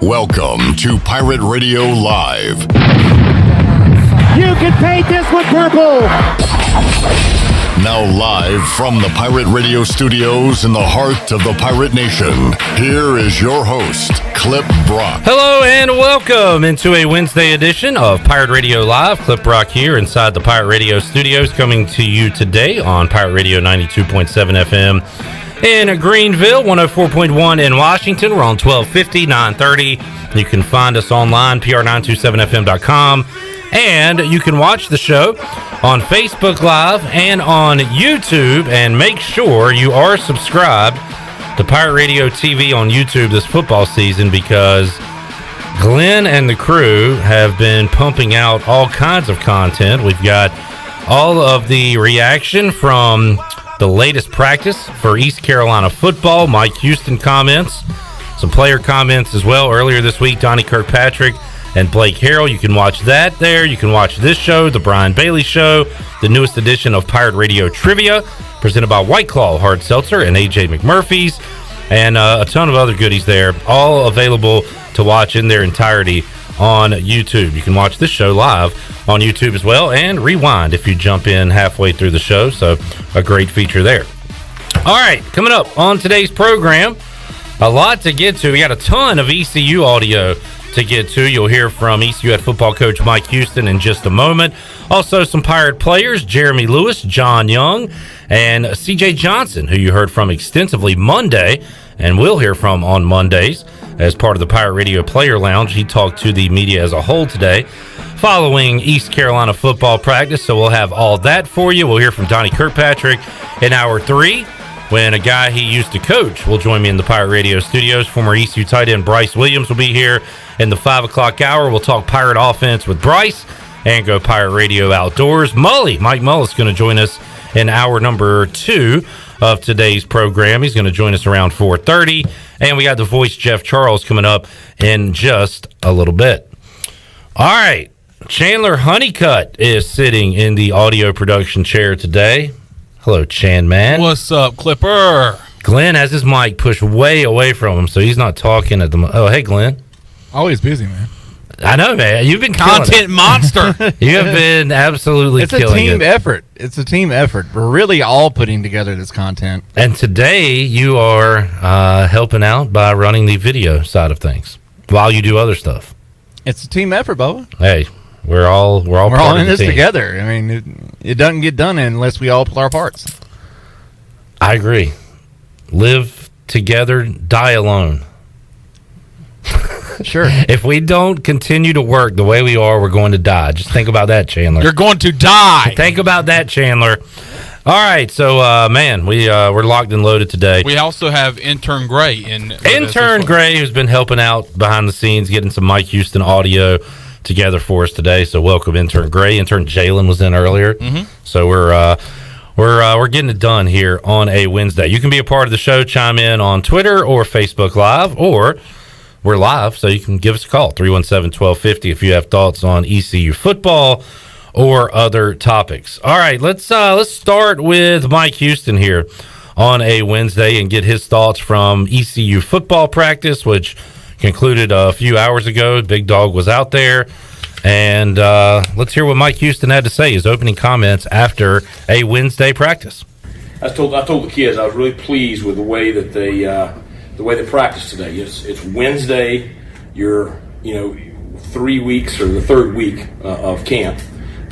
Welcome to Pirate Radio Live. You can paint this one purple. Now live from the Pirate Radio studios in the heart of the Pirate Nation, here is your host, Clip Brock. Hello and welcome into a Wednesday edition of Pirate Radio Live. Clip Brock here inside the Pirate Radio studios, coming to you today on Pirate Radio 92.7 FM in Greenville, 104.1 in Washington. We're on 1250, 930. You can find us online, pr927fm.com. And you can watch the show on Facebook Live and on YouTube. And make sure you are subscribed to Pirate Radio TV on YouTube this football season, because Glenn and the crew have been pumping out all kinds of content. We've got all of the reaction from the latest practice for East Carolina football, Mike Houston comments, some player comments as well. Earlier this week, Donnie Kirkpatrick and Blake Harrell. You can watch that there. You can watch this show, The Brian Bailey Show, the newest edition of Pirate Radio Trivia, presented by White Claw Hard Seltzer and AJ McMurphy's, and a ton of other goodies there, all available to watch in their entirety on YouTube. You can watch this show live on YouTube as well, and rewind if you jump in halfway through the show, so a great feature there. All right, coming up on today's program, a lot to get to. We got a ton of ECU audio to get to. You'll hear from ECU football coach Mike Houston in just a moment. Also, some Pirate players, Jeremy Lewis, John Young, and CJ Johnson, who you heard from extensively Monday, and will hear from on Mondays as part of the Pirate Radio Player Lounge. He talked to the media as a whole today following East Carolina football practice, so we'll have all that for you. We'll hear from Donnie Kirkpatrick in Hour 3, when a guy he used to coach will join me in the Pirate Radio studios. Former ECU tight end Bryce Williams will be here in the 5 o'clock hour. We'll talk Pirate offense with Bryce and go Pirate Radio outdoors. Mike Mullis is going to join us in hour number 2 of today's program. He's going to join us around 4:30. And we got the voice Jeff Charles coming up in just a little bit. All right. Chandler Honeycutt is sitting in the audio production chair today. Hello, Chan man. What's up, Clipper? Glenn has his mic pushed way away from him, so he's not talking at the moment. Oh, hey, Glenn. Always busy, man. I know, man. You've been content monster. You have been absolutely killing it. It's a team effort. It's a team effort. We're really all putting together this content. And today you are helping out by running the video side of things while you do other stuff. It's a team effort, Bubba. Hey, we're all in this together. I mean, it doesn't get done unless we all play our parts. I agree. Live together, die alone. Sure. If we don't continue to work the way we are, we're going to die. Just think about that, Chandler. You're going to die. Think about that, Chandler. All right, so, man, we're locked and loaded today. We also have Intern Gray. Intern Gray, who's been helping out behind the scenes, getting some Mike Houston audio together for us today. So welcome, Intern Gray. Intern Jalen was in earlier. Mm-hmm. So we're getting it done here on a Wednesday. You can be a part of the show, chime in on Twitter or Facebook Live, or we're live, so you can give us a call, 317-1250, if you have thoughts on ECU football or other topics. All right, let's start with Mike Houston here on a Wednesday and get his thoughts from ECU football practice, which concluded a few hours ago. Big Dog was out there, and let's hear what Mike Houston had to say, his opening comments after a Wednesday practice. I told the kids I was really pleased with the way that they practiced today. It's Wednesday. You're 3 weeks or the third week of camp,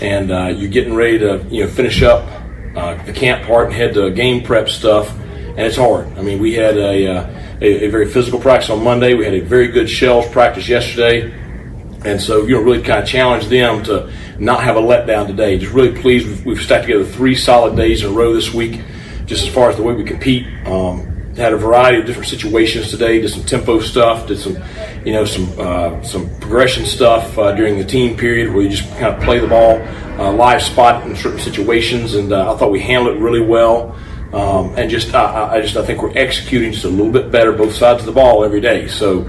and you're getting ready to finish up the camp part and head to game prep stuff, and it's hard. I mean, we had a very physical practice on Monday. We had a very good shells practice yesterday, and so really kind of challenged them to not have a letdown today. Just really pleased. We've stacked together 3 solid days in a row this week, just as far as the way we compete. Had a variety of different situations today. Did some tempo stuff. Did some progression stuff during the team period where you just kind of play the ball live spot in certain situations, and I thought we handled it really well. And I think we're executing just a little bit better both sides of the ball every day. So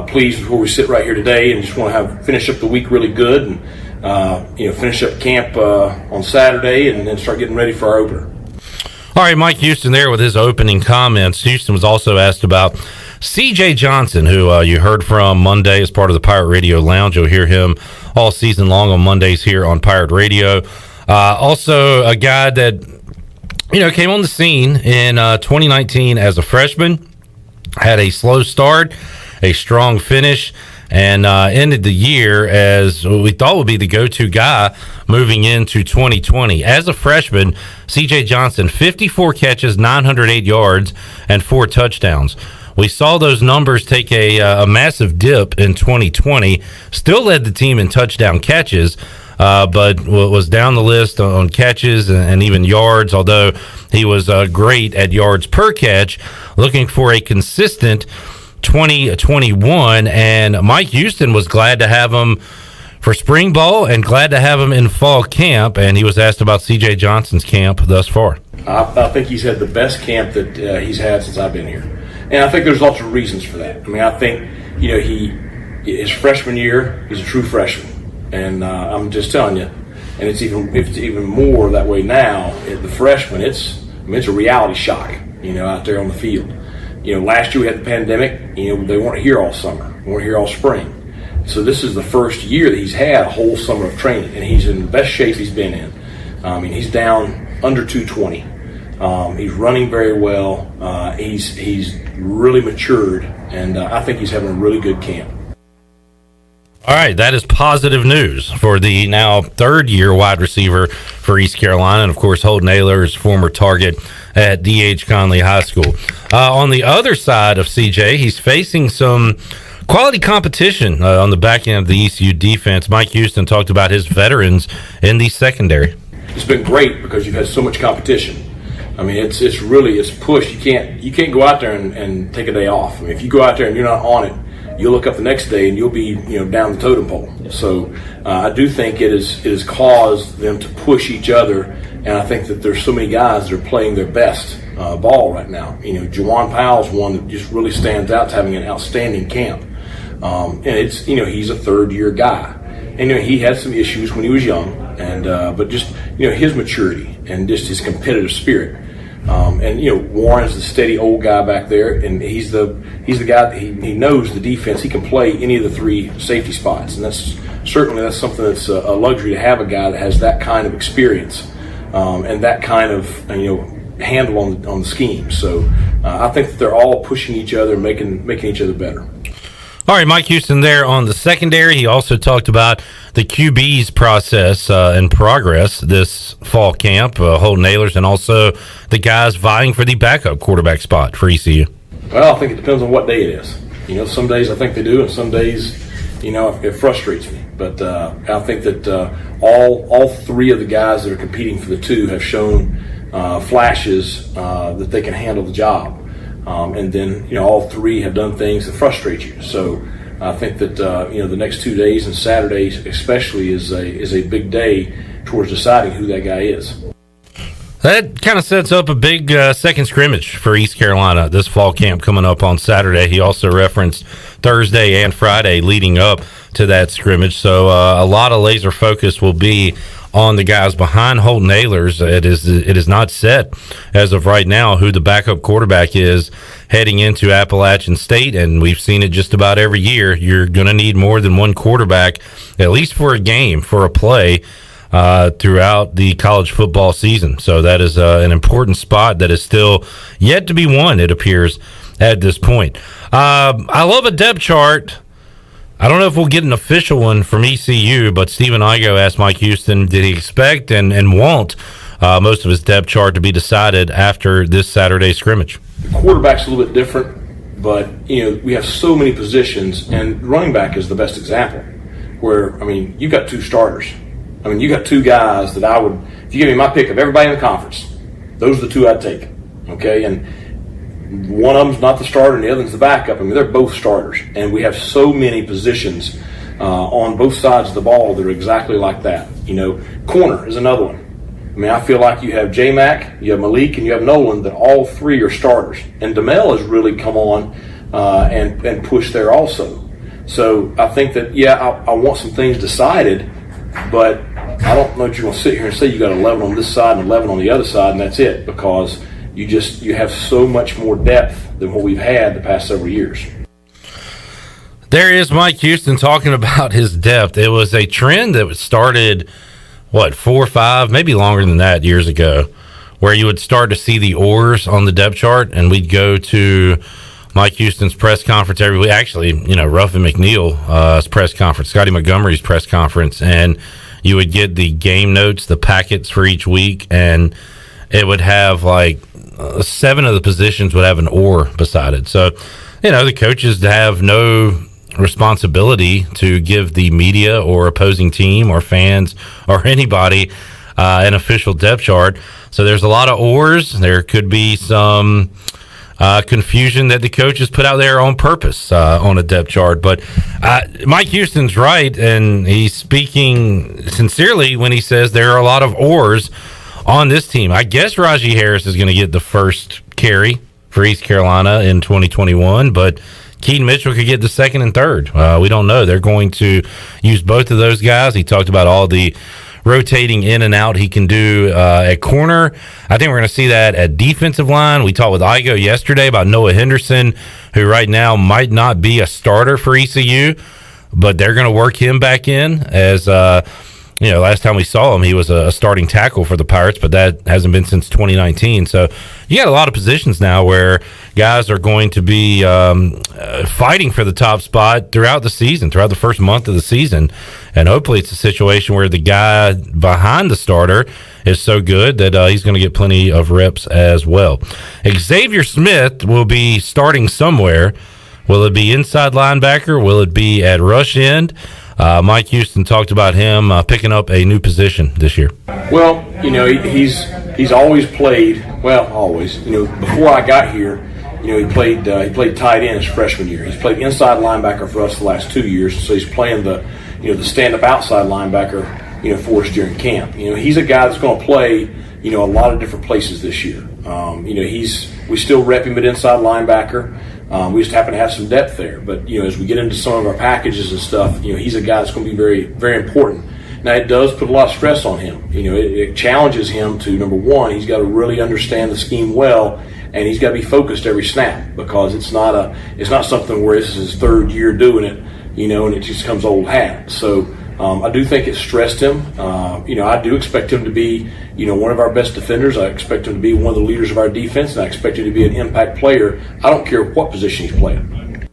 pleased with where we sit right here today, and just want to finish up the week really good, and finish up camp on Saturday, and then start getting ready for our opener. All right, Mike Houston there with his opening comments. Houston was also asked about C.J. Johnson, who you heard from Monday as part of the Pirate Radio Lounge. You'll hear him all season long on Mondays here on Pirate Radio. Also, a guy that came on the scene in 2019 as a freshman, had a slow start, a strong finish, and ended the year as what we thought would be the go-to guy moving into 2020. As a freshman, C.J. Johnson, 54 catches, 908 yards, and 4 touchdowns. We saw those numbers take a massive dip in 2020. Still led the team in touchdown catches, but was down the list on catches and even yards, although he was great at yards per catch. Looking for a consistent 2021, and Mike Houston was glad to have him for spring ball and glad to have him in fall camp, and he was asked about C.J. Johnson's camp thus far. I think he's had the best camp that he's had since I've been here, and I think there's lots of reasons for that. I mean, I think his freshman year, he's a true freshman, and I'm just telling you, and it's even more that way now. The freshman, it's a reality shock, out there on the field. Last year we had the pandemic. They weren't here all summer. They weren't here all spring. So this is the first year that he's had a whole summer of training, and he's in the best shape he's been in. He's down under 220. He's running very well. He's really matured, and I think he's having a really good camp. All right, that is positive news for the now third-year wide receiver for East Carolina, and of course Holton Ahlers, former target at D.H. Conley High School. On the other side of CJ, he's facing some quality competition on the back end of the ECU defense. Mike Houston talked about his veterans in the secondary. It's been great because you've had so much competition. I mean, it's pushed. You can't go out there and take a day off. I mean, if you go out there and you're not on it, you'll look up the next day and you'll be down the totem pole. So I do think it has caused them to push each other, and I think that there's so many guys that are playing their best ball right now. Juwan Powell's one that just really stands out as having an outstanding camp, and it's he's a third-year guy, and he had some issues when he was young, and but just his maturity and just his competitive spirit. And Warren's the steady old guy back there, and he's the guy that he knows the defense. He can play any of the 3 safety spots, and that's something that's a luxury to have a guy that has that kind of experience and that kind of handle on the scheme. So I think that they're all pushing each other, making each other better. All right, Mike Houston there on the secondary. He also talked about the QB's process and progress this fall camp, Holton Ahlers, and also the guys vying for the backup quarterback spot for ECU. Well, I think it depends on what day it is. Some days I think they do, and some days, it frustrates me. But I think that all 3 of the guys that are competing for the 2 have shown flashes that they can handle the job. And then, all 3 have done things that frustrate you. So I think that, the next 2 days and Saturday especially is a big day towards deciding who that guy is. That kind of sets up a big second scrimmage for East Carolina this fall camp coming up on Saturday. He also referenced Thursday and Friday leading up to that scrimmage. So a lot of laser focus will be on the guys behind Holton Ahlers. It is not set as of right now who the backup quarterback is heading into Appalachian State, and we've seen it just about every year. You're going to need more than one quarterback, at least for a game, for a play throughout the college football season. So that is an important spot that is still yet to be won, it appears, at this point. I love a depth chart. I don't know if we'll get an official one from ECU, but Stephen Igo asked Mike Houston, did he expect and want most of his depth chart to be decided after this Saturday scrimmage? The quarterback's a little bit different, but, we have so many positions, and running back is the best example, where, you've got 2 starters. You got 2 guys that I would, if you give me my pick of everybody in the conference, those are the 2 I'd take, okay? And one of them's not the starter and the other one's the backup. They're both starters, and we have so many positions on both sides of the ball that are exactly like that. Corner is another one. I feel like you have J-Mac, you have Malik, and you have Nolan, that all 3 are starters. And DeMel has really come on and pushed there also. So I think that, I want some things decided, but I don't know that you're going to sit here and say you got 11 on this side and 11 on the other side, and that's it, because you have so much more depth than what we've had the past several years. There is Mike Houston talking about his depth. It was a trend that started, 4 or 5, maybe longer than that, years ago, where you would start to see the oars on the depth chart, and we'd go to Mike Houston's press conference every week. Actually, Wahoo Mcdaniel's press conference, Scotty Montgomery's press conference, and you would get the game notes, the packets for each week, and it would have 7 of the positions would have an oar beside it. So, the coaches have no responsibility to give the media or opposing team or fans or anybody an official depth chart. So there's a lot of oars. There could be some confusion that the coaches put out there on purpose on a depth chart. But Mike Houston's right, and he's speaking sincerely when he says there are a lot of oars on this team. I guess Rajee Harris is going to get the first carry for East Carolina in 2021, but Keaton Mitchell could get the second and third. We don't know. They're going to use both of those guys. He talked about all the rotating in and out he can do at corner. I think we're going to see that at defensive line. We talked with Igo yesterday about Noah Henderson, who right now might not be a starter for ECU, but they're going to work him back in as last time we saw him, he was a starting tackle for the Pirates, but that hasn't been since 2019. So you got a lot of positions now where guys are going to be fighting for the top spot throughout the season, throughout the first month of the season. And hopefully it's a situation where the guy behind the starter is so good that he's going to get plenty of reps as well. Xavier Smith will be starting somewhere. Will it be inside linebacker? Will it be at rush end? Mike Houston talked about him picking up a new position this year. Well, he's always played. Well, always. Before I got here, he played tight end his freshman year. He's played inside linebacker for us the last 2 years. So he's playing the stand-up outside linebacker, for us during camp. He's a guy that's going to play, a lot of different places this year. We still rep him at inside linebacker. We just happen to have some depth there. But, as we get into some of our packages and stuff, he's a guy that's going to be very, very important. Now, it does put a lot of stress on him. It challenges him to, number one, he's got to really understand the scheme well, and he's got to be focused every snap, because it's not something where this is his third year doing it, and it just becomes old hat. So I do think it stressed him. I do expect him to be, one of our best defenders. I expect him to be one of the leaders of our defense, and I expect him to be an impact player. I don't care what position he's playing.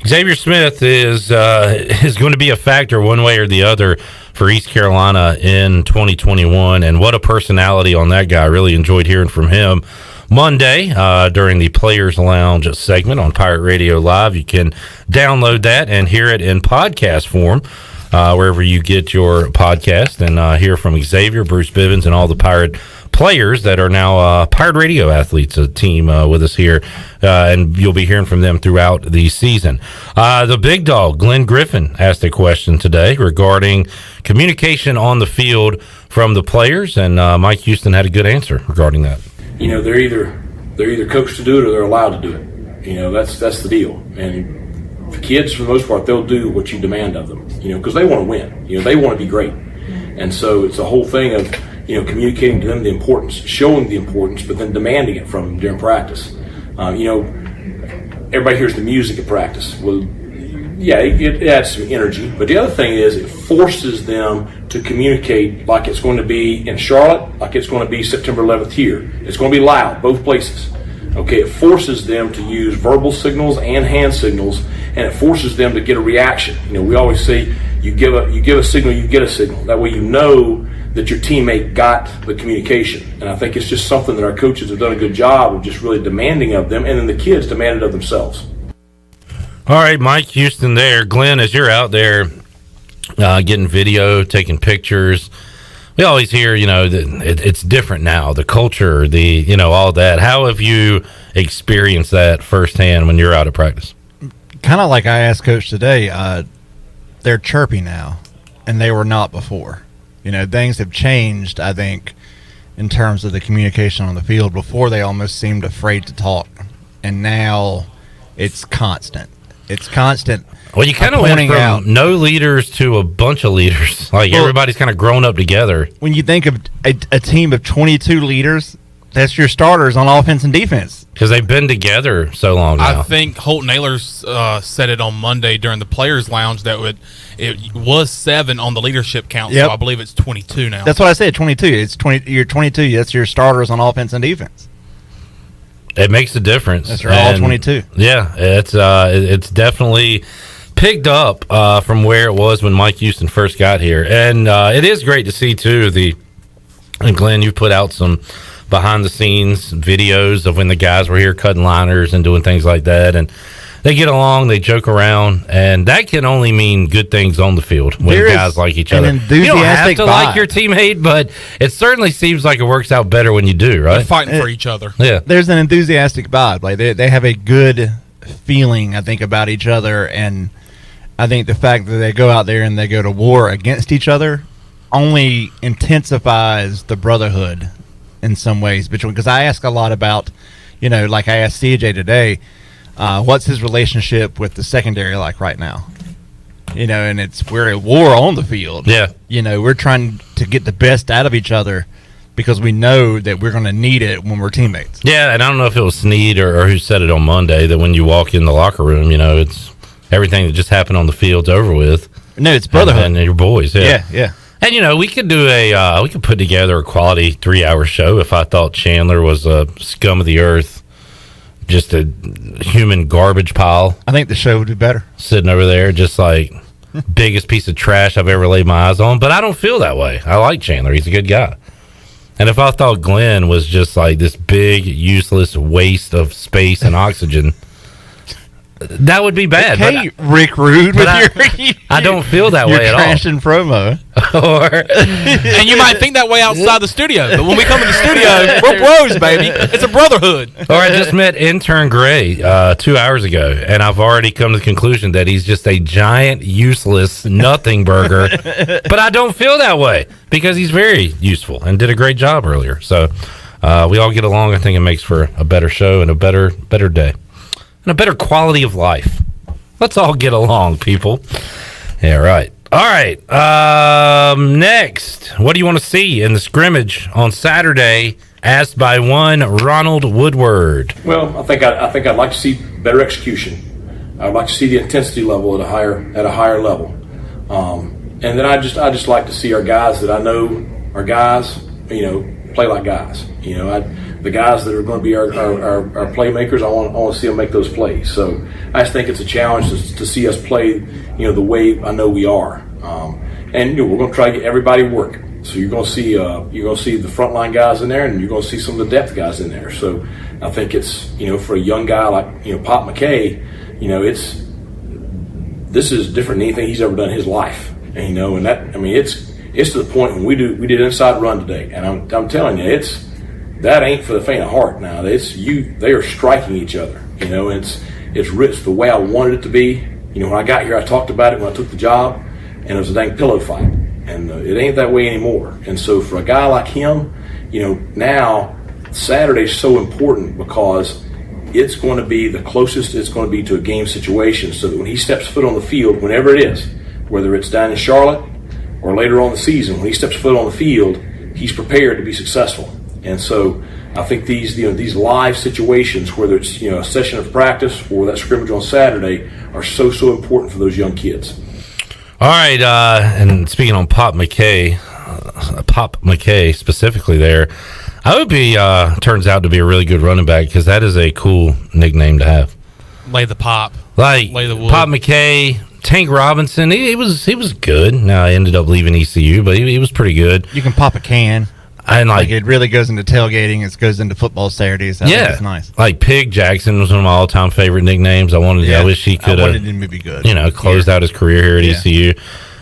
Xavier Smith is going to be a factor one way or the other for East Carolina in 2021, and what a personality on that guy. I really enjoyed hearing from him Monday during the Players Lounge segment on Pirate Radio Live. You can download that and hear it in podcast form wherever you get your podcast, and hear from Xavier, Bruce Bivens, and all the Pirate players that are now Pirate Radio athletes, a team with us here, and you'll be hearing from them throughout the season. The big dog, Glenn Griffin, asked a question today regarding communication on the field from the players, and Mike Houston had a good answer regarding that. They're either coached to do it or they're allowed to do it. That's the deal. And the kids, for the most part, they'll do what you demand of them, because they want to win. They want to be great. And so it's a whole thing of, communicating to them the importance, showing the importance, but then demanding it from them during practice. Everybody hears the music at practice. Well, yeah, it adds some energy. But the other thing is it forces them to communicate like it's going to be in Charlotte, like it's going to be September 11th here. It's going to be loud, both places. Okay, it forces them to use verbal signals and hand signals, and it forces them to get a reaction. We always say you give a signal, you get a signal. That way you know that your teammate got the communication. And I think it's just something that our coaches have done a good job of just really demanding of them, and then the kids demand it of themselves. All right, Mike Houston there. Glenn, as you're out there getting video, taking pictures, we always hear, that it's different now, the culture, all that. How have you experienced that firsthand when you're out of practice? Kind of like I asked Coach today, they're chirpy now, and they were not before. Things have changed, I think, in terms of the communication on the field. Before, they almost seemed afraid to talk, and now it's constant. It's constant. Well, you kind of went from no leaders to a bunch of leaders. Everybody's kind of grown up together. When you think of a team of 22 leaders, That's your starters on offense and defense. Because they've been together so long now. I think Holt Naylor said it on Monday during the Players Lounge that it was 7 on the leadership count, Yep. so I believe it's 22 now. That's what I said. 22. It's 20. You're 22. That's your starters on offense and defense. It makes a difference. That's right. All 22. Yeah, it's definitely picked up from where it was when Mike Houston first got here, and it is great to see too. And Glenn, you've put out some behind the scenes videos of when the guys were here cutting liners and doing things like that, and they get along, they joke around, and that can only mean good things on the field when guys like each other. You don't have to like your teammate, but it certainly seems like it works out better when you do, right? They're fighting for each other. Yeah, there's an enthusiastic vibe. Like they have a good feeling, I think, about each other, and I think the fact that they go out there and they go to war against each other only intensifies the brotherhood in some ways. Because I ask a lot about, like I asked CJ today, what's his relationship with the secondary like right now? And we're at war on the field. Yeah. We're trying to get the best out of each other because we know that we're going to need it when we're teammates. Yeah, and I don't know if it was Snead or who said it on Monday that when you walk in the locker room, it's everything that just happened on the field's over with. No, it's brotherhood. And your boys, Yeah. And, we could do we could put together a quality 3-hour show if I thought Chandler was a scum of the earth, just a human garbage pile. I think the show would be better. Sitting over there, just like biggest piece of trash I've ever laid my eyes on. But I don't feel that way. I like Chandler. He's a good guy. And if I thought Glenn was just like this big, useless waste of space and oxygen, that would be bad. Okay, Rick Rude with your I don't feel that way at all. Your trashing promo. And you might think that way outside the studio, but when we come in the studio, we're bros, baby. It's a brotherhood. Or I just met intern Gray 2 hours ago, and I've already come to the conclusion that he's just a giant, useless nothing burger. But I don't feel that way because he's very useful and did a great job earlier. So we all get along. I think it makes for a better show and a better day. And a better quality of life. Let's all get along, people. Yeah, right. All right. Next, what do you want to see in the scrimmage on Saturday? Asked by one Ronald Woodward. Well, I think I'd like to see better execution. I'd like to see the intensity level at a higher level, and then I just like to see our guys that I know are guys, play like guys. The guys that are going to be our playmakers, I want to see them make those plays. So I just think it's a challenge to see us play, the way I know we are. And we're going to try to get everybody working. So you're going to see the frontline guys in there, and you're going to see some of the depth guys in there. So I think it's for a young guy like Pop McKay, this is different than anything he's ever done in his life. And it's to the point when we did inside run today, and I'm telling you, that ain't for the faint of heart. Now they are striking each other. It's rich the way I wanted it to be. When I got here, I talked about it when I took the job, and it was a dang pillow fight, and it ain't that way anymore. And so for a guy like him, now Saturday's so important because it's going to be the closest it's going to be to a game situation. So that when he steps foot on the field, whenever it is, whether it's down in Charlotte or later on in the season, when he steps foot on the field, he's prepared to be successful. And so I think these live situations, whether it's a session of practice or that scrimmage on Saturday, are so important for those young kids. All right, and speaking on Pop McKay specifically there, I hope he turns out to be a really good running back because that is a cool nickname to have. Lay the pop. Like Lay the wood. Pop McKay, Tank Robinson, he was good. Now I ended up leaving ECU, but he was pretty good. You can pop a can. And like it really goes into tailgating. It goes into football Saturdays. I think it's nice. Like Pig Jackson was one of my all-time favorite nicknames. I wish he could have, be good. Closed out his career here at ECU.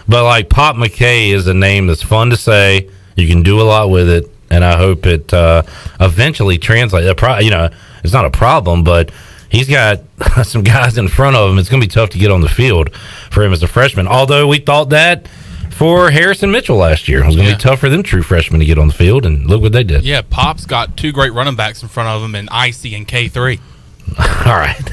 But like Pop McKay is a name that's fun to say. You can do a lot with it, and I hope it eventually translates. It's not a problem, but he's got some guys in front of him. It's going to be tough to get on the field for him as a freshman. Although we thought that for Harrison Mitchell last year. It was going to be tough for them true freshmen to get on the field, and look what they did. Yeah, Pop's got 2 great running backs in front of him in Icy and K3. All right.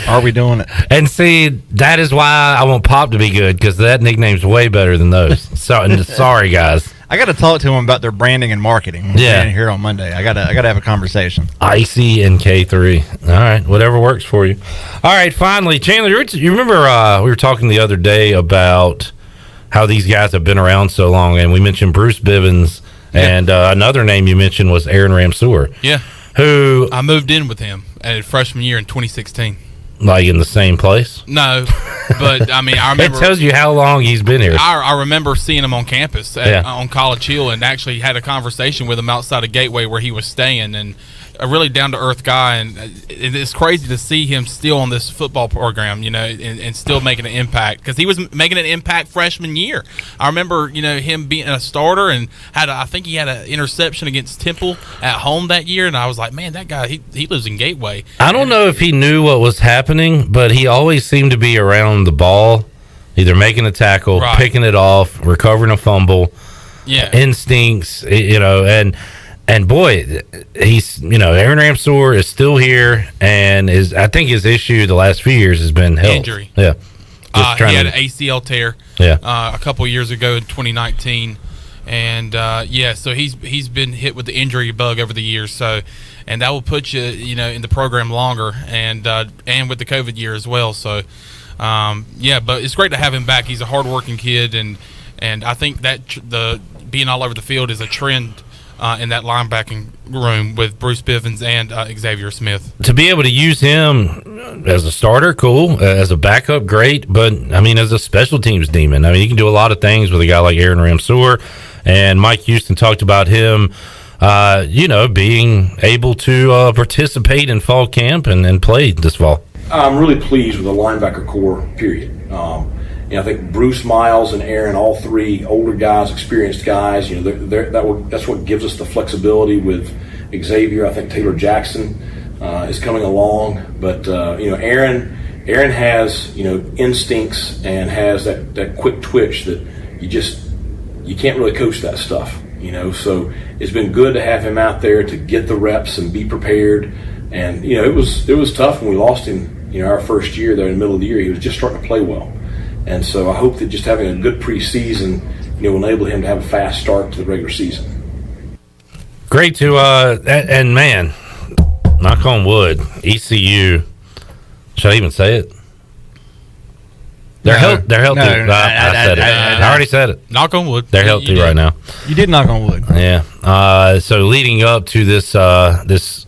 Are we doing it? And see, that is why I want Pop to be good, because that nickname's way better than those. So, sorry, guys. I got to talk to him about their branding and marketing. Yeah. Here on Monday, I got to have a conversation. Icy and K3. All right, whatever works for you. All right, finally, Chandler, you remember we were talking the other day about how these guys have been around so long, and we mentioned Bruce Bivens, and another name you mentioned was Aaron Ramseur. Yeah. Who I moved in with him at freshman year in 2016. Like in the same place? No, but I mean, I remember. It tells you how long he's been here. I remember seeing him on campus on College Hill, and actually had a conversation with him outside of Gateway where he was staying, and a really down to earth guy. And it's crazy to see him still on this football program, and still making an impact, because he was making an impact freshman year. I remember, him being a starter, and I think he had an interception against Temple at home that year, and I was like, man, that guy, he lives in Gateway. I don't know if he knew what was happening, but he always seemed to be around the ball, either making a tackle, picking it off, recovering a fumble. Yeah, instincts, and boy, he's Aaron Ramseur is still here, and I think his issue the last few years has been health. Injury. Yeah, he had an ACL tear. Yeah, a couple of years ago in 2019, and so he's been hit with the injury bug over the years. So, and that will put you in the program longer, and with the COVID year as well. So, but it's great to have him back. He's a hardworking kid, and I think that the being all over the field is a trend in that linebacking room with Bruce Bivens and Xavier Smith. To be able to use him as a starter, cool. As a backup, great. But, I mean, as a special teams demon, I mean, he can do a lot of things with a guy like Aaron Ramseur. And Mike Houston talked about him, being able to participate in fall camp and play this fall. I'm really pleased with the linebacker core, period. I think Bruce, Miles, and Aaron, all three older guys, experienced guys. That's what gives us the flexibility with Xavier. I think Taylor Jackson is coming along, but Aaron has instincts and has that quick twitch that you can't really coach that stuff. So it's been good to have him out there to get the reps and be prepared. And it was tough when we lost him. Our first year there in the middle of the year, he was just starting to play well. And so I hope that just having a good preseason, will enable him to have a fast start to the regular season. Great to, and man, knock on wood, ECU, should I even say it? They're healthy. No, I said it. I already said it. Knock on wood. They're healthy right now. You did knock on wood. Yeah. So leading up to this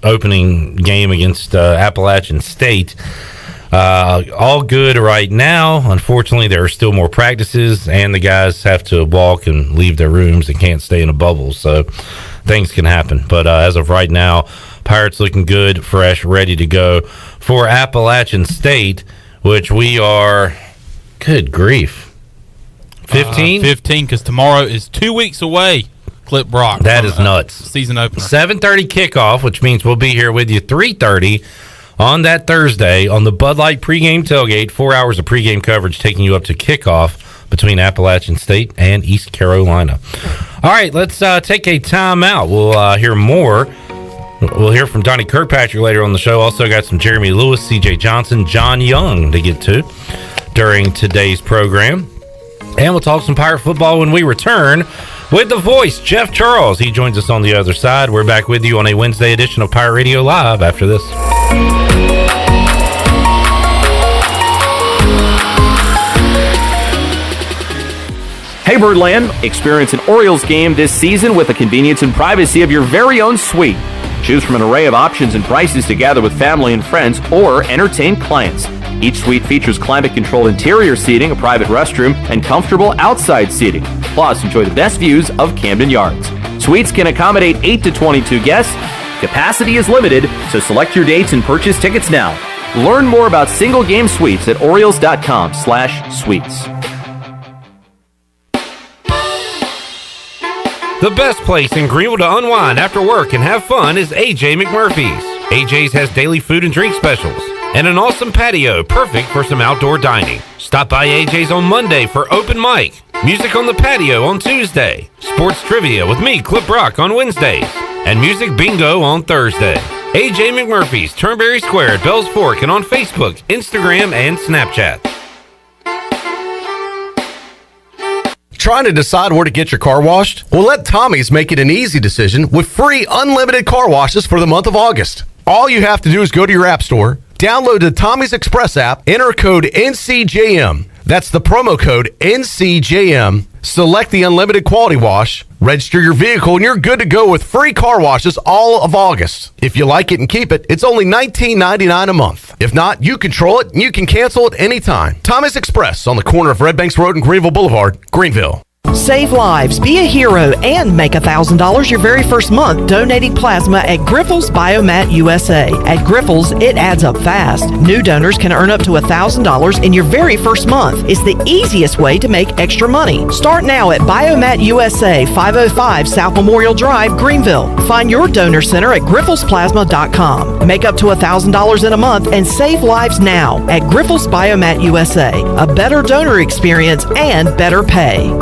opening game against Appalachian State, all good right now. Unfortunately, there are still more practices, and the guys have to walk and leave their rooms and can't stay in a bubble, so things can happen. But as of right now, Pirates looking good, fresh, ready to go for Appalachian State, which we are, good grief, 15? 15, because tomorrow is 2 weeks away, Clip Brock. That is nuts. Season opener. 7:30 kickoff, which means we'll be here with you 3:30 on that Thursday on the Bud Light pregame tailgate. 4 hours of pregame coverage taking you up to kickoff between Appalachian State and East Carolina. All right, let's take a timeout. We'll hear more. We'll hear from Donnie Kirkpatrick later on the show. Also got some Jeremy Lewis, CJ Johnson, John Young to get to during today's program. And we'll talk some Pirate football when we return with the voice, Jeff Charles. He joins us on the other side. We're back with you on a Wednesday edition of Pirate Radio Live after this. Hey Birdland, experience an Orioles game this season with the convenience and privacy of your very own suite. Choose from an array of options and prices to gather with family and friends or entertain clients. Each suite features climate-controlled interior seating, a private restroom, and comfortable outside seating. Plus, enjoy the best views of Camden Yards. Suites can accommodate 8 to 22 guests. Capacity is limited, so select your dates and purchase tickets now. Learn more about single-game suites at Orioles.com/suites. The best place in Greenville to unwind after work and have fun is AJ McMurphy's. AJ's has daily food and drink specials and an awesome patio perfect for some outdoor dining. Stop by AJ's on Monday for open mic, music on the patio on Tuesday, sports trivia with me, Clip Brock, on Wednesdays, and music bingo on Thursday. AJ McMurphy's, Turnberry Square at Bells Fork, and on Facebook, Instagram, and Snapchat. Trying to decide where to get your car washed? Well, let Tommy's make it an easy decision with free unlimited car washes for the month of August. All you have to do is go to your app store, download the Tommy's Express app, enter code NCJM. That's the promo code NCJM. Select the unlimited quality wash, register your vehicle, and you're good to go with free car washes all of August. If you like it and keep it, it's only $19.99 a month. If not, you control it and you can cancel it anytime. Tommy's Express on the corner of Red Banks Road and Greenville Boulevard, Greenville. Save lives, be a hero, and make $1,000 your very first month donating plasma at Grifols Biomat USA. At Grifols, it adds up fast. New donors can earn up to $1,000 in your very first month. It's the easiest way to make extra money. Start now at Biomat USA, 505 South Memorial Drive, Greenville. Find your donor center at grifolsplasma.com. Make up to $1,000 in a month and save lives now at Grifols Biomat USA. A better donor experience and better pay.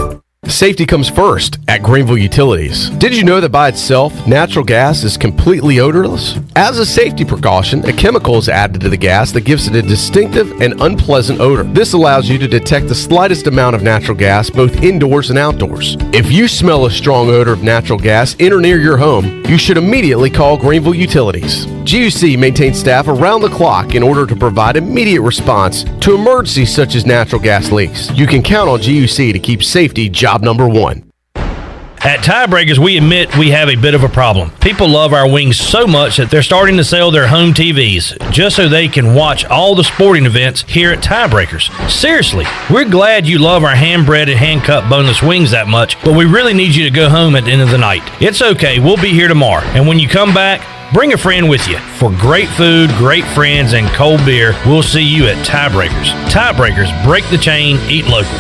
Safety comes first at Greenville Utilities. Did you know that by itself, natural gas is completely odorless? As a safety precaution, a chemical is added to the gas that gives it a distinctive and unpleasant odor. This allows you to detect the slightest amount of natural gas both indoors and outdoors. If you smell a strong odor of natural gas in or near your home, you should immediately call Greenville Utilities. GUC maintains staff around the clock in order to provide immediate response to emergencies such as natural gas leaks. You can count on GUC to keep safety job number one. At Tiebreakers, we admit we have a bit of a problem. People love our wings so much that they're starting to sell their home TVs just so they can watch all the sporting events here at Tiebreakers. Seriously, we're glad you love our hand-breaded, hand-cut boneless wings that much, but we really need you to go home at the end of the night. It's okay, we'll be here tomorrow. And when you come back, bring a friend with you. For great food, great friends, and cold beer, we'll see you at Tiebreakers. Tiebreakers, break the chain, eat local.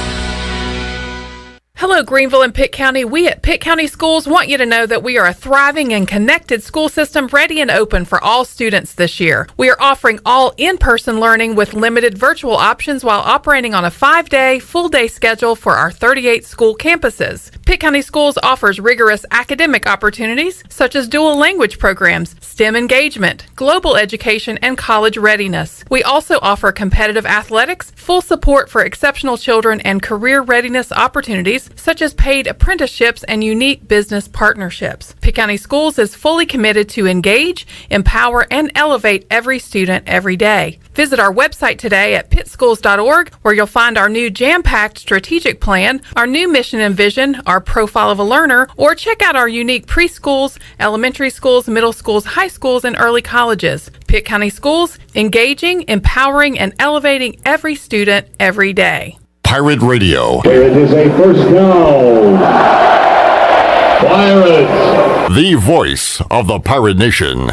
Hello, Greenville and Pitt County. We at Pitt County Schools want you to know that we are a thriving and connected school system ready and open for all students this year. We are offering all in-person learning with limited virtual options while operating on a 5-day, full-day schedule for our 38 school campuses. Pitt County Schools offers rigorous academic opportunities such as dual language programs, STEM engagement, global education, and college readiness. We also offer competitive athletics, full support for exceptional children, and career readiness opportunities such as paid apprenticeships and unique business partnerships. Pitt County Schools is fully committed to engage, empower, and elevate every student every day. Visit our website today at pittschools.org, where you'll find our new jam-packed strategic plan, our new mission and vision, our profile of a learner, or check out our unique preschools, elementary schools, middle schools, high schools, and early colleges. Pitt County Schools, engaging, empowering, and elevating every student every day. Pirate Radio. Here it is, a first down. Pirates. The voice of the Pirate Nation.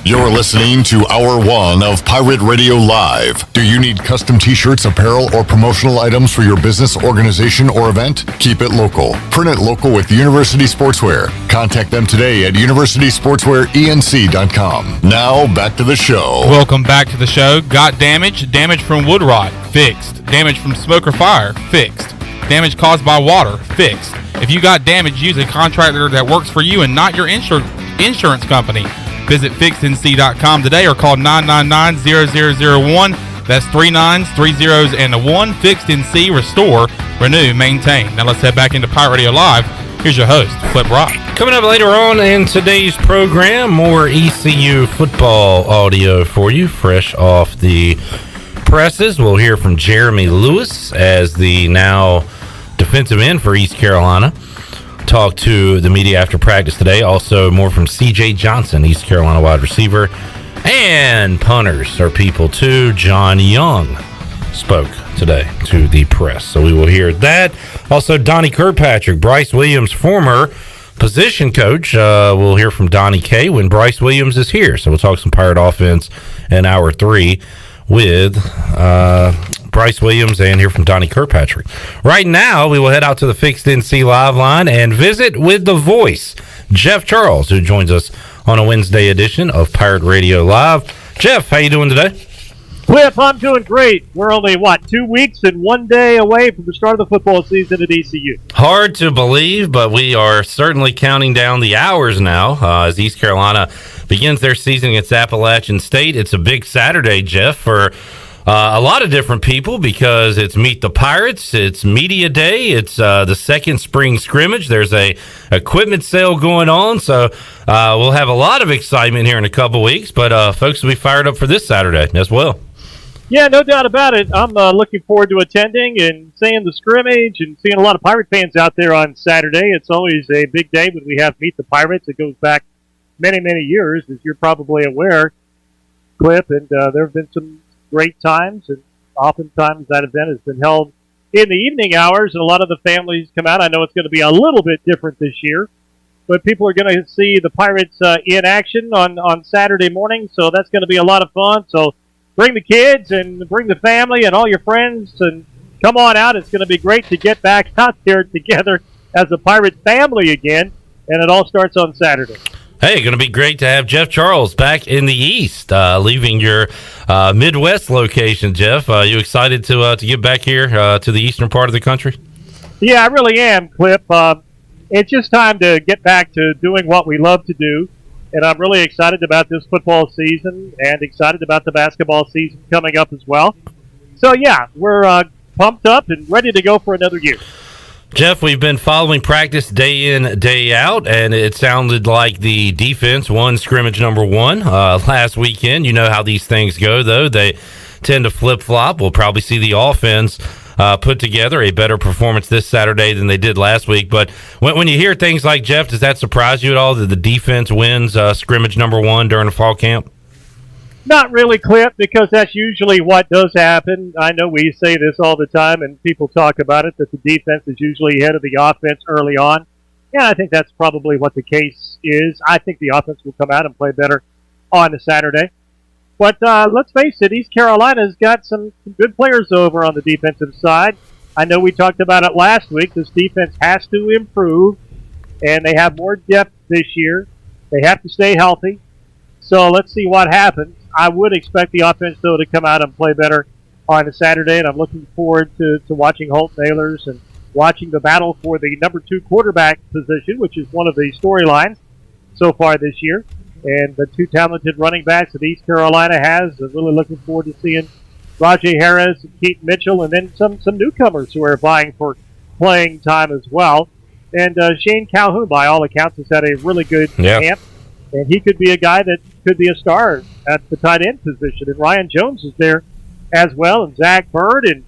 You're listening to Hour 1 of Pirate Radio Live. Do you need custom t-shirts, apparel, or promotional items for your business, organization, or event? Keep it local. Print it local with University Sportswear. Contact them today at universitysportswearenc.com. Now, back to the show. Welcome back to the show. Got damage? Damage from wood rot? Fixed. Damage from smoke or fire? Fixed. Damage caused by water? Fixed. If you got damage, use a contractor that works for you and not your insurance company. Visit fixednc.com today or call 999-0001. That's 3 9s, 3 zeros, and a 1. Fixed NC, restore, renew, maintain. Now let's head back into Pirate Radio Live. Here's your host, Flip Rock. Coming up later on in today's program, more ECU football audio for you, fresh off the presses. We'll hear from Jeremy Lewis as the now defensive end for East Carolina. Talk to the media after practice today. Also, more from C.J. Johnson, East Carolina wide receiver. And punters are people too. John Young spoke today to the press, so we will hear that. Also, Donnie Kirkpatrick, Bryce Williams' former position coach. We'll hear from Donnie K when Bryce Williams is here. So we'll talk some Pirate offense in Hour 3 with Bryce Williams and hear from Donnie Kirkpatrick. Right now, we will head out to the Fixed NC Live line and visit with the voice, Jeff Charles, who joins us on a Wednesday edition of Pirate Radio Live. Jeff, how you doing today? Cliff, I'm doing great. We're only, 2 weeks and 1 day away from the start of the football season at ECU. Hard to believe, but we are certainly counting down the hours now as East Carolina begins their season against Appalachian State. It's a big Saturday, Jeff, for a lot of different people because it's Meet the Pirates, it's Media Day, it's the second spring scrimmage. There's a equipment sale going on, so we'll have a lot of excitement here in a couple weeks, but folks will be fired up for this Saturday as well. Yeah, no doubt about it. I'm looking forward to attending and seeing the scrimmage and seeing a lot of Pirate fans out there on Saturday. It's always a big day when we have Meet the Pirates. It goes back many, many years, as you're probably aware, Cliff, and there have been some great times, and oftentimes that event has been held in the evening hours, and a lot of the families come out. I know it's going to be a little bit different this year, but people are going to see the Pirates in action on Saturday morning, so that's going to be a lot of fun. So bring the kids and bring the family and all your friends and come on out. It's going to be great to get back out there together as a Pirate family again, and it all starts on Saturday. Hey, going to be great to have Jeff Charles back in the East, leaving your Midwest location, Jeff. You excited to get back here to the eastern part of the country? Yeah, I really am, Cliff. It's just time to get back to doing what we love to do, and I'm really excited about this football season and excited about the basketball season coming up as well. So, yeah, we're pumped up and ready to go for another year. Jeff, we've been following practice day in, day out, and it sounded like the defense won scrimmage number 1 last weekend. You know how these things go, though. They tend to flip-flop. We'll probably see the offense put together a better performance this Saturday than they did last week. But when you hear things like, Jeff, does that surprise you at all that the defense wins scrimmage number 1 during the fall camp? Not really, Cliff, because that's usually what does happen. I know we say this all the time, and people talk about it, that the defense is usually ahead of the offense early on. Yeah, I think that's probably what the case is. I think the offense will come out and play better on a Saturday. But let's face it, East Carolina's got some good players over on the defensive side. I know we talked about it last week. This defense has to improve, and they have more depth this year. They have to stay healthy. So let's see what happens. I would expect the offense, though, to come out and play better on a Saturday, and I'm looking forward to watching Holton Ahlers and watching the battle for the number 2 quarterback position, which is one of the storylines so far this year. And the 2 talented running backs that East Carolina has. I'm really looking forward to seeing Rajay Harris and Keaton Mitchell, and then some newcomers who are vying for playing time as well. And Shane Calhoun, by all accounts, has had a really good camp. And he could be a guy that could be a star at the tight end position. And Ryan Jones is there as well, and Zach Bird. And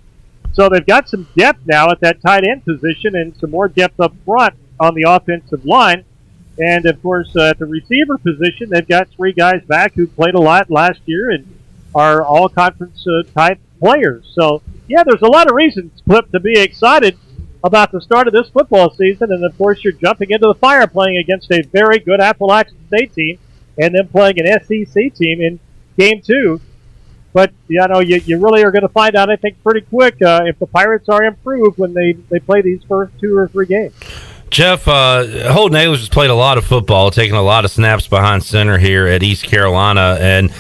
so they've got some depth now at that tight end position and some more depth up front on the offensive line. And, of course, at the receiver position, they've got 3 guys back who played a lot last year and are all-conference type players. So, yeah, there's a lot of reasons, Clip, to be excited about the start of this football season, and of course you're jumping into the fire playing against a very good Appalachian State team and then playing an SEC team in Game 2. But, you know, you really are going to find out, I think, pretty quick if the Pirates are improved when they play these first 2 or 3 games. Jeff, Holton Ahlers has played a lot of football, taking a lot of snaps behind center here at East Carolina, and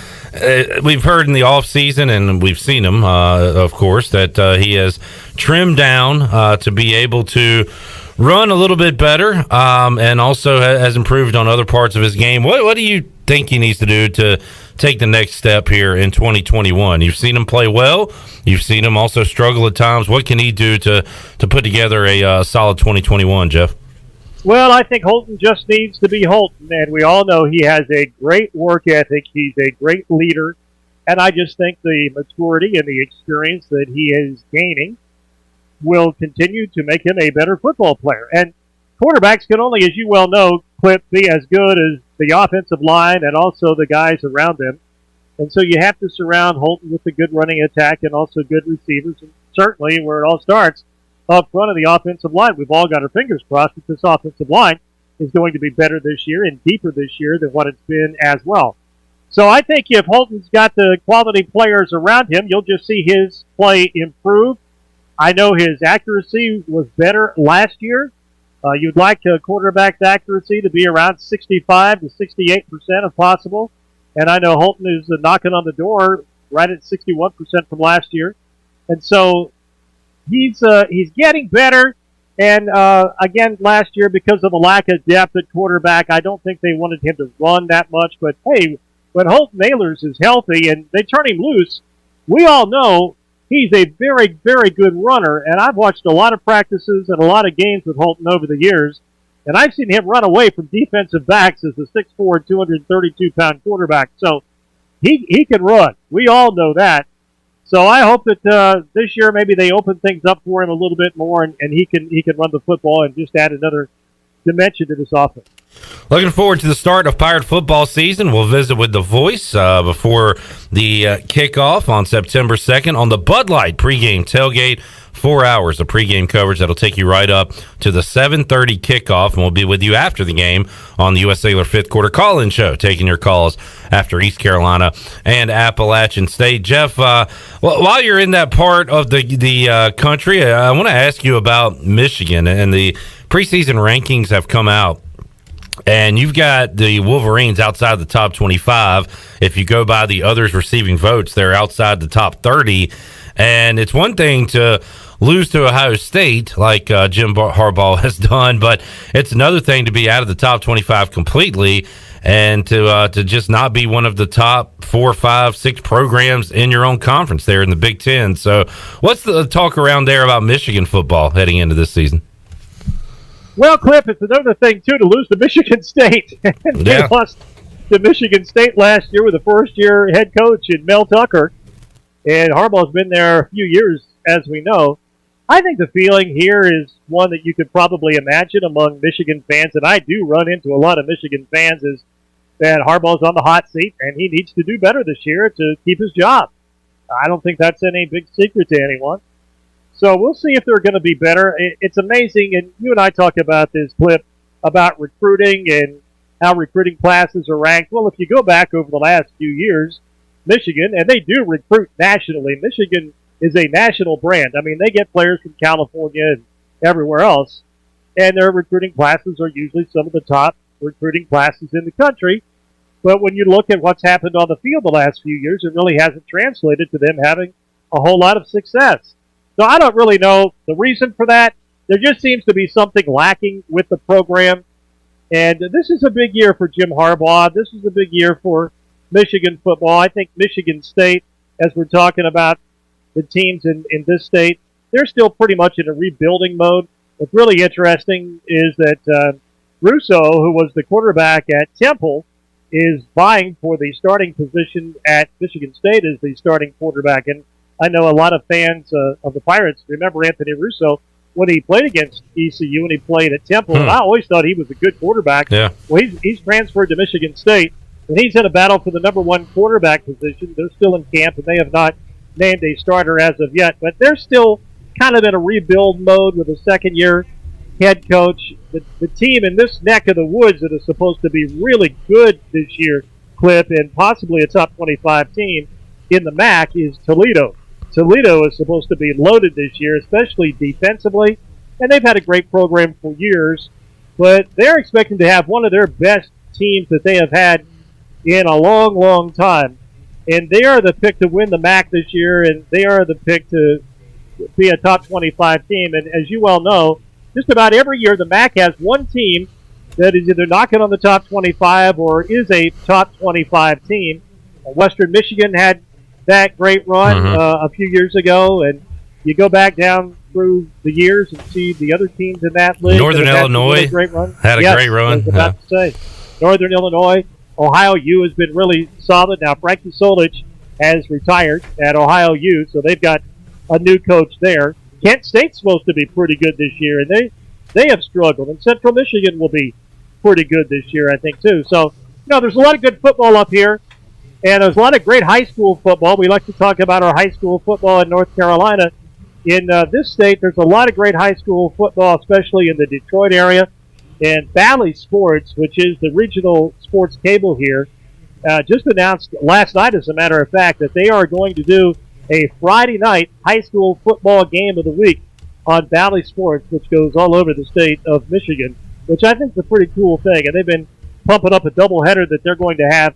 we've heard in the offseason, and we've seen him, of course, that he has trimmed down to be able to run a little bit better and also has improved on other parts of his game. What do you think he needs to do to take the next step here in 2021? You've seen him play well. You've seen him also struggle at times. What can he do to put together a solid 2021, Jeff? Well, I think Holton just needs to be Holton, and we all know he has a great work ethic. He's a great leader, and I just think the maturity and the experience that he is gaining will continue to make him a better football player. And quarterbacks can only, as you well know, Clip, be as good as the offensive line and also the guys around them. And so you have to surround Holton with a good running attack and also good receivers, and certainly where it all starts, up front of the offensive line. We've all got our fingers crossed that this offensive line is going to be better this year and deeper this year than what it's been as well. So I think if Holton's got the quality players around him, you'll just see his play improve. I know his accuracy was better last year. You'd like a quarterback's accuracy to be around 65 to 68% if possible. And I know Holton is knocking on the door right at 61% from last year. And so he's getting better. And, again, last year, because of the lack of depth at quarterback, I don't think they wanted him to run that much. But, hey, when Holt Nailers is healthy and they turn him loose, we all know he's a very, very good runner. And I've watched a lot of practices and a lot of games with Holton over the years, and I've seen him run away from defensive backs as a 6'4", 232-pound quarterback. So he can run. We all know that. So I hope that this year maybe they open things up for him a little bit more, and he can run the football and just add another dimension to this offense. Looking forward to the start of Pirate football season. We'll visit with the Voice before the kickoff on September 2nd on the Bud Light pregame tailgate. 4 hours of pregame coverage that'll take you right up to the 7:30 kickoff, and we'll be with you after the game on the U.S. Sailor fifth quarter call-in show, taking your calls after East Carolina and Appalachian State. Jeff, while you're in that part of the country, I want to ask you about Michigan, and the preseason rankings have come out. And you've got the Wolverines outside the top 25. If you go by the others receiving votes, they're outside the top 30. And it's one thing to lose to Ohio State like Jim Harbaugh has done, but it's another thing to be out of the top 25 completely and to just not be one of the top 4, 5, 6 programs in your own conference there in the Big Ten. So what's the talk around there about Michigan football heading into this season? Well, Cliff, it's another thing, too, to lose to Michigan State. They lost to Michigan State last year with a first-year head coach in Mel Tucker. And Harbaugh's been there a few years, as we know. I think the feeling here is one that you could probably imagine among Michigan fans, and I do run into a lot of Michigan fans, is that Harbaugh's on the hot seat, and he needs to do better this year to keep his job. I don't think that's any big secret to anyone. So we'll see if they're going to be better. It's amazing, and you and I talk about this, Clip, about recruiting and how recruiting classes are ranked. Well, if you go back over the last few years, Michigan, and they do recruit nationally. Michigan is a national brand. I mean, they get players from California and everywhere else, and their recruiting classes are usually some of the top recruiting classes in the country. But when you look at what's happened on the field the last few years, it really hasn't translated to them having a whole lot of success. So I don't really know the reason for that. There just seems to be something lacking with the program. And this is a big year for Jim Harbaugh. This is a big year for Michigan football. I think Michigan State, as we're talking about the teams in this state, they're still pretty much in a rebuilding mode. What's really interesting is that Russo, who was the quarterback at Temple, is vying for the starting position at Michigan State as the starting quarterback. And I know a lot of fans of the Pirates remember Anthony Russo when he played against ECU and he played at Temple. And I always thought he was a good quarterback. Yeah. Well, he's transferred to Michigan State, and he's in a battle for the number one quarterback position. They're still in camp, and they have not named a starter as of yet. But they're still kind of in a rebuild mode with a second-year head coach. The team in this neck of the woods that is supposed to be really good this year, Clip, and possibly a top 25 team in the MAC is Toledo. Toledo is supposed to be loaded this year, especially defensively, and they've had a great program for years, but they're expecting to have one of their best teams that they have had in a long, long time, and they are the pick to win the MAC this year, and they are the pick to be a top 25 team, and as you well know, just about every year the MAC has one team that is either knocking on the top 25 or is a top 25 team. Western Michigan had that great run a few years ago, and you go back down through the years and see the other teams in that league. Northern Illinois had a great run. Great run. I was about to say. Northern Illinois. Ohio U has been really solid. Now, Frankie Solich has retired at Ohio U, so they've got a new coach there. Kent State's supposed to be pretty good this year, and they have struggled. And Central Michigan will be pretty good this year, I think, too. So, there's a lot of good football up here. And there's a lot of great high school football. We like to talk about our high school football in North Carolina. In this state, there's a lot of great high school football, especially in the Detroit area. And Valley Sports, which is the regional sports cable here, just announced last night, as a matter of fact, that they are going to do a Friday night high school football game of the week on Valley Sports, which goes all over the state of Michigan, which I think is a pretty cool thing. And they've been pumping up a doubleheader that they're going to have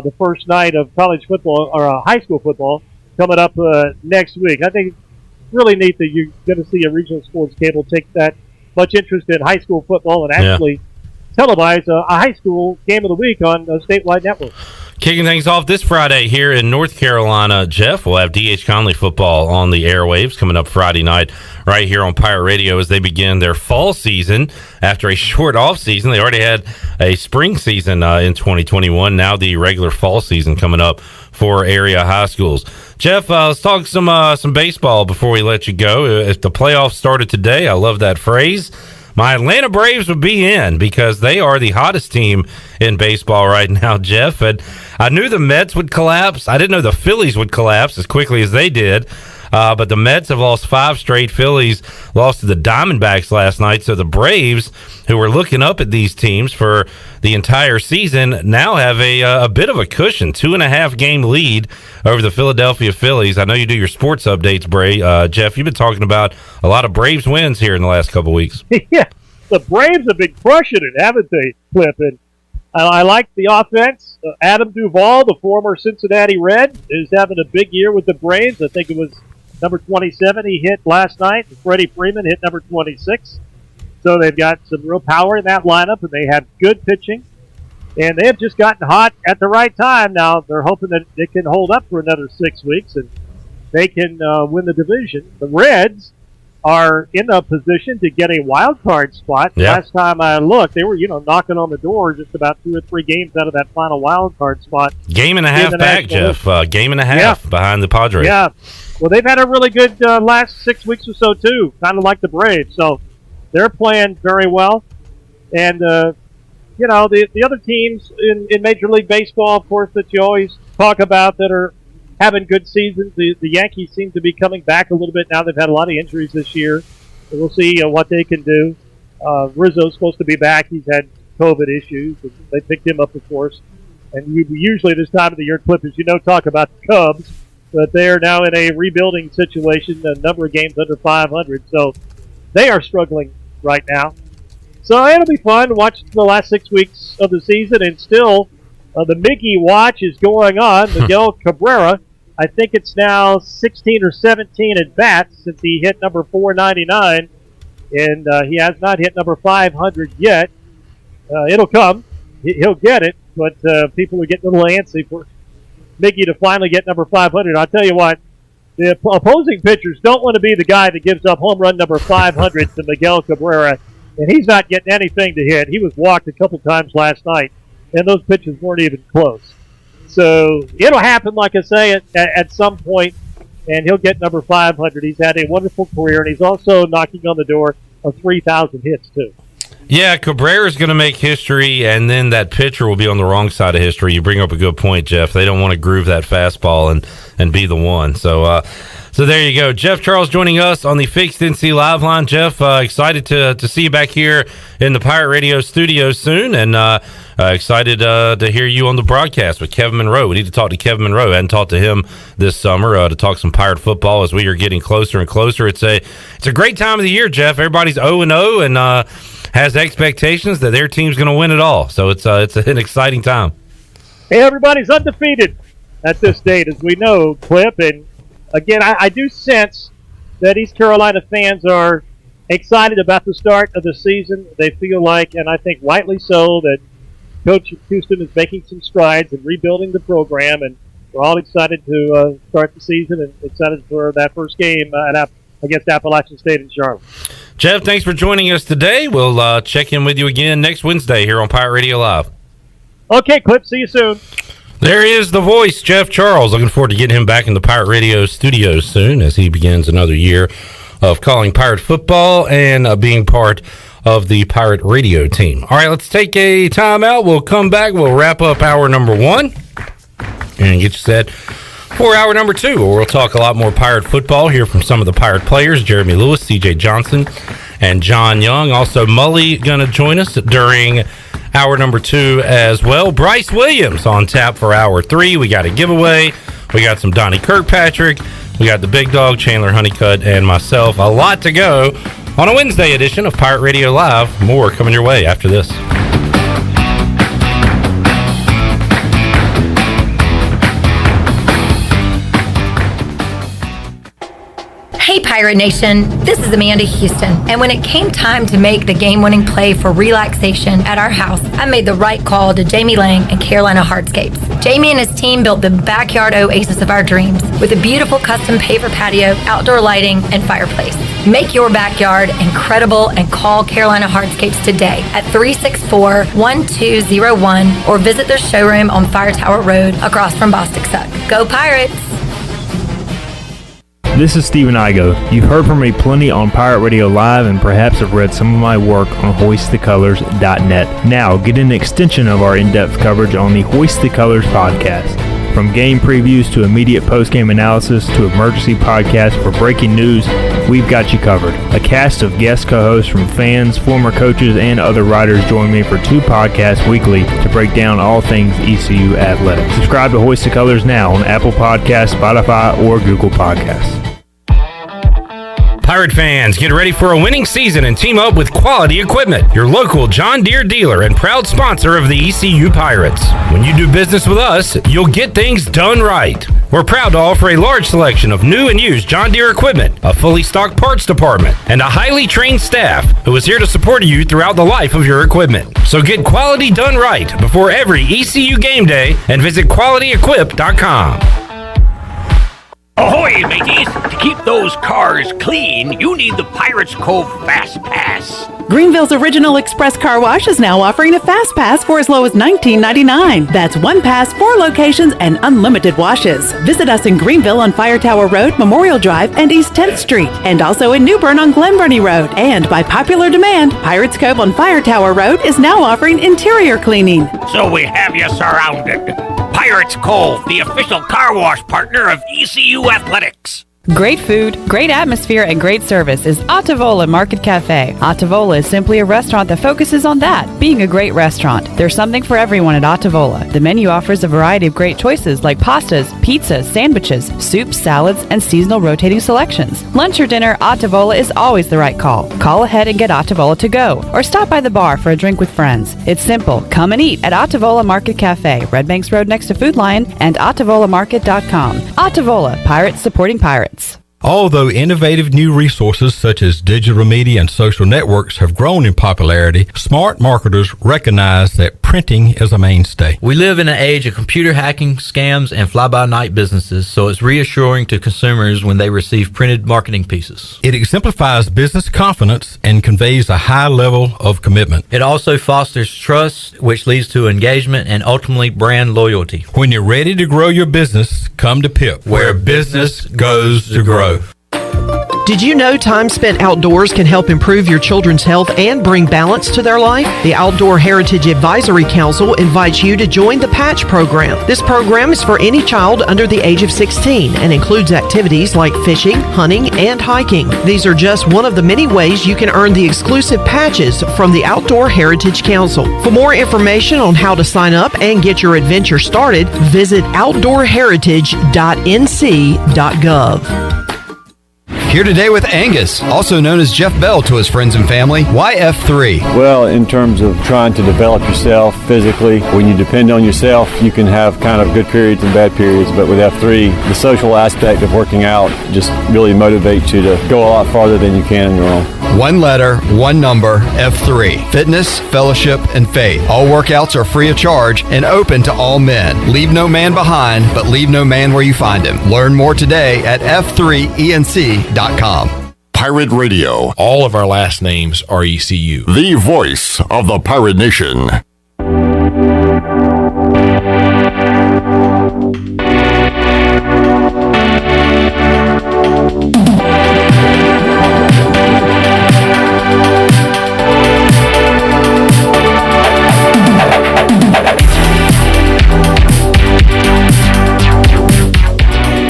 the first night of college football or high school football coming up next week. I think it's really neat that you're going to see a regional sports cable take that much interest in high school football and actually televise a high school game of the week on a statewide network. Kicking things off this Friday here in North Carolina, Jeff, we'll have D.H. Conley football on the airwaves coming up Friday night right here on Pirate Radio as they begin their fall season. After a short off season, they already had a spring season in 2021. Now the regular fall season coming up for area high schools. Jeff, let's talk some baseball before we let you go. If the playoffs started today, I love that phrase. My Atlanta Braves would be in because they are the hottest team in baseball right now, Jeff. And I knew the Mets would collapse. I didn't know the Phillies would collapse as quickly as they did. But the Mets have lost 5 straight. Phillies lost to the Diamondbacks last night. So the Braves, who were looking up at these teams for the entire season, now have a bit of a cushion, 2.5 game lead over the Philadelphia Phillies. I know you do your sports updates, Jeff. You've been talking about a lot of Braves wins here in the last couple of weeks. Yeah, the Braves have been crushing it, haven't they, Clip? And I like the offense. Adam Duvall, the former Cincinnati Red, is having a big year with the Braves. I think it was number 27 he hit last night. Freddie Freeman hit number 26. So they've got some real power in that lineup, and they have good pitching. And they have just gotten hot at the right time. Now they're hoping that it can hold up for another 6 weeks, and they can win the division. The Reds are in a position to get a wild card spot. Yeah. Last time I looked, they were knocking on the door just about 2 or 3 games out of that final wild card spot. Game and a half back, Jeff. Game and a half behind the Padres. Yeah. Well, they've had a really good last 6 weeks or so, too, kind of like the Braves. So they're playing very well. And, the other teams in Major League Baseball, of course, that you always talk about that are having good seasons. The Yankees seem to be coming back a little bit now. They've had a lot of injuries this year. So we'll see what they can do. Rizzo's supposed to be back. He's had COVID issues. They picked him up, of course. And you usually this time of the year, Clippers, talk about the Cubs. But they are now in a rebuilding situation, a number of games under 500. So they are struggling right now. So it'll be fun to watch the last 6 weeks of the season. And still, the Mickey watch is going on. Miguel Cabrera, I think it's now 16 or 17 at bats since he hit number 499. And he has not hit number 500 yet. It'll come. He'll get it. But people are getting a little antsy for Mickey to finally get number 500. I'll tell you what, the opposing pitchers don't want to be the guy that gives up home run number 500 to Miguel Cabrera, and he's not getting anything to hit. He was walked a couple times last night, and those pitches weren't even close. So it'll happen, like I say, at some point, and he'll get number 500. He's had a wonderful career, and he's also knocking on the door of 3,000 hits, too. Yeah, Cabrera's going to make history, and then that pitcher will be on the wrong side of history. You bring up a good point, Jeff. They don't want to groove that fastball and be the one. So there you go. Jeff Charles joining us on the Fixed NC Live line. Jeff, excited to see you back here in the Pirate Radio studio soon, and excited to hear you on the broadcast with Kevin Monroe. We need to talk to Kevin Monroe. I hadn't talked to him this summer to talk some Pirate football as we are getting closer and closer. It's a great time of the year, Jeff. Everybody's 0-0 and has expectations that their team's going to win it all. So it's an exciting time. Hey, everybody's undefeated at this date, as we know, Clip. And again, I do sense that East Carolina fans are excited about the start of the season. They feel like, and I think rightly so, that Coach Houston is making some strides in rebuilding the program, and we're all excited to start the season and excited for that first game against Appalachian State in Charlotte. Jeff, thanks for joining us today. We'll check in with you again next Wednesday here on Pirate Radio Live. Okay, Clip. See you soon. There is the voice, Jeff Charles. Looking forward to getting him back in the Pirate Radio studios soon as he begins another year of calling Pirate football and being part of the Pirate Radio team. All right, let's take a timeout. We'll come back. We'll wrap up hour number 1 and get you set for hour number 2, where we'll talk a lot more Pirate football, hear from some of the Pirate players, Jeremy Lewis, CJ Johnson, and John Young. Also, Mully going to join us during hour number 2 as well. Bryce Williams on tap for hour 3. We got a giveaway. We got some Donnie Kirkpatrick. We got the big dog, Chandler Honeycutt, and myself. A lot to go on a Wednesday edition of Pirate Radio Live. More coming your way after this. Hey Pirate Nation, this is Amanda Houston, and when it came time to make the game-winning play for relaxation at our house, I made the right call to Jamie Lang and Carolina Hardscapes. Jamie and his team built the backyard oasis of our dreams with a beautiful custom paver patio, outdoor lighting, and fireplace. Make your backyard incredible and call Carolina Hardscapes today at 364-1201 or visit their showroom on Fire Tower Road across from Bostic Suck. Go Pirates! This is Stephen Igo. You've heard from me plenty on Pirate Radio Live and perhaps have read some of my work on HoistTheColors.net. Now, get an extension of our in-depth coverage on the Hoist the Colors podcast. From game previews to immediate post-game analysis to emergency podcasts for breaking news, we've got you covered. A cast of guest co-hosts from fans, former coaches, and other writers join me for 2 podcasts weekly to break down all things ECU athletics. Subscribe to Hoist the Colors now on Apple Podcasts, Spotify, or Google Podcasts. Pirate fans, get ready for a winning season and team up with Quality Equipment, your local John Deere dealer and proud sponsor of the ECU Pirates. When you do business with us, you'll get things done right. We're proud to offer a large selection of new and used John Deere equipment, a fully stocked parts department, and a highly trained staff who is here to support you throughout the life of your equipment. So get quality done right before every ECU game day and visit QualityEquip.com. Ahoy, mateys! To keep those cars clean, you need the Pirates Cove Fast Pass. Greenville's original express car wash is now offering a fast pass for as low as $19.99. That's one pass, 4 locations, and unlimited washes. Visit us in Greenville on Fire Tower Road, Memorial Drive, and East 10th Street, and also in New Bern on Glen Burnie Road. And by popular demand, Pirates Cove on Fire Tower Road is now offering interior cleaning. So we have you surrounded. Pirates Cove, the official car wash partner of ECU Athletics. Great food, great atmosphere, and great service is Ottavola Market Cafe. Ottavola is simply a restaurant that focuses on that, being a great restaurant. There's something for everyone at Ottavola. The menu offers a variety of great choices like pastas, pizzas, sandwiches, soups, salads, and seasonal rotating selections. Lunch or dinner, Ottavola is always the right call. Call ahead and get Ottavola to go, or stop by the bar for a drink with friends. It's simple. Come and eat at Ottavola Market Cafe, Red Banks Road next to Food Lion, and OttavolaMarket.com. Ottavola, Pirates supporting Pirates. Although innovative new resources such as digital media and social networks have grown in popularity, smart marketers recognize that printing is a mainstay. We live in an age of computer hacking, scams, and fly-by-night businesses, so it's reassuring to consumers when they receive printed marketing pieces. It exemplifies business confidence and conveys a high level of commitment. It also fosters trust, which leads to engagement and ultimately brand loyalty. When you're ready to grow your business, come to PIP, where business goes to grow. Did you know time spent outdoors can help improve your children's health and bring balance to their life? The Outdoor Heritage Advisory Council invites you to join the Patch program. This program is for any child under the age of 16 and includes activities like fishing, hunting, and hiking. These are just one of the many ways you can earn the exclusive patches from the Outdoor Heritage Council. For more information on how to sign up and get your adventure started, visit outdoorheritage.nc.gov. Here today with Angus, also known as Jeff Bell to his friends and family. Why F3? Well, in terms of trying to develop yourself physically, when you depend on yourself, you can have kind of good periods and bad periods. But with F3, the social aspect of working out just really motivates you to go a lot farther than you can on your own. One letter, one number, F3. Fitness, fellowship, and faith. All workouts are free of charge and open to all men. Leave no man behind, but leave no man where you find him. Learn more today at f3enc.com. Pirate Radio. All of our last names are ECU. The voice of the Pirate Nation.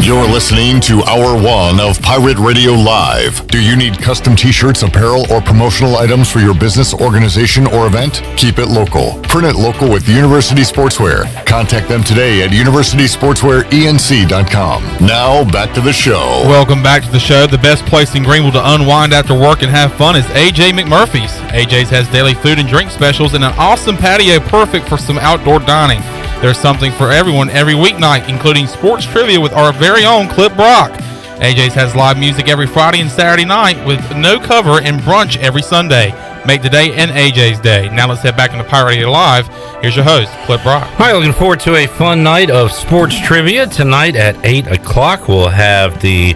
You're listening to Hour 1 of Pirate Radio Live. Do you need custom t-shirts, apparel, or promotional items for your business, organization, or event? Keep it local. Print it local with University Sportswear. Contact them today at universitysportswearenc.com. Now, back to the show. Welcome back to the show. The best place in Greenville to unwind after work and have fun is AJ McMurphy's. AJ's has daily food and drink specials and an awesome patio perfect for some outdoor dining. There's something for everyone every weeknight, including sports trivia with our very own Clip Brock. AJ's has live music every Friday and Saturday night with no cover and brunch every Sunday. Make today and AJ's day. Now let's head back into Pirate Radio Live. Here's your host, Clip Brock. All right, looking forward to a fun night of sports trivia. Tonight at 8 o'clock, we'll have the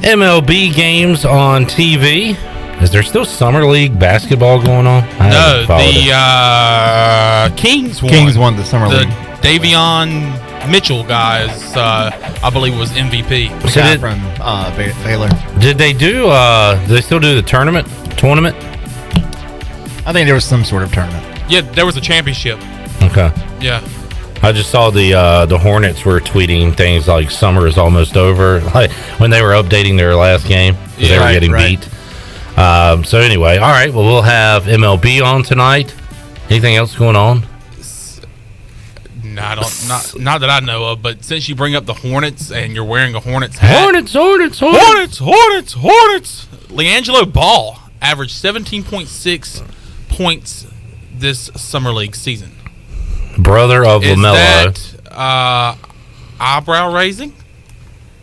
MLB games on TV. Is there still Summer League basketball going on? No, the Kings won. Kings won the Summer League. Davion Mitchell guys, I believe, was MVP. The guy from Baylor. Did they do? Do they still do the tournament? I think there was some sort of tournament. Yeah, there was a championship. Okay. Yeah. I just saw the Hornets were tweeting things like summer is almost over, like when they were updating their last game. They were getting beat. So anyway, all right. Well, we'll have MLB on tonight. Anything else going on? No, not that I know of. But since you bring up the Hornets and you're wearing a Hornets hat, Hornets. LiAngelo Ball averaged 17.6 points this summer league season. Brother of LaMelo. Is that eyebrow raising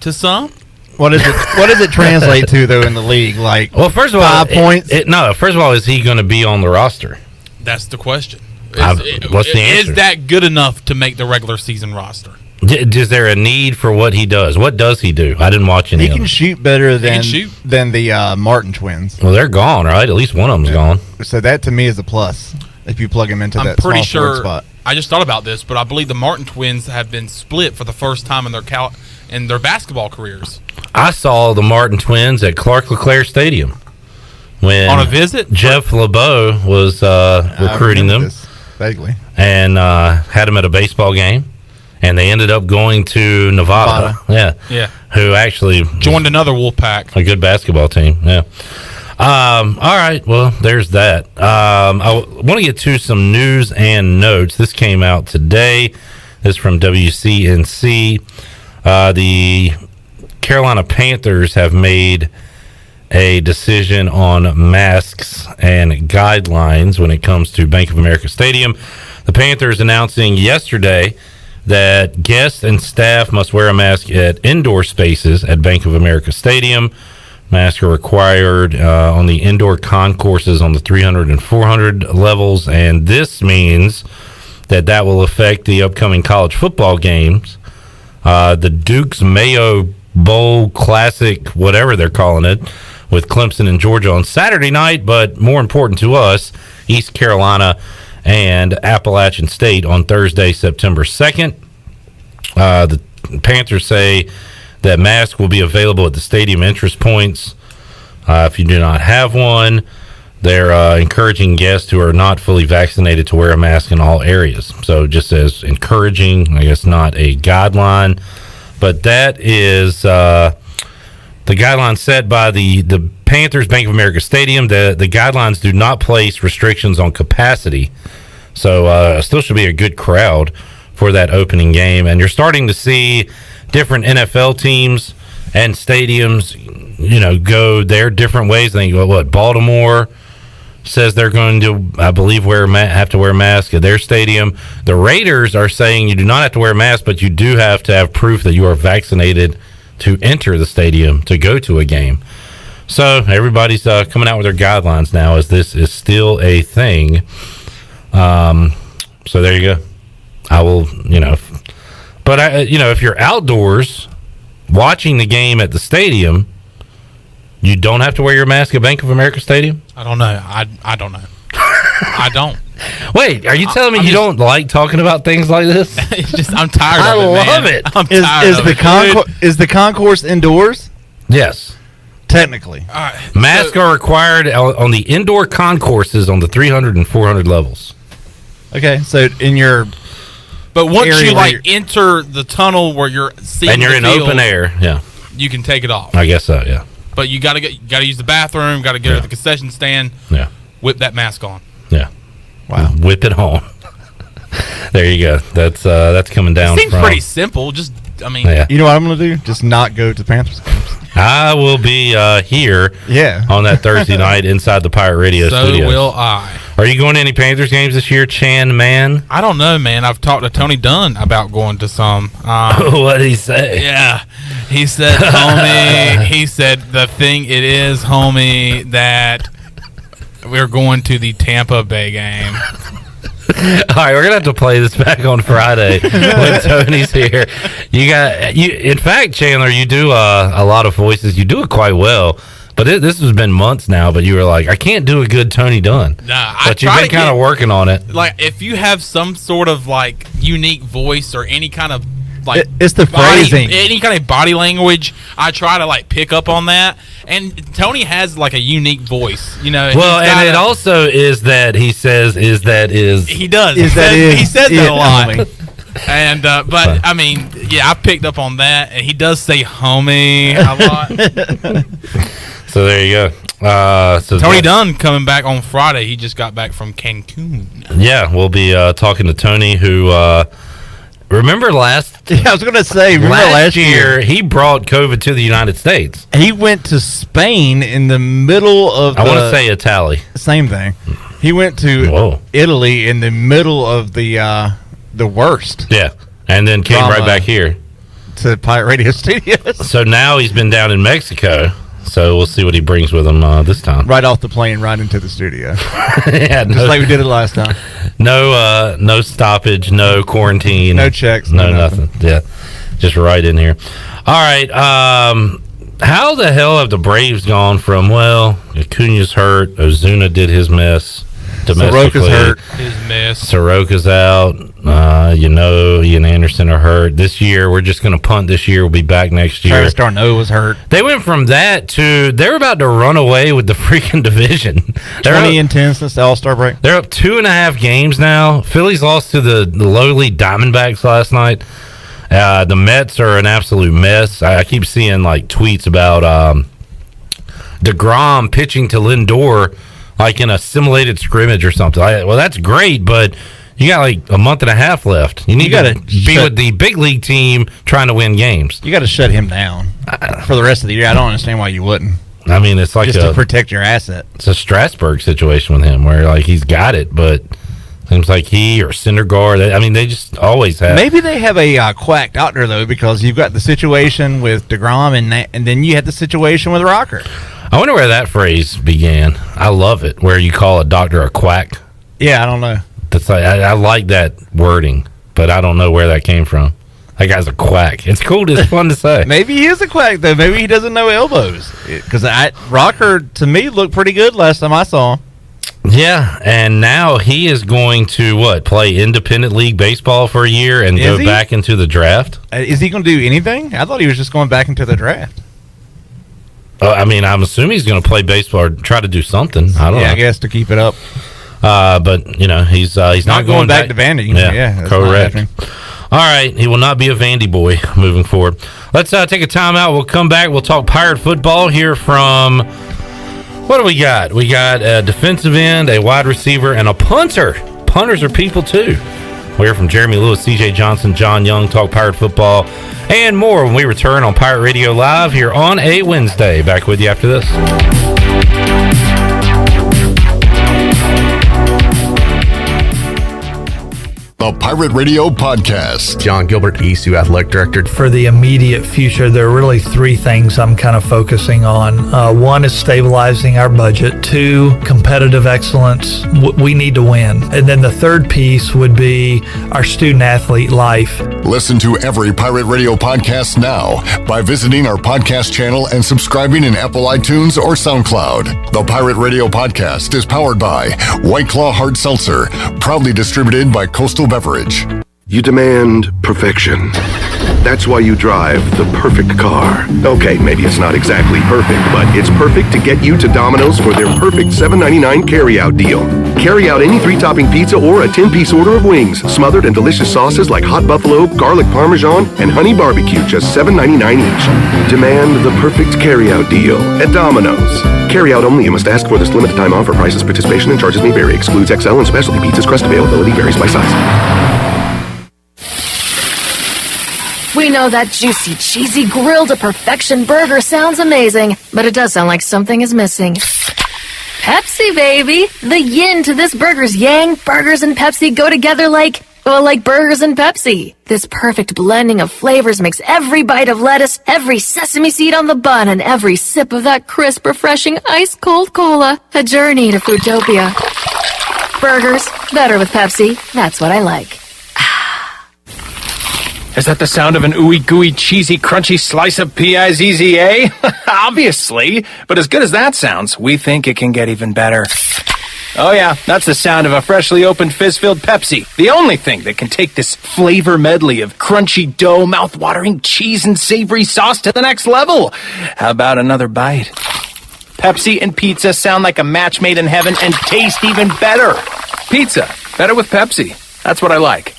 to some? What does it translate to though in the league? Like, well, first of all, 5 points. First of all, is he going to be on the roster? That's the question. What's the answer? Is that good enough to make the regular season roster? Is there a need for what he does? What does he do? I didn't watch any of He it. can shoot better than the Martin twins. Well, they're gone, right? At least one of them's gone. So that to me is a plus if you plug him into that pretty small forward sure. spot. I just thought about this, but I believe the Martin twins have been split for the first time in their basketball careers. I saw the Martin twins at Clark LeClaire Stadium when on a visit. Jeff LeBeau was recruiting them vaguely, and had them at a baseball game, and they ended up going to Nevada. Yeah. Who actually joined another Wolfpack, a good basketball team. Yeah. All right. Well, there's that. I want to get to some news and notes. This came out today. This is from WCNC. The Carolina Panthers have made a decision on masks and guidelines when it comes to Bank of America Stadium. The Panthers announcing yesterday that guests and staff must wear a mask at indoor spaces at Bank of America Stadium. Masks are required on the indoor concourses on the 300 and 400 levels, and this means that will affect the upcoming college football games. The Duke's Mayo Bowl Classic, whatever they're calling it, with Clemson and Georgia on Saturday night, but more important to us, East Carolina and Appalachian State on Thursday, September 2nd. The Panthers say that masks will be available at the stadium entrance points. If you do not have one, they're encouraging guests who are not fully vaccinated to wear a mask in all areas. So just as encouraging, I guess not a guideline, but that is the guideline set by the Panthers Bank of America Stadium. The guidelines do not place restrictions on capacity, so still should be a good crowd for that opening game. And you're starting to see different NFL teams and stadiums, go their different ways. I think Baltimore says they're going to, I believe, have to wear masks at their stadium. The Raiders are saying you do not have to wear a mask, but you do have to have proof that you are vaccinated to enter the stadium to go to a game. So everybody's coming out with their guidelines now, as this is still a thing. So there you go. I will, but if you're outdoors watching the game at the stadium, you don't have to wear your mask at Bank of America Stadium? I don't know. I don't know. I don't. Wait, are you telling me you don't like talking about things like this? It's just I'm tired of it. I love man. it. I'm tired of it. Is the concourse indoors? Yes. Technically. Masks are required on the indoor concourses on the 300 and 400 levels. Okay, so in your But once you enter the tunnel where you're seeing and you're in field, open air, yeah, you can take it off. I guess so, yeah. But you got to use the bathroom. Got to get to the concession stand. Yeah. Whip that mask on. Yeah. Wow. Whip it on. There you go. That's coming down. It seems pretty simple. Just you know what I'm going to do? Just not go to Panthers games. I will be here. Yeah. On that Thursday night inside the Pirate Radio studios. So will I. Are you going to any Panthers games this year, Chan Man? I don't know, man. I've talked to Tony Dunn about going to some. What did he say? Yeah, He said, homie, he said, the thing it is, homie, that we're going to the Tampa Bay game. All right, we're gonna have to play this back on Friday when Tony's here. In fact, Chandler, you do a lot of voices. You do it quite well. But this has been months now. But you were like, I can't do a good Tony Dunn. Nah, but you've been kind of working on it. Like, if you have some sort of like unique voice or any kind of like it's the phrasing, any kind of body language, I try to like pick up on that. And Tony has like a unique voice, you know. Well, and it also is that he says is that is. He does. He says that a lot. And but I mean, yeah, I picked up on that, and he does say "homie" a lot. So there you go. So Tony Dunn coming back on Friday. He just got back from Cancun. Yeah, we'll be talking to Tony, who remember last. Yeah, I was going to say, last year he brought COVID to the United States. He went to Spain in the middle of. I want to say Italy. Same thing. He went to Italy in the middle of the worst. Yeah, and then came right back here to Pirate Radio Studios. So now he's been down in Mexico. So we'll see what he brings with him this time. Right off the plane, right into the studio. Yeah, just like we did it last time. No stoppage, no quarantine, no checks, no nothing. Yeah, just right in here. All right. How the hell have the Braves gone from Acuna's hurt, Ozuna did his mess. Soroka's hurt. His mess. Soroka's out. Ian Anderson are hurt. This year, we're just going to punt this year. We'll be back next year. Travis d'Arnaud was hurt. They went from that to they're about to run away with the freaking division. 20-10 since the All-Star break. They're up 2.5 games now. Phillies lost to the lowly Diamondbacks last night. The Mets are an absolute mess. I keep seeing like tweets about DeGrom pitching to Lindor like in a simulated scrimmage or something. Well, that's great, but you got like a month and a half left. You got to be with the big league team trying to win games. You got to shut him down for the rest of the year. I don't understand why you wouldn't. I mean, it's like just to protect your asset. It's a Strasburg situation with him where like he's got it, but seems like he or Syndergaard. They just always have. Maybe they have a quack doctor though, because you've got the situation with DeGrom and then you had the situation with Rocker. I wonder where that phrase began. I love it, where you call a doctor a quack. Yeah, I don't know. That's like I like that wording, but I don't know where that came from. That guy's a quack. It's cool. It's fun to say. Maybe he is a quack though. Maybe he doesn't know elbows. Because Rocker to me looked pretty good last time I saw him. Yeah, and now he is going to play independent league baseball for a year and go back into the draft. Is he going to do anything? I thought he was just going back into the draft. I'm assuming he's going to play baseball or try to do something. I don't know. I guess to keep it up. But he's not going back to Vandy. Yeah, correct. All right, he will not be a Vandy boy moving forward. Let's take a timeout. We'll come back. We'll talk Pirate football here from. What do we got? We got a defensive end, a wide receiver, and a punter. Punters are people too. We're from Jeremy Lewis, CJ Johnson, John Young, talk Pirate football, and more when we return on Pirate Radio Live here on a Wednesday. Back with you after this. The Pirate Radio Podcast. John Gilbert, ECU Athletic Director. For the immediate future, there are really three things I'm kind of focusing on. One is stabilizing our budget. Two, competitive excellence. We need to win. And then the third piece would be our student-athlete life. Listen to every Pirate Radio podcast now by visiting our podcast channel and subscribing in Apple iTunes or SoundCloud. The Pirate Radio Podcast is powered by White Claw Hard Seltzer, proudly distributed by Coastal Beverage. You demand perfection. That's why you drive the perfect car. Okay, maybe it's not exactly perfect, but it's perfect to get you to Domino's for their perfect $7.99 carry-out deal. Carry out any 3-topping pizza or a 10-piece order of wings, smothered in delicious sauces like hot buffalo, garlic parmesan, and honey barbecue, just $7.99 each. Demand the perfect carry-out deal at Domino's. Carry-out only. You must ask for this limited time offer. Prices, participation, and charges may vary. Excludes XL and specialty pizzas. Crust availability varies by size. We know that juicy, cheesy, grilled to perfection burger sounds amazing, but it does sound like something is missing. Pepsi, baby! The yin to this burger's yang. Burgers and Pepsi go together like Well, like burgers and Pepsi. This perfect blending of flavors makes every bite of lettuce, every sesame seed on the bun, and every sip of that crisp, refreshing, ice-cold cola a journey to Foodtopia. Burgers, better with Pepsi. That's what I like. Is that the sound of an ooey gooey cheesy crunchy slice of P-I-Z-Z-A? Obviously, but as good as that sounds, we think it can get even better. Oh yeah, that's the sound of a freshly opened fizz-filled Pepsi. The only thing that can take this flavor medley of crunchy dough, mouth-watering cheese, and savory sauce to the next level. How about another bite? Pepsi and pizza sound like a match made in heaven and taste even better. Pizza, better with Pepsi. That's what I like.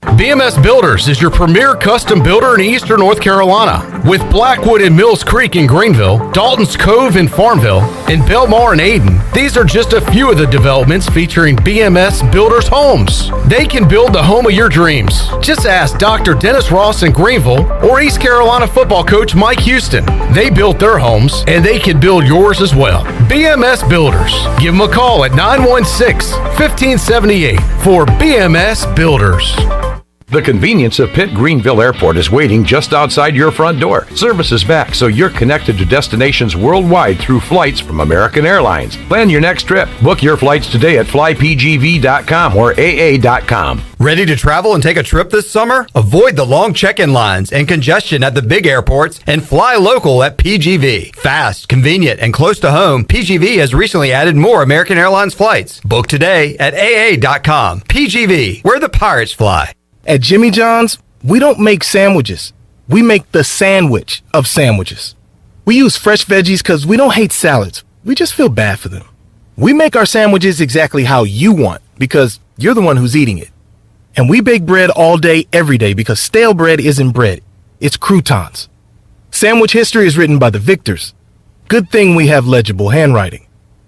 BMS Builders is your premier custom builder in Eastern North Carolina. With Blackwood and Mills Creek in Greenville, Dalton's Cove in Farmville, and Belmar in Ayden, these are just a few of the developments featuring BMS Builders homes. They can build the home of your dreams. Just ask Dr. Dennis Ross in Greenville or East Carolina football coach Mike Houston. They built their homes, and they can build yours as well. BMS Builders. Give them a call at 916-1578 for BMS Builders. The convenience of Pitt Greenville Airport is waiting just outside your front door. Service is back, so you're connected to destinations worldwide through flights from American Airlines. Plan your next trip. Book your flights today at flypgv.com or aa.com. Ready to travel and take a trip this summer? Avoid the long check-in lines and congestion at the big airports and fly local at PGV. Fast, convenient, and close to home, PGV has recently added more American Airlines flights. Book today at aa.com. PGV, where the pirates fly. At Jimmy John's, we don't make sandwiches. We make the sandwich of sandwiches. We use fresh veggies because we don't hate salads. We just feel bad for them. We make our sandwiches exactly how you want because you're the one who's eating it. And we bake bread all day, every day because stale bread isn't bread. It's croutons. Sandwich history is written by the victors. Good thing we have legible handwriting.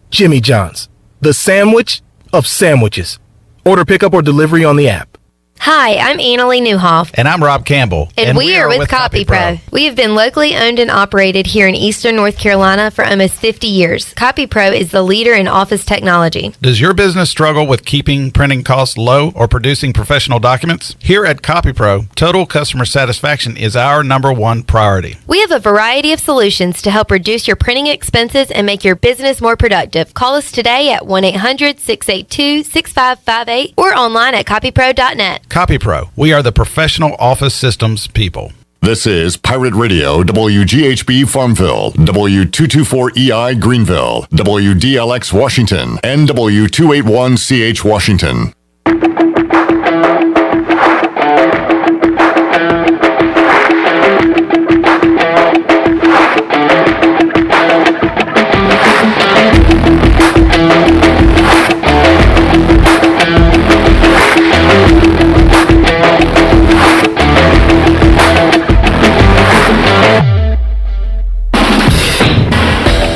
Jimmy John's, the sandwich of sandwiches. Order pickup or delivery on the app. Hi, I'm Annalie Newhoff. And I'm Rob Campbell. And we are with CopyPro. We have been locally owned and operated here in Eastern North Carolina for almost 50 years. CopyPro is the leader in office technology. Does your business struggle with keeping printing costs low or producing professional documents? Here at CopyPro, total customer satisfaction is our #1 priority. We have a variety of solutions to help reduce your printing expenses and make your business more productive. Call us today at 1-800-682-6558 or online at copypro.net. CopyPro, we are the professional office systems people. This is Pirate Radio, WGHB Farmville, W224EI Greenville, WDLX Washington, and W281CH Washington.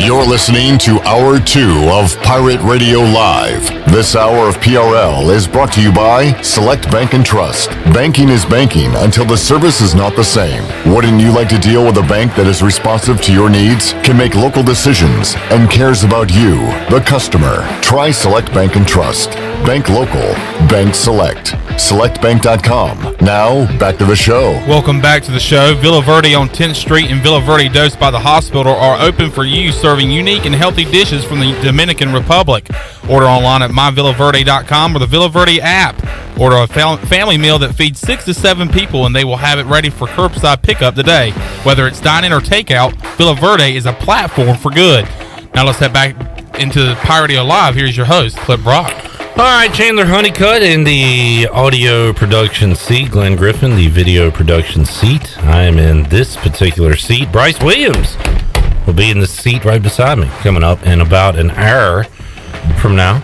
You're listening to Hour 2 of Pirate Radio Live. This hour of PRL is brought to you by Select Bank and Trust. Banking is banking until the service is not the same. Wouldn't you like to deal with a bank that is responsive to your needs, can make local decisions, and cares about you, the customer? Try Select Bank and Trust. Bank local. Bank select. SelectBank.com. Now, back to the show. Welcome back to the show. Villa Verde on 10th Street and Villa Verde Dose by the hospital are open for you, serving unique and healthy dishes from the Dominican Republic. Order online at myvillaverde.com or the Villa Verde app. Order a family meal that feeds 6 to 7 people, and they will have it ready for curbside pickup today. Whether it's dine-in or takeout, Villa Verde is a platform for good. Now let's head back into Pirate Radio Live. Here's your host, Clip Brock. All right, Chandler Honeycutt in the audio production seat. Glenn Griffin, the video production seat. I am in this particular seat. Bryce Williams will be in the seat right beside me coming up in about an hour from now.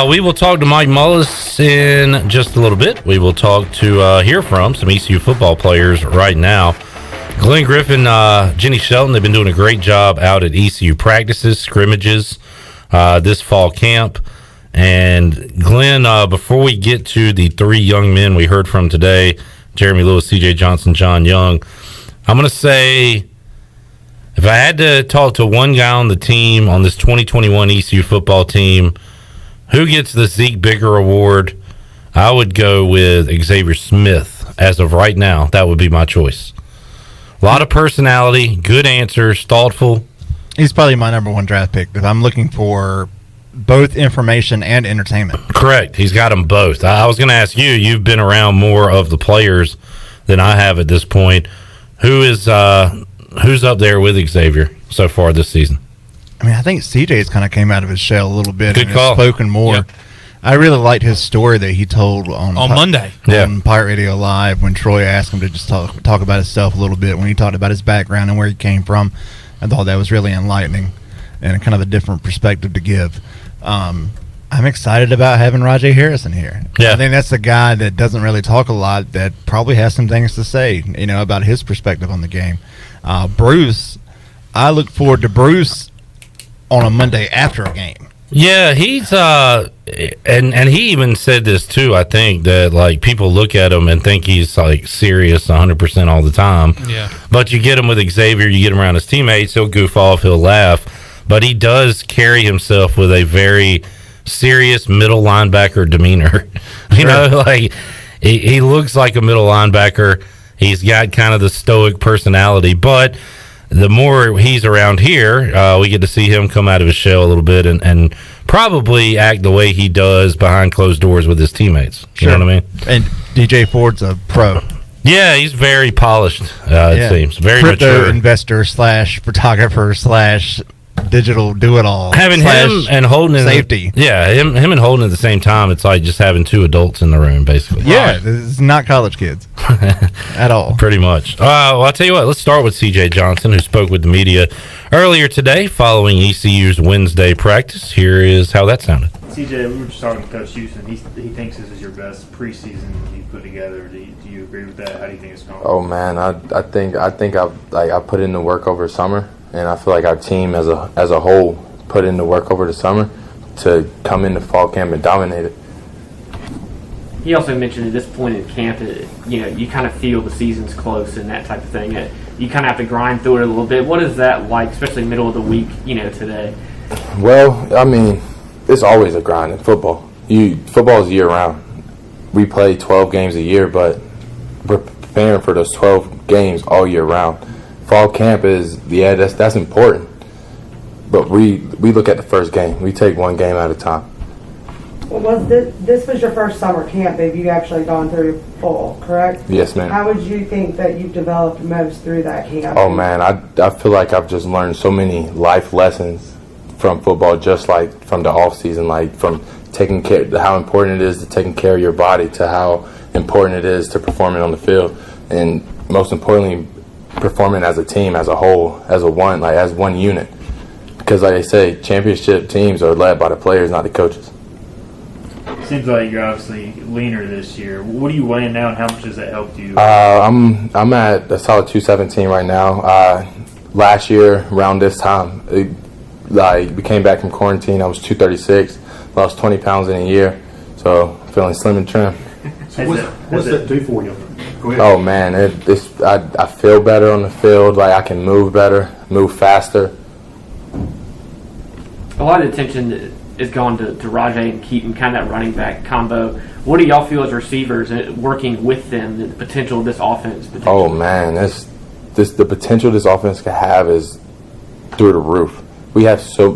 We will talk to Mike Mullis in just a little bit. We will talk to hear from some ECU football players right now. Glenn Griffin, Jenny Shelton, they've been doing a great job out at ECU practices, scrimmages, this fall camp. And Glenn, before we get to the 3 young men we heard from today, Jeremy Lewis, CJ Johnson, John Young, I'm going to say, if I had to talk to one guy on the team, on this 2021 ECU football team, who gets the Zeke Bigger Award I would go with Xavier Smith as of right now. That would be my choice. A lot of personality, good answers, thoughtful. He's probably my number one draft pick because I'm looking for both information and entertainment. Correct. He's got them both. I was going to ask you, you've been around more of the players than I have at this point. Who's up there with Xavier so far this season? I mean, I think CJ's kind of came out of his shell a little bit. Good and call. has spoken more. Yep. I really liked his story that he told on Monday. On Pirate Radio Live when Troy asked him to just talk about himself a little bit. When he talked about his background and where he came from, I thought that was really enlightening and kind of a different perspective to give. I'm excited about having Rajay Harrison here. Yeah. I think that's a guy that doesn't really talk a lot that probably has some things to say, about his perspective on the game. Bruce, I look forward to Bruce on a Monday after a game. Yeah, he's and he even said this too. I think that like people look at him and think he's like serious 100% all the time. Yeah. But you get him with Xavier, you get him around his teammates, he'll goof off, he'll laugh, but he does carry himself with a very serious middle linebacker demeanor. You know, like he looks like a middle linebacker. He's got kind of the stoic personality, but the more he's around here, we get to see him come out of his shell a little bit and probably act the way he does behind closed doors with his teammates. You know what I mean? And DJ Ford's a pro. Yeah, he's very polished, it seems. Very Crypto mature. investor / photographer / digital do-it-all. Having him and Holden safety. Him and Holden at the same time, it's like just having two adults in the room, basically. Yeah, it's not college kids at all. Pretty much. Well, I'll tell you what, let's start with CJ Johnson, who spoke with the media earlier today following ECU's Wednesday practice. Here is how that sounded. CJ, we were just talking to Coach Houston. He thinks this is your best preseason you've put together. Do you agree with that? How do you think it's going? Oh man, I think I put in the work over summer, and I feel like our team as a whole put in the work over the summer to come into fall camp and dominate it. He also mentioned at this point in camp, you kind of feel the season's close and that type of thing. You kind of have to grind through it a little bit. What is that like, especially middle of the week, today? Well, I mean, it's always a grind in football. Football is year round. We play 12 games a year, but we're preparing for those 12 games all year round. Fall camp that's important. But we look at the first game. We take one game at a time. Well, this was your first summer camp? Have you actually gone through full, correct? Yes, ma'am. How would you think that you've developed most through that camp? Oh man, I feel like I've just learned so many life lessons from football, just like from the off season, like from taking care, how important it is to taking care of your body, to how important it is to performing on the field, and most importantly, performing as a team, as a whole, as one unit. Because like I say, championship teams are led by the players, not the coaches. Seems like you're obviously leaner this year. What are you weighing now, and how much has that helped you? I'm at a solid 217 right now. Last year, around this time, we came back from quarantine. I was 236, lost 20 pounds in a year, so feeling slim and trim. So what's that do for you? Go ahead. Oh man, I feel better on the field. Like I can move better, move faster. A lot of attention is gone to Rajay and Keaton, kind of that running back combo. What do y'all feel as receivers working with them, the potential of this offense? Oh man, the potential this offense can have is through the roof. We have so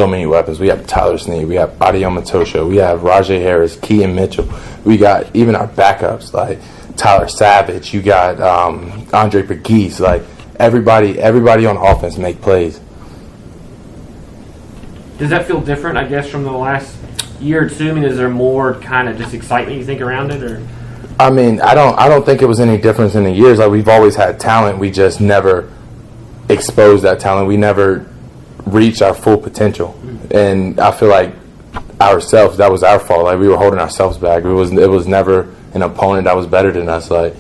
many weapons. We have Tyler Snead, we have Adeomo Matosha, we have Rajay Harris, Keaton Mitchell. We got even our backups like Tyler Savage. You got Andre Pegues. Like everybody on offense make plays. Does that feel different, I guess, from the last year or two? I mean, is there more kind of just excitement you think around it, or? I mean, I don't think it was any difference in the years. Like we've always had talent. We just never exposed that talent. We never reached our full potential. And I feel like ourselves, that was our fault. Like we were holding ourselves back. It was never an opponent that was better than us. Like.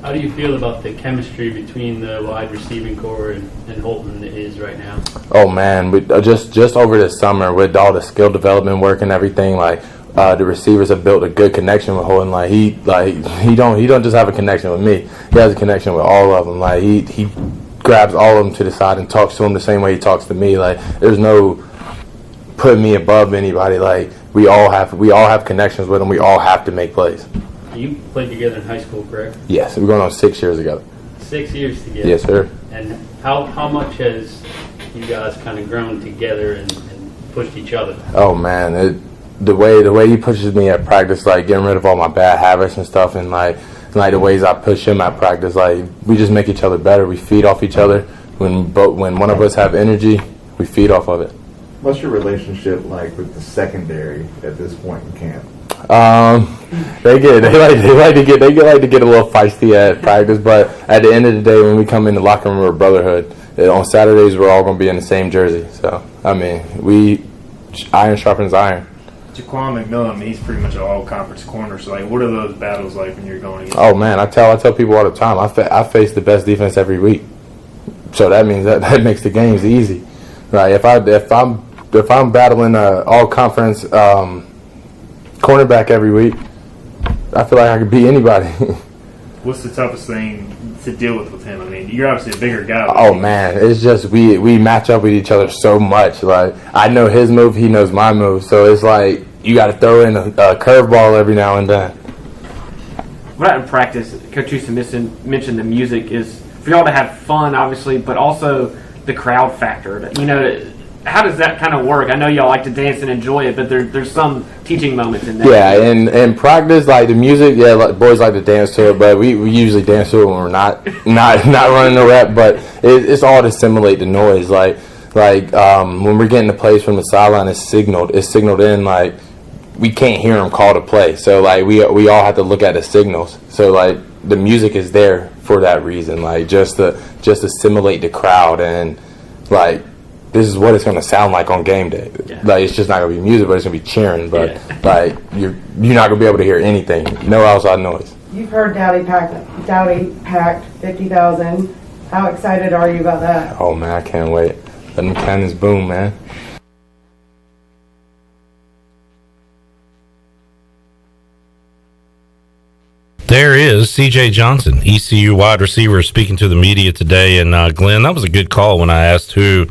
How do you feel about the chemistry between the wide receiving core and Holton is right now? Oh man, just over this summer with all the skill development work and everything, like the receivers have built a good connection with Holton. Like he don't just have a connection with me. He has a connection with all of them. Like he grabs all of them to the side and talks to them the same way he talks to me. Like there's no put me above anybody. Like we all have connections with them. We all have to make plays. You played together in high school, correct? Yes, we're going on 6 years together. 6 years together. Yes, sir. And how much has you guys kind of grown together and pushed each other? Oh man, the way he pushes me at practice, like getting rid of all my bad habits and stuff, and like the ways I push him at practice, like we just make each other better. We feed off each other. When one of us have energy, we feed off of it. What's your relationship like with the secondary at this point in camp? They like to get a little feisty at practice, but at the end of the day, when we come in the locker room, we're a brotherhood. On Saturdays, we're all going to be in the same jersey. So I mean, iron sharpens iron. Wahoo Mcdaniel, he's pretty much an all-conference corner. So, like, what are those battles like when you're going against? Oh man, I tell people all the time. I face the best defense every week, so that means that makes the games easy. Right? If I'm battling a all-conference cornerback every week, I feel like I could beat anybody. What's the toughest thing to deal with him? I mean, you're obviously a bigger guy. Oh man, it's just we match up with each other so much. Like I know his move, he knows my move, so it's like you got to throw in a curveball every now and then. What about in practice? Coach Houston mentioned the music is for y'all to have fun, obviously, but also the crowd factor. You know, how does that kind of work? I know y'all like to dance and enjoy it, but there's some teaching moments in there. Yeah, and practice, like the music, boys like to dance to it, but we usually dance to it when we're not running the rep. But it's all to simulate the noise. Like when we're getting the plays from the sideline, it's signaled in. Like we can't hear them call to play, so like we all have to look at the signals. So like the music is there for that reason, like just to simulate the crowd and like. This is what it's going to sound like on game day. Yeah. Like it's just not going to be music, but it's going to be cheering. But like you're not going to be able to hear anything. No outside noise. You've heard Dowdy packed 50,000. How excited are you about that? Oh man, I can't wait. Let them cannons boom, man. There is C.J. Johnson, ECU wide receiver, speaking to the media today. And Glenn, that was a good call when I asked who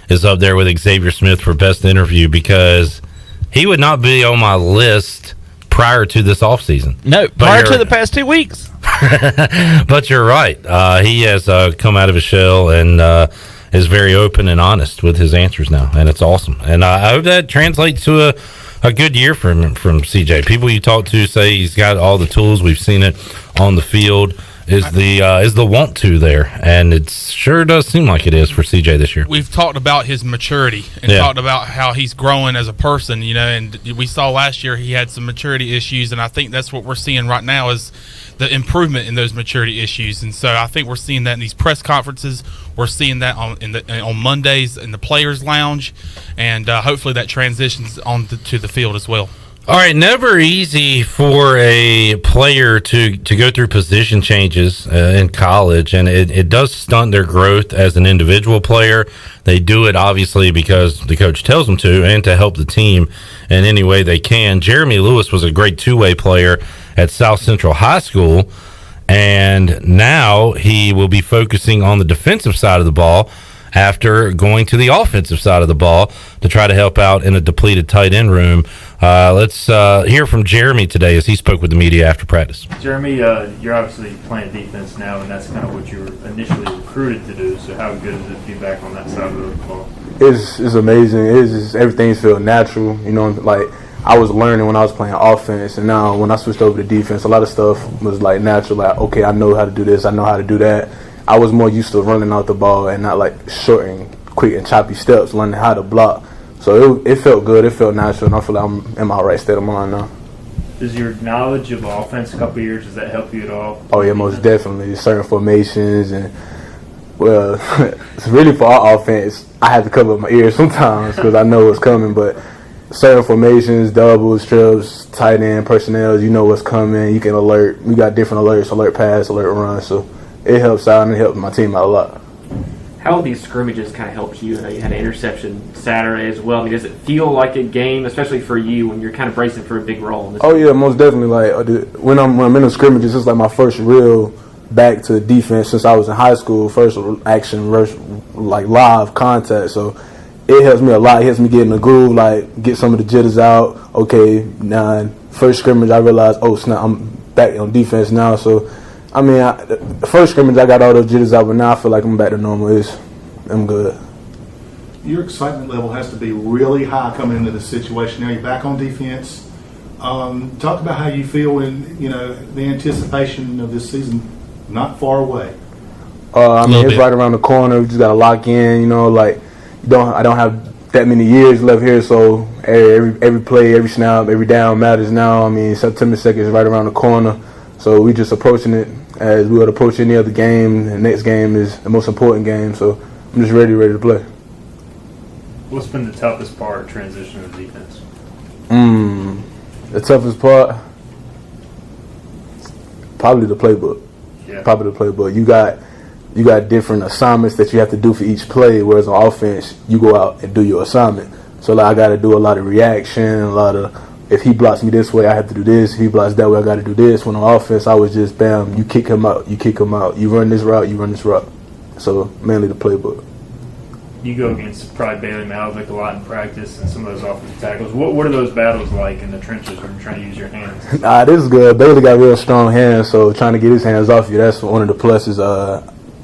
is up there with Xavier Smith for best interview, because he would not be on my list prior to this offseason. No, prior to the past 2 weeks. But you're right. He has come out of his shell and is very open and honest with his answers now, and it's awesome. And I hope that translates to a good year from CJ. People you talk to say he's got all the tools. We've seen it on the field. Is the want to there, and it sure does seem like it is for CJ this year. We've talked about his maturity and talked about how he's growing as a person, you know, and we saw last year he had some maturity issues, and I think that's what we're seeing right now is the improvement in those maturity issues. And so I think we're seeing that in these press conferences. We're seeing that on Mondays in the Players Lounge, and hopefully that transitions on to the field as well. All right, never easy for a player to go through position changes in college, and it does stunt their growth as an individual player. They do it, obviously, because the coach tells them to, and to help the team in any way they can. Jeremy Lewis was a great two-way player at South Central High School, and now he will be focusing on the defensive side of the ball after going to the offensive side of the ball to try to help out in a depleted tight end room. Let's hear from Jeremy today as he spoke with the media after practice. Jeremy, you're obviously playing defense now, and that's kind of what you were initially recruited to do. So how good is it to be back on that side of the ball? It's amazing. Everything feels natural. You know, like I was learning when I was playing offense, and now when I switched over to defense, a lot of stuff was like natural. Like, okay, I know how to do this. I know how to do that. I was more used to running out the ball and not like short and quick and choppy steps, learning how to block. So it felt good. It felt natural, and I feel like I'm in my right state of mind now. Does your knowledge of offense a couple of years, does that help you at all? Oh, yeah, most definitely. Certain formations and, well, it's really for our offense, I have to cover up my ears sometimes because I know what's coming, but certain formations, doubles, trips, tight end, personnel, you know what's coming. You can alert. We got different alerts, alert pass, alert run, so it helps out and it helps my team out a lot. How have these scrimmages kind of helped you? I know you had an interception Saturday as well. I mean, does it feel like a game, especially for you, when you're kind of bracing for a big role in this game? Yeah, most definitely. Like when I'm in the scrimmages, it's like my first real back to defense since I was in high school. First action, like live contact. So it helps me a lot. It helps me get in the groove, like get some of the jitters out. Okay, now first scrimmage, I realized, oh snap, I'm back on defense now. So, I mean, the first scrimmage, I got all those jitters out, but now I feel like I'm back to normal. I'm good. Your excitement level has to be really high coming into this situation. Now you're back on defense. Talk about how you feel in the anticipation of this season, not far away. I mean, it's right around the corner. We just got to lock in. I don't have that many years left here, so every play, every snap, every down matters now. I mean, September 2nd is right around the corner, so we just approaching it as we would approach any other game. The next game is the most important game, so I'm just ready to play. What's been the toughest part transition to defense? The toughest part, probably the playbook. Yeah. Probably the playbook. You got different assignments that you have to do for each play, whereas on offense, you go out and do your assignment. So like, I got to do a lot of reaction, a lot of, if he blocks me this way, I have to do this. If he blocks that way, I got to do this. When on offense, I was just, bam, you kick him out, you kick him out. You run this route, you run this route. So mainly the playbook. You go against probably Bailey Malvick a lot in practice and some of those offensive tackles. What are those battles like in the trenches when you're trying to use your hands? This is good. Bailey got real strong hands, so trying to get his hands off you, that's one of the pluses.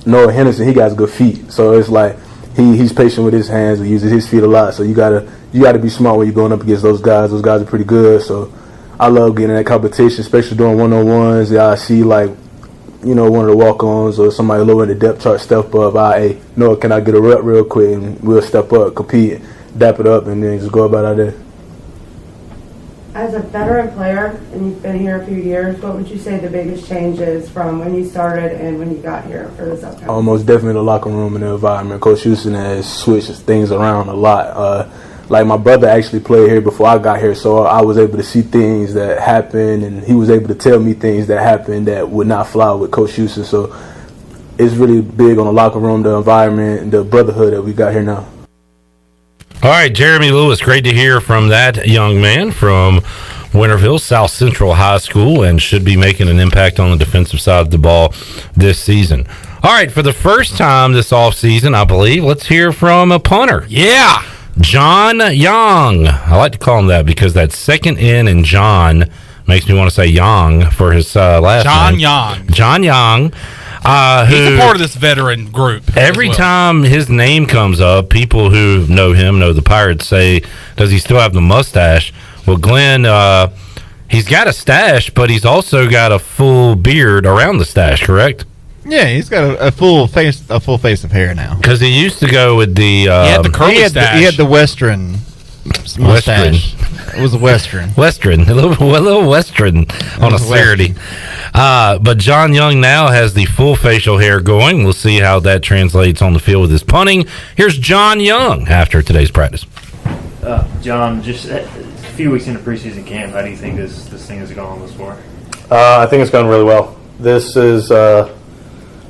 Noah Henderson, he got good feet, so it's like he's patient with his hands and uses his feet a lot. So you gotta be smart when you're going up against those guys. Those guys are pretty good. So I love getting in that competition, especially doing one-on-ones. Yeah, I see like one of the walk-ons or somebody lower in the depth chart step up. Hey, Noah, can I get a rep real quick? And we'll step up, compete, dap it up, and then just go about our day. As a veteran player, and you've been here a few years, what would you say the biggest change is from when you started and when you got here for this upcoming? Almost definitely the locker room and the environment. Coach Houston has switched things around a lot. Like my brother actually played here before I got here, so I was able to see things that happened, and he was able to tell me things that happened that would not fly with Coach Houston. So it's really big on the locker room, the environment, and the brotherhood that we got here now. All right, Jeremy Lewis, great to hear from that young man from Winterville South Central High School, and should be making an impact on the defensive side of the ball this season. All right, for the first time this offseason, I believe, let's hear from a punter. Yeah. John Young. I like to call him that because that second N in John makes me want to say Young for his last name. John Young. He's a part of this veteran group. Every time his name comes up, people who know him, know the Pirates, say, does he still have the mustache? Well, Glenn, he's got a stash, but he's also got a full beard around the stash, correct? Yeah, he's got a full face of hair now. Because he used to go with the he had the curly stash. He had the Western mustache. It was a Western, a little Western on a Saturday. But John Young now has the full facial hair going. We'll see how that translates on the field with his punting. Here's John Young after today's practice. John, just a few weeks into preseason camp, how do you think this thing has gone thus far? I think it's gone really well. This has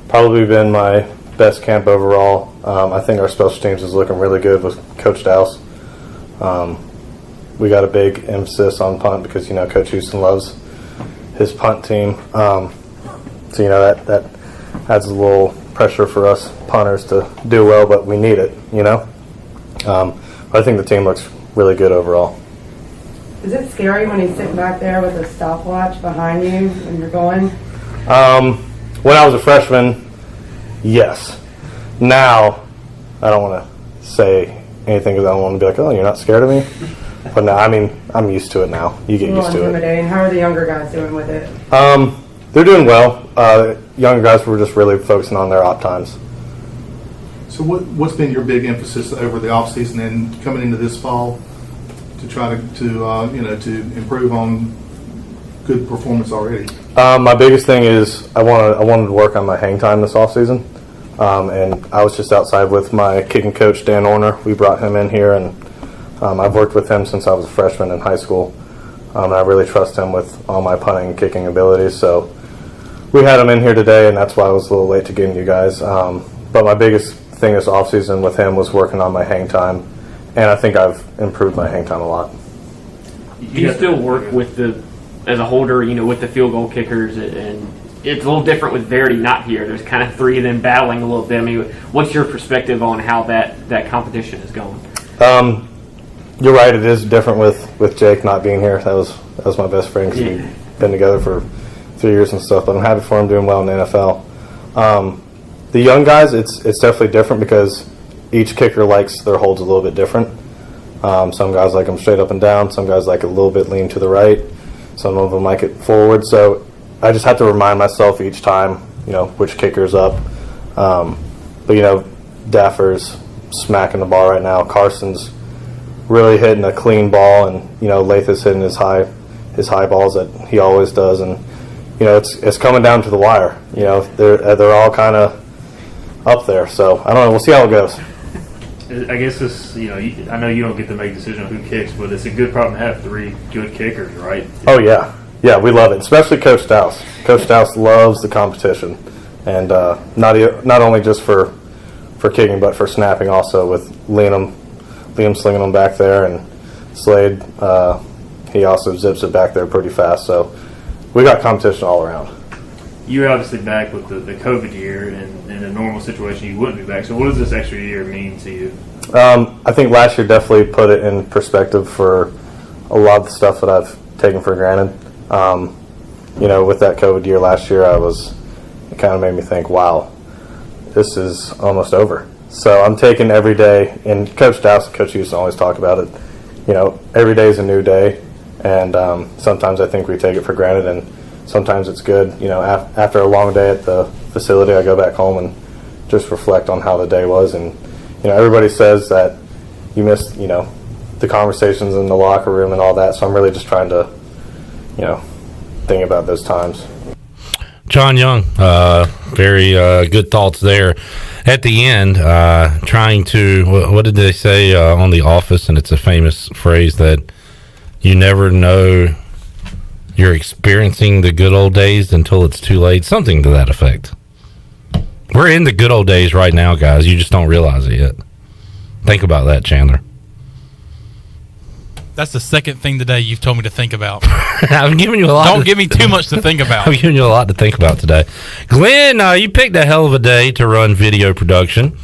probably been my best camp overall. I think our special teams is looking really good with Coach Dowse. We got a big emphasis on punt because, Coach Houston loves his punt team. So, that adds a little pressure for us punters to do well, but we need it, But I think the team looks really good overall. Is it scary when he's sitting back there with a stopwatch behind you and you're going? When I was a freshman, yes. Now, I don't want to say anything because I don't want to be like, oh, you're not scared of me? But no, I'm used to it now. You get used to it. Intimidating. How are the younger guys doing with it? They're doing well. Younger guys were just really focusing on their op times. So what's been your big emphasis over the offseason and coming into this fall to try to improve on good performance already? My biggest thing is I wanted to work on my hang time this offseason. And I was just outside with my kicking coach, Dan Orner. We brought him in here, and I've worked with him since I was a freshman in high school. And I really trust him with all my punting and kicking abilities. So we had him in here today, and that's why I was a little late to getting you guys. But my biggest thing this offseason with him was working on my hang time, and I think I've improved my hang time a lot. Do you still work with as a holder, with the field goal kickers, and it's a little different with Verity not here. There's kind of three of them battling a little bit. What's your perspective on how that competition is going? You're right. It is different with Jake not being here. That was my best friend because we've been together for 3 years and stuff. But I'm happy for him doing well in the NFL. The young guys, it's definitely different because each kicker likes their holds a little bit different. Some guys like them straight up and down. Some guys like it a little bit lean to the right. Some of them like it forward. So I just have to remind myself each time, which kicker's up. But Daffer's smacking the ball right now. Carson's really hitting a clean ball, and Lath is hitting his high balls that he always does, and it's coming down to the wire. They're all kind of up there, so I don't know. We'll see how it goes. I guess this, I know you don't get to make a decision on who kicks, but it's a good problem to have 3 good kickers, right? Oh yeah, we love it, especially Coach Douse. Coach Douse loves the competition, and not only just for kicking, but for snapping also, with Liam slinging them back there, and Slade, he also zips it back there pretty fast. So we got competition all around. You're obviously back with the COVID year, and in a normal situation you wouldn't be back. So what does this extra year mean to you? I think last year definitely put it in perspective for a lot of the stuff that I've taken for granted. With that COVID year last year, it kind of made me think, wow, this is almost over. So I'm taking every day, and Coach Douse and Coach Houston always talk about it, every day is a new day, and sometimes I think we take it for granted, and sometimes it's good. After a long day at the facility, I go back home and just reflect on how the day was, and everybody says that you miss, the conversations in the locker room and all that, so I'm really just trying to, think about those times. John Young, very good thoughts there. At the end, trying to, what did they say on The Office? And it's a famous phrase that you never know you're experiencing the good old days until it's too late. Something to that effect. We're in the good old days right now, guys. You just don't realize it yet. Think about that, Chandler. That's the second thing today you've told me to think about. I'm giving you a lot. Don't give me too much to think about. I'm giving you a lot to think about today. Glenn, you picked a hell of a day to run video production,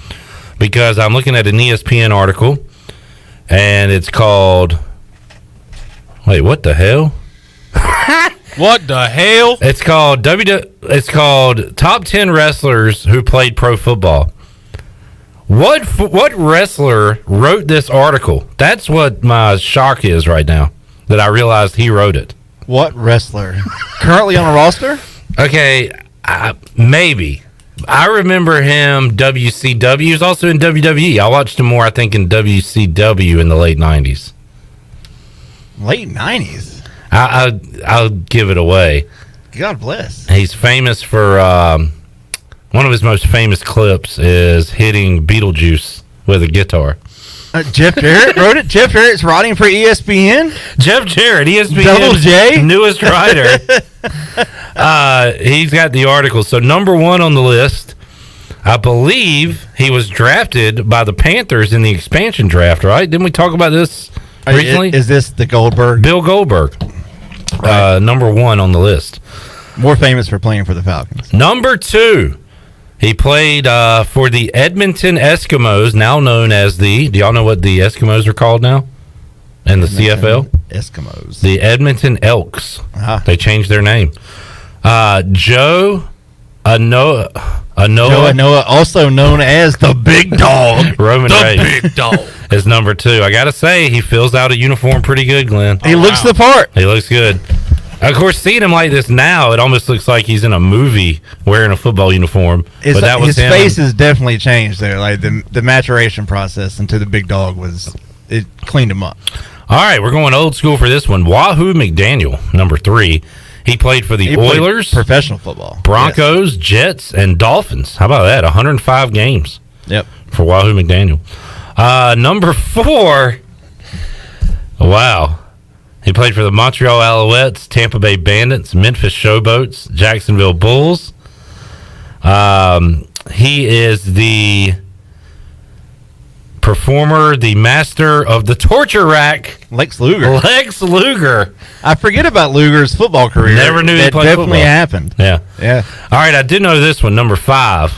because I'm looking at an ESPN article, and it's called, wait, what the hell? What the hell? It's called Top 10 Wrestlers Who Played Pro Football. What wrestler wrote this article? That's what my shock is right now, that I realized he wrote it. What wrestler? Currently on a roster? Okay, maybe. I remember him WCW. He was also in WWE. I watched him more, I think, in WCW in the late 90s. Late 90s? I'll give it away. God bless. He's famous for... one of his most famous clips is hitting Beetlejuice with a guitar. Jeff Jarrett wrote it? Jeff Jarrett's writing for ESPN? Jeff Jarrett, ESPN. Double J? Newest writer. He's got the article. So number 1 on the list, I believe he was drafted by the Panthers in the expansion draft, right? Didn't we talk about this recently? Is this the Goldberg? Bill Goldberg. Right. Number 1 on the list. More famous for playing for the Falcons. Number 2. He played for the Edmonton Eskimos, now known as do y'all know what the Eskimos are called now in the CFL? Eskimos. The Edmonton Elks. Uh-huh. They changed their name. Joe Anoa, also known as the Big Dog. Roman Reigns. Big Dog. Is number 2. I got to say, he fills out a uniform pretty good, Glenn. He looks the part. He looks good. Of course, seeing him like this now, it almost looks like he's in a movie wearing a football uniform. But that was his face has definitely changed there. Like the maturation process into the Big Dog it cleaned him up. All right, we're going old school for this one. Wahoo Mcdaniel, number 3. He played for the Oilers, professional football, Broncos, Jets, and Dolphins. How about that? 105 games. Yep. For Wahoo Mcdaniel. Number 4. Wow. He played for the Montreal Alouettes, Tampa Bay Bandits, Memphis Showboats, Jacksonville Bulls. He is the performer, the master of the torture rack. Lex Luger. I forget about Luger's football career. Never knew he played definitely football. Happened. Yeah. Yeah. All right, I did know this one. Number 5.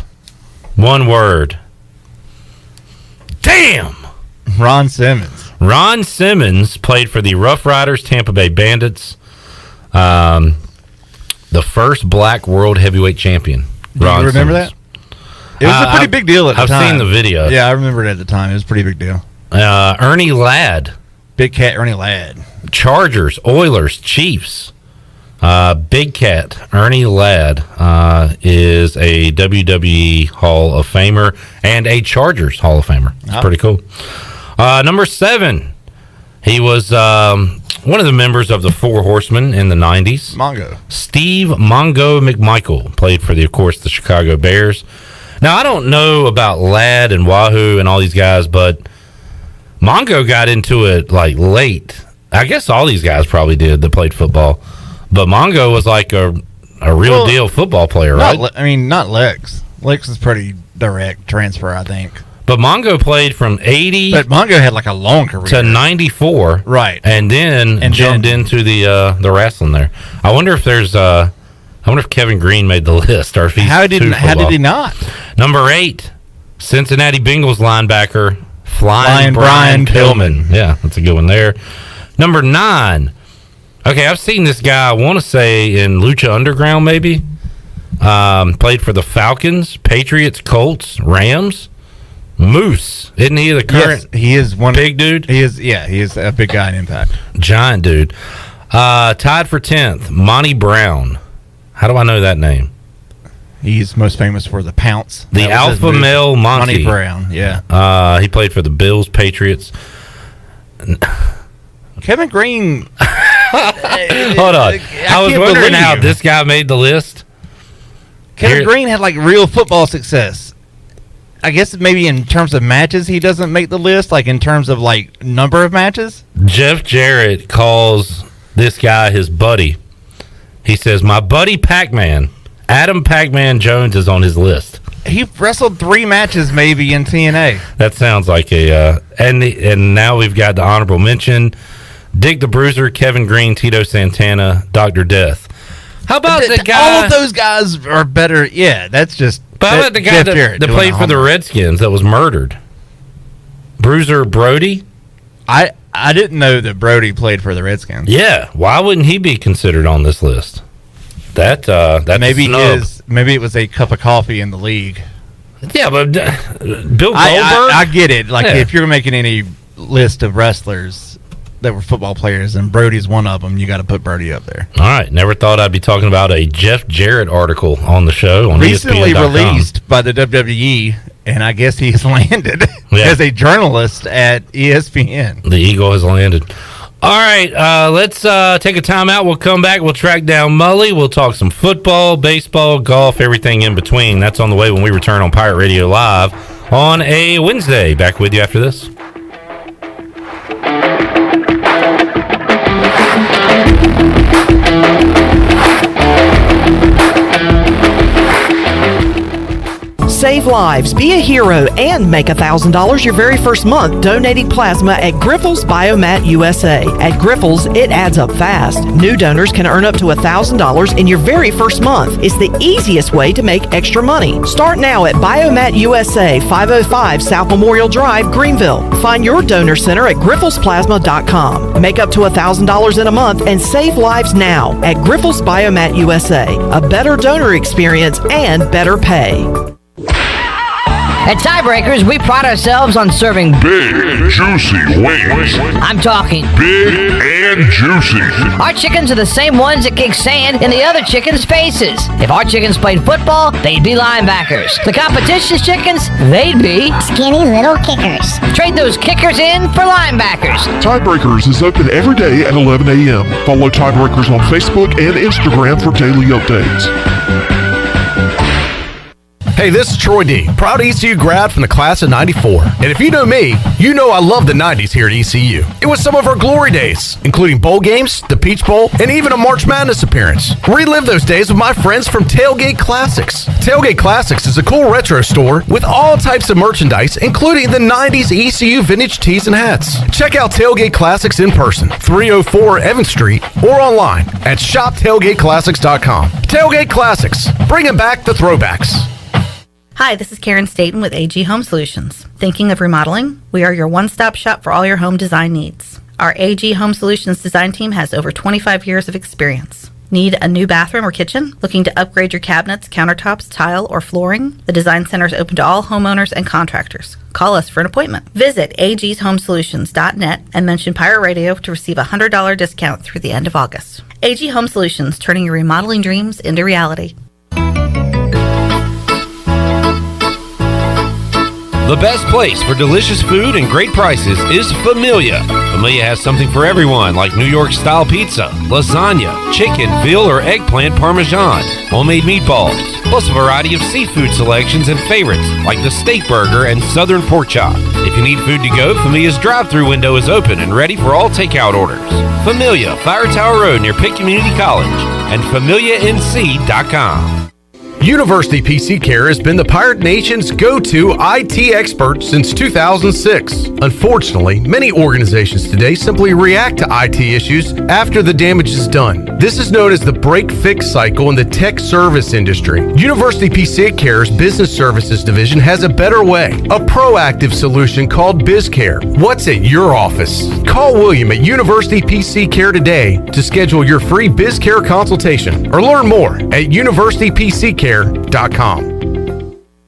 One word. Damn. Ron Simmons. Ron Simmons played for the Rough Riders, Tampa Bay Bandits. The first black world heavyweight champion. Do you remember Simmons. that? It was a pretty big deal at the time. I've seen the video. Yeah, I remember it at the time. It was a pretty big deal. Ernie Ladd. Big Cat Ernie Ladd. Chargers, Oilers, Chiefs. Big Cat Ernie Ladd is a WWE Hall of Famer and a Chargers Hall of Famer. It's pretty cool. Number 7, he was one of the members of the Four Horsemen in the 90s. Mongo. Steve Mongo McMichael played for, of course, the Chicago Bears. Now, I don't know about Ladd and Wahoo and all these guys, but Mongo got into it like late. I guess all these guys probably did that played football. But Mongo was like a real deal football player, right? Not Lex. Lex is pretty direct transfer, I think. But Mongo played from 80. But Mongo had like a long career to 94, right? And then jumped into the wrestling there. I wonder if there's I wonder if Kevin Green made the list or if he's how did he not? Number 8, Cincinnati Bengals linebacker Flying Brian Pillman. Yeah, that's a good one there. Number 9. Okay, I've seen this guy, I want to say, in Lucha Underground, maybe. Played for the Falcons, Patriots, Colts, Rams. Moose. Isn't he the current? Yes, he is one big dude? He is a big guy in Impact. Giant dude. Tied for 10th, Monty Brown. How do I know that name? He's most famous for the pounce. The alpha male Monty Brown, yeah. He played for the Bills, Patriots. Kevin Green. Hold on. I was wondering how this guy made the list. Kevin Green had like real football success. I guess maybe in terms of matches he doesn't make the list, like in terms of like number of matches. Jeff Jarrett calls this guy his buddy. He says, "My buddy Pac-Man, Adam Pac-Man Jones is on his list." He wrestled 3 matches maybe in TNA. That sounds like and now we've got the honorable mention: Dick the Bruiser, Kevin Green, Tito Santana, Dr. Death. How about the guy? All of those guys are better. Yeah, that's just. But how about the guy that played for the Redskins that was murdered? Bruiser Brody? I didn't know that Brody played for the Redskins. Yeah, why wouldn't he be considered on this list? That's maybe it was a cup of coffee in the league. Yeah, but Bill Goldberg. I get it. Like if you're making any list of wrestlers that were football players, and Brody's one of them, you got to put Brody up there. All right, never thought I'd be talking about a Jeff Jarrett article on the show on recently ESPN.com. Released by the WWE, and I guess he's landed as a journalist at ESPN. The Eagle has landed. All right, let's take a timeout. We'll come back. We'll track down Mully. We'll talk some football, baseball, golf, everything in between. That's on the way when we return on Pirate Radio Live on a Wednesday. Back with you after this. Save lives, be a hero, and make $1,000 your very first month donating plasma at Grifols Biomat USA. At Grifols, it adds up fast. New donors can earn up to $1,000 in your very first month. It's the easiest way to make extra money. Start now at Biomat USA, 505 South Memorial Drive, Greenville. Find your donor center at grifolsplasma.com. Make up to $1,000 in a month and save lives now at Grifols Biomat USA. A better donor experience and better pay. At Tiebreakers, we pride ourselves on serving big, juicy wings. I'm talking big and juicy. Our chickens are the same ones that kick sand in the other chickens' faces. If our chickens played football, they'd be linebackers. The competition's chickens, they'd be skinny little kickers. Trade those kickers in for linebackers. Tiebreakers is open every day at 11 a.m. Follow Tiebreakers on Facebook and Instagram for daily updates. Hey, this is Troy D., proud ECU grad from the class of 94. And if you know me, you know I love the 90s here at ECU. It was some of our glory days, including bowl games, the Peach Bowl, and even a March Madness appearance. Relive those days with my friends from Tailgate Classics. Tailgate Classics is a cool retro store with all types of merchandise, including the 90s ECU vintage tees and hats. Check out Tailgate Classics in person, 304 Evans Street, or online at shoptailgateclassics.com. Tailgate Classics, bringing back the throwbacks. Hi, this is Karen Staten with AG Home Solutions. Thinking of remodeling? We are your one-stop shop for all your home design needs. Our AG Home Solutions design team has over 25 years of experience. Need a new bathroom or kitchen? Looking to upgrade your cabinets, countertops, tile, or flooring? The Design Center is open to all homeowners and contractors. Call us for an appointment. Visit agshomesolutions.net and mention Pirate Radio to receive a $100 discount through the end of August. AG Home Solutions, turning your remodeling dreams into reality. The best place for delicious food and great prices is Familia. Familia has something for everyone, like New York-style pizza, lasagna, chicken, veal, or eggplant parmesan, homemade meatballs, plus a variety of seafood selections and favorites, like the steak burger and southern pork chop. If you need food to go, Familia's drive-thru window is open and ready for all takeout orders. Familia, Fire Tower Road near Pitt Community College, and FamiliaNC.com. University PC Care has been the Pirate Nation's go-to IT expert since 2006. Unfortunately, many organizations today simply react to IT issues after the damage is done. This is known as the break-fix cycle in the tech service industry. University PC Care's Business Services Division has a better way, a proactive solution called BizCare. What's at your office? Call William at University PC Care today to schedule your free BizCare consultation or learn more at universitypccare.com.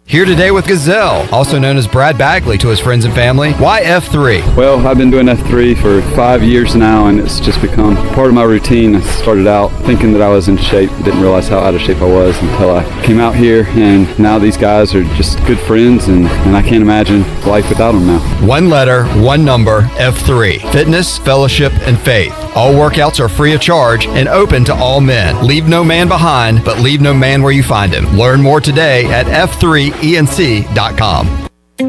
Here today with Gazelle, also known as Brad Bagley to his friends and family. Why F3? Well, I've been doing F3 for 5 years now, and it's just become part of my routine. I started out thinking that I was in shape, didn't realize how out of shape I was until I came out here, and now these guys are just good friends, and I can't imagine life without them now. One letter, one number, F3. Fitness, fellowship, and faith. All workouts are free of charge and open to all men. Leave no man behind, but leave no man where you find him. Learn more today at f3enc.com.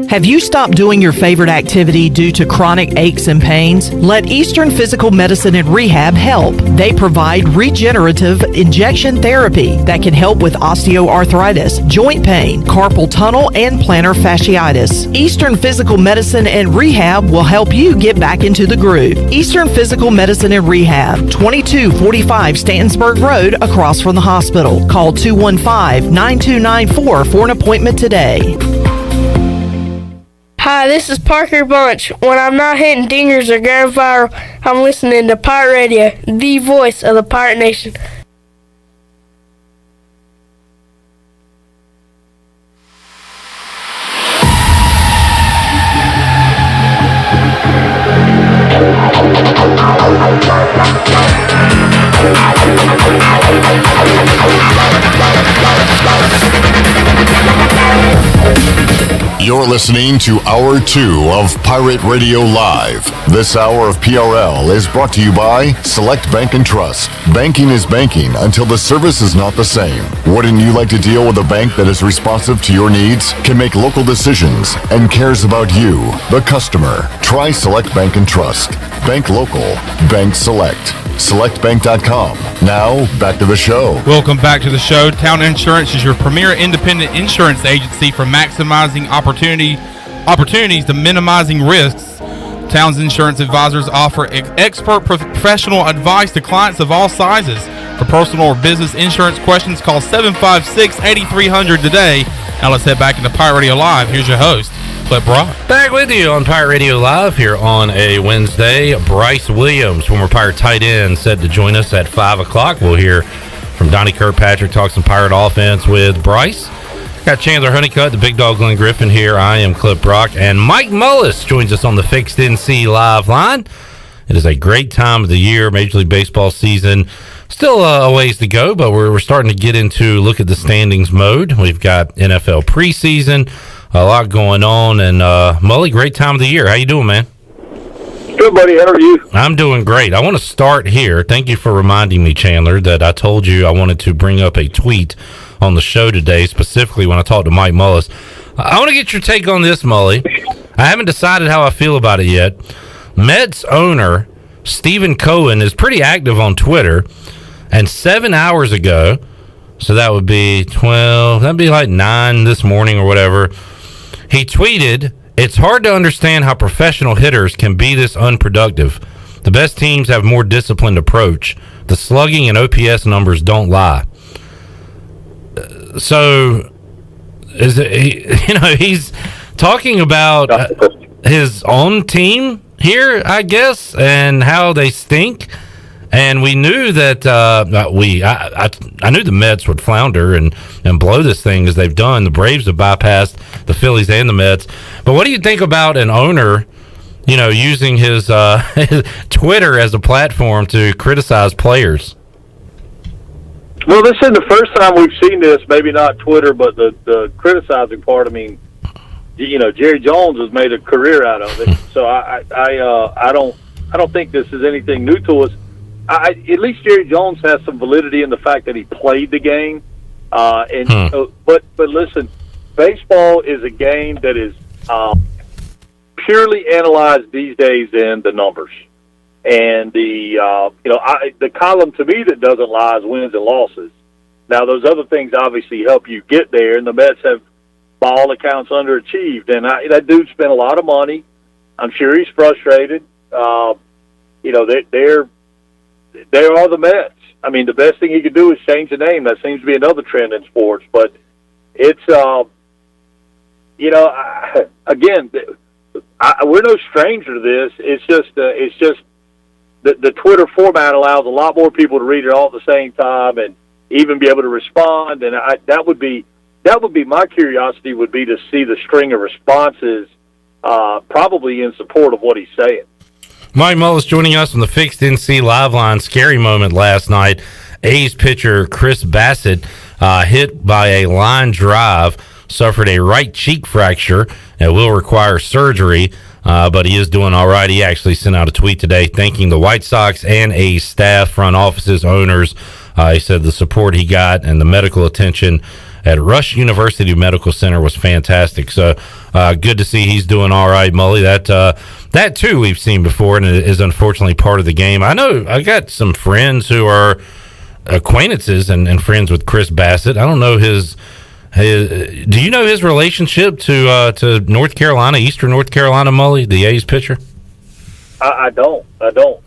Have you stopped doing your favorite activity due to chronic aches and pains? Let Eastern Physical Medicine and Rehab help. They provide regenerative injection therapy that can help with osteoarthritis, joint pain, carpal tunnel, and plantar fasciitis. Eastern Physical Medicine and Rehab will help you get back into the groove. Eastern Physical Medicine and Rehab, 2245 Stantonsburg Road, across from the hospital. Call 215-9294 for an appointment today. Hi, this is Parker Bunch. When I'm not hitting dingers or going viral, I'm listening to Pirate Radio, the voice of the Pirate Nation. You're listening to Hour 2 of Pirate Radio Live. This hour of PRL is brought to you by Select Bank and Trust. Banking is banking until the service is not the same. Wouldn't you like to deal with a bank that is responsive to your needs, can make local decisions, and cares about you, the customer? Try Select Bank and Trust. Bank local. Bank select. SelectBank.com. Now, back to the show. Welcome back to the show. Town Insurance is your premier independent insurance agency for maximizing opportunities to minimizing risks. Town's insurance advisors offer expert professional advice to clients of all sizes. For personal or business insurance questions, call 756-8300 today. Now let's head back into Pirate Radio Live. Here's your host, Clip Brock. Back with you on Pirate Radio Live here on a Wednesday. Bryce Williams, former Pirate tight end, said to join us at 5 o'clock. We'll hear from Donnie Kirkpatrick, talk some Pirate offense with Bryce. Got Chandler Honeycutt, the big dog Glenn Griffin here. I am Clip Brock, and Mike Mullis joins us on the Fixed NC Live line. It is a great time of the year, Major League Baseball season. Still a ways to go, but we're starting to get into look at the standings mode. We've got NFL preseason, a lot going on, and Mully, great time of the year. How you doing, man? Good, buddy. How are you? I'm doing great. I want to start here. Thank you for reminding me, Chandler, that I told you I wanted to bring up a tweet on the show today, specifically when I talked to Mike Mullis. I want to get your take on this, Mully. I haven't decided how I feel about it yet. Mets owner Stephen Cohen is pretty active on Twitter, and 7 hours ago, so that would be 12, that'd be like 9 this morning or whatever, he tweeted, "It's hard to understand how professional hitters can be this unproductive. The best teams have more disciplined approach. The slugging and OPS numbers don't lie." So he's talking about his own team here, I guess, and how they stink. And we knew that I knew the Mets would flounder and blow this thing as they've done. The Braves have bypassed the Phillies and the Mets. But what do you think about an owner, using his Twitter as a platform to criticize players? Well, this isn't the first time we've seen this. Maybe not Twitter, but the criticizing part. I mean, Jerry Jones has made a career out of it. So I don't think this is anything new to us. At least Jerry Jones has some validity in the fact that he played the game. But listen, baseball is a game that is purely analyzed these days in the numbers. And the column to me that doesn't lie is wins and losses. Now, those other things obviously help you get there, and the Mets have, by all accounts, underachieved. And that dude spent a lot of money. I'm sure he's frustrated. They are the Mets. I mean, the best thing he could do is change the name. That seems to be another trend in sports. But it's, again, we're no stranger to this. It's just the Twitter format allows a lot more people to read it all at the same time and even be able to respond. And that would be my curiosity, would be to see the string of responses, probably in support of what he's saying. Mike Mullis joining us on the Fixed NC Live Line. Scary moment last night. A's pitcher Chris Bassett hit by a line drive, suffered a right cheek fracture and will require surgery, but he is doing all right. He actually sent out a tweet today thanking the White Sox and A's staff, front offices, owners. He said the support he got and the medical attention at Rush University Medical Center was fantastic. So good to see he's doing all right, Mully. That too we've seen before, and it is unfortunately part of the game. I know I got some friends who are acquaintances and friends with Chris Bassett. I don't know his. Do you know his relationship to North Carolina, Eastern North Carolina, Mully, the A's pitcher? I don't.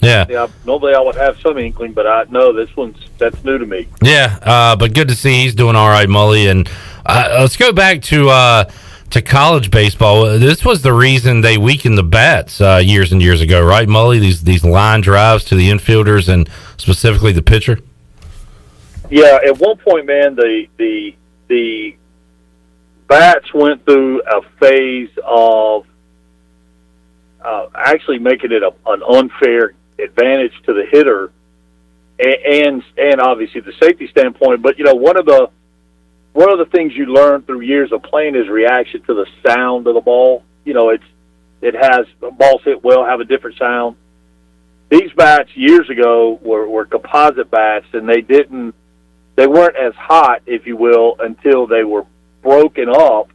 Yeah. Normally I would have some inkling, but I know that's new to me. Yeah, but good to see he's doing all right, Mully. And let's go back to college baseball. This was the reason they weakened the bats years and years ago, right, Mully? These line drives to the infielders and specifically the pitcher. Yeah, at one point, man, the bats went through a phase of actually making it an unfair advantage to the hitter, and obviously the safety standpoint. But one of the things you learn through years of playing is reaction to the sound of the ball. It has balls hit well have a different sound. These bats years ago were composite bats, and they weren't as hot, if you will, until they were broken up.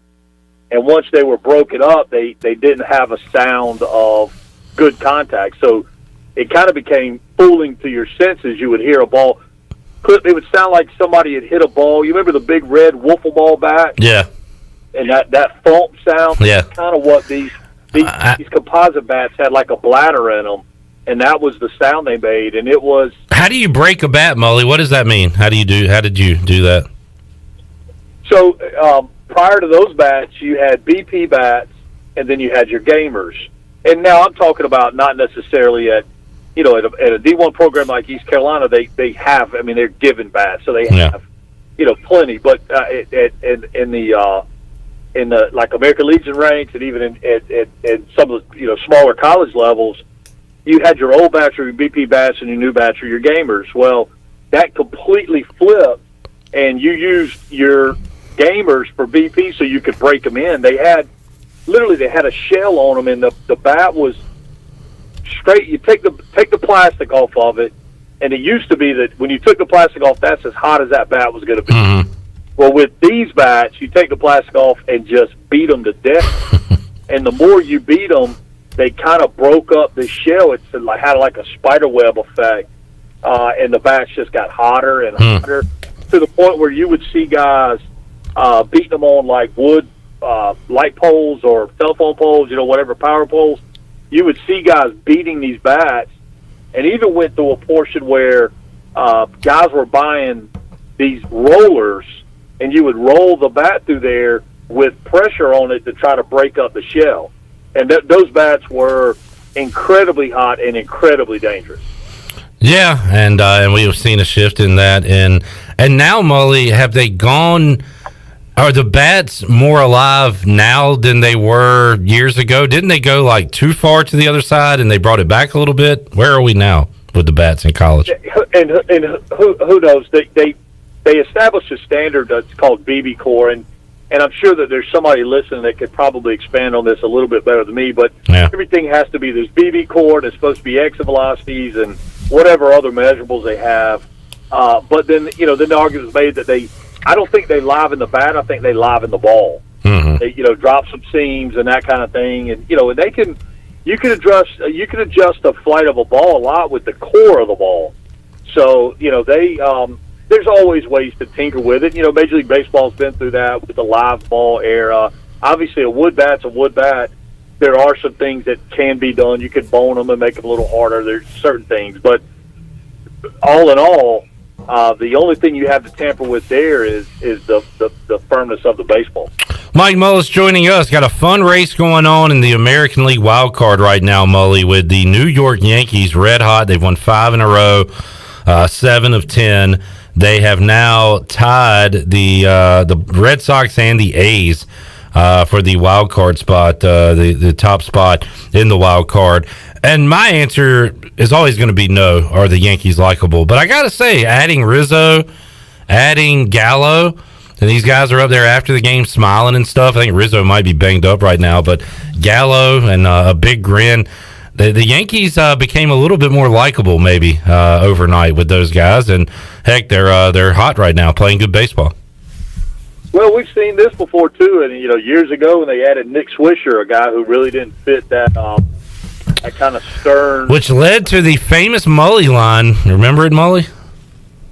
And once they were broken up, they didn't have a sound of good contact. So it kind of became fooling to your senses. You would hear a ball. It would sound like somebody had hit a ball. You remember the big red wiffle ball bat? Yeah. And that thump sound? Yeah. That's kind of what these composite bats had, like a bladder in them. And that was the sound they made. And it was... How do you break a bat, Mully? What does that mean? How did you do that? So, prior to those bats, you had BP bats, and then you had your gamers. And now I'm talking about not necessarily at a D1 program like East Carolina. They have, they're given bats, so they have, plenty. But in the like American Legion ranks, and even in some of the smaller college levels, you had your old bats or your BP bats, and your new bats or your gamers. Well, that completely flipped, and you used your gamers for BP so you could break them in. They had a shell on them, and the bat was straight. You take the plastic off of it, and it used to be that when you took the plastic off, that's as hot as that bat was going to be. Mm-hmm. Well, with these bats, you take the plastic off and just beat them to death. And the more you beat them, they kind of broke up the shell. It had like a spider web effect, and the bats just got hotter and hotter to the point where you would see guys beating them on like wood light poles or telephone poles, whatever, power poles. You would see guys beating these bats, and even went through a portion where guys were buying these rollers, and you would roll the bat through there with pressure on it to try to break up the shell. And those bats were incredibly hot and incredibly dangerous. Yeah, and we have seen a shift in that. And now, Mully, have they gone? Are the bats more alive now than they were years ago? Didn't they go like too far to the other side and they brought it back a little bit? Where are we now with the bats in college? And who knows? They established a standard that's called BB core, and I'm sure that there's somebody listening that could probably expand on this a little bit better than me. But everything has to be, there's BB core, and it's supposed to be exit velocities and whatever other measurables they have. But then the argument is made that I don't think they liven the bat. I think they liven the ball. Mm-hmm. They, drop some seams and that kind of thing, and and they can. You can adjust the flight of a ball a lot with the core of the ball. So there's always ways to tinker with it. Major League Baseball's been through that with the live ball era. Obviously, a wood bat's a wood bat. There are some things that can be done. You could bone them and make them a little harder. There's certain things, but all in all, the only thing you have to tamper with there is the firmness of the baseball. Mike Mullis joining us. Got a fun race going on in the American League wild card right now, Mully, with the New York Yankees red hot. They've won 5 in a row, 7 of 10. They have now tied the Red Sox and the A's for the wild card spot, the top spot in the wild card. And my answer is always going to be no. Are the Yankees likable? But I got to say, adding Rizzo, adding Gallo, and these guys are up there after the game smiling and stuff. I think Rizzo might be banged up right now, but Gallo and a big grin. The Yankees became a little bit more likable maybe overnight with those guys, and heck, they're hot right now, playing good baseball. Well, we've seen this before too, and years ago when they added Nick Swisher, a guy who really didn't fit that kind of stern, which led to the famous Mully line. Remember it, Mully?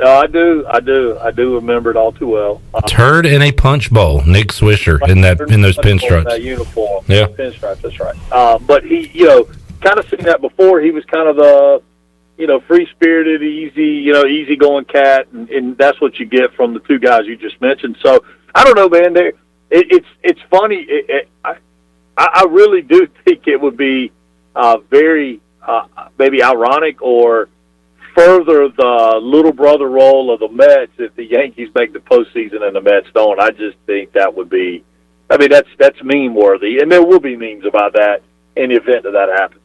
I do remember it all too well. Turd in a punch bowl, Nick Swisher in those pinstripes. That uniform, yeah, pinstripes. That's right. But he, kind of seen that before. He was kind of the, free spirited, easy going cat, and that's what you get from the two guys you just mentioned. So I don't know, man. It's funny. I really do think it would be very maybe ironic or further the little brother role of the Mets if the Yankees make the postseason and the Mets don't. I just think that would be, that's meme worthy, and there will be memes about that in the event that happens.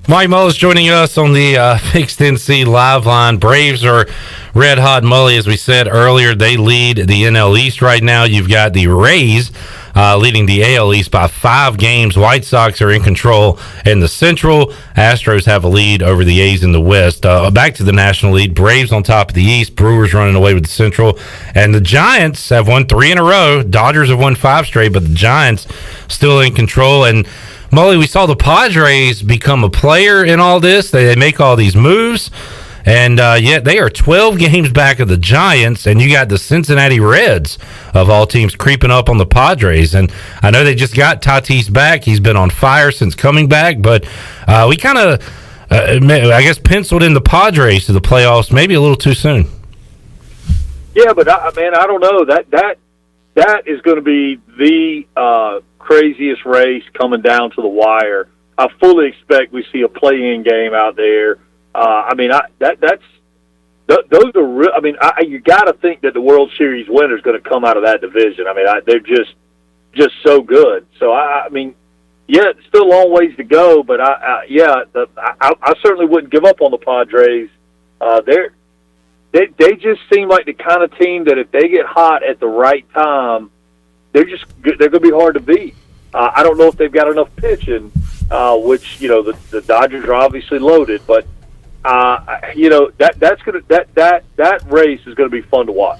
Mike Mullis joining us on the Fixed NC live line. Braves are red hot. Mully, as we said earlier, they lead the NL East right now. You've got the Rays leading the AL East by 5 games. White Sox are in control in the Central. Astros have a lead over the A's in the West. Back to the National League. Braves on top of the East. Brewers running away with the Central. And the Giants have won 3 in a row. Dodgers have won 5 straight, but the Giants still in control. And Mully, we saw the Padres become a player in all this. They make all these moves, and yet they are 12 games back of the Giants, and you got the Cincinnati Reds, of all teams, creeping up on the Padres. And I know they just got Tatis back. He's been on fire since coming back, but we kind of, I guess, penciled in the Padres to the playoffs maybe a little too soon. Yeah, but, I don't know. That is going to be the craziest race coming down to the wire. I fully expect we see a play-in game out there. Those are real. You got to think that the World Series winner is going to come out of that division. They're just so good. So it's still a long ways to go, but I certainly wouldn't give up on the Padres. They just seem like the kind of team that if they get hot at the right time, they're going to be hard to beat. I don't know if they've got enough pitching, which the Dodgers are obviously loaded, but that race is going to be fun to watch.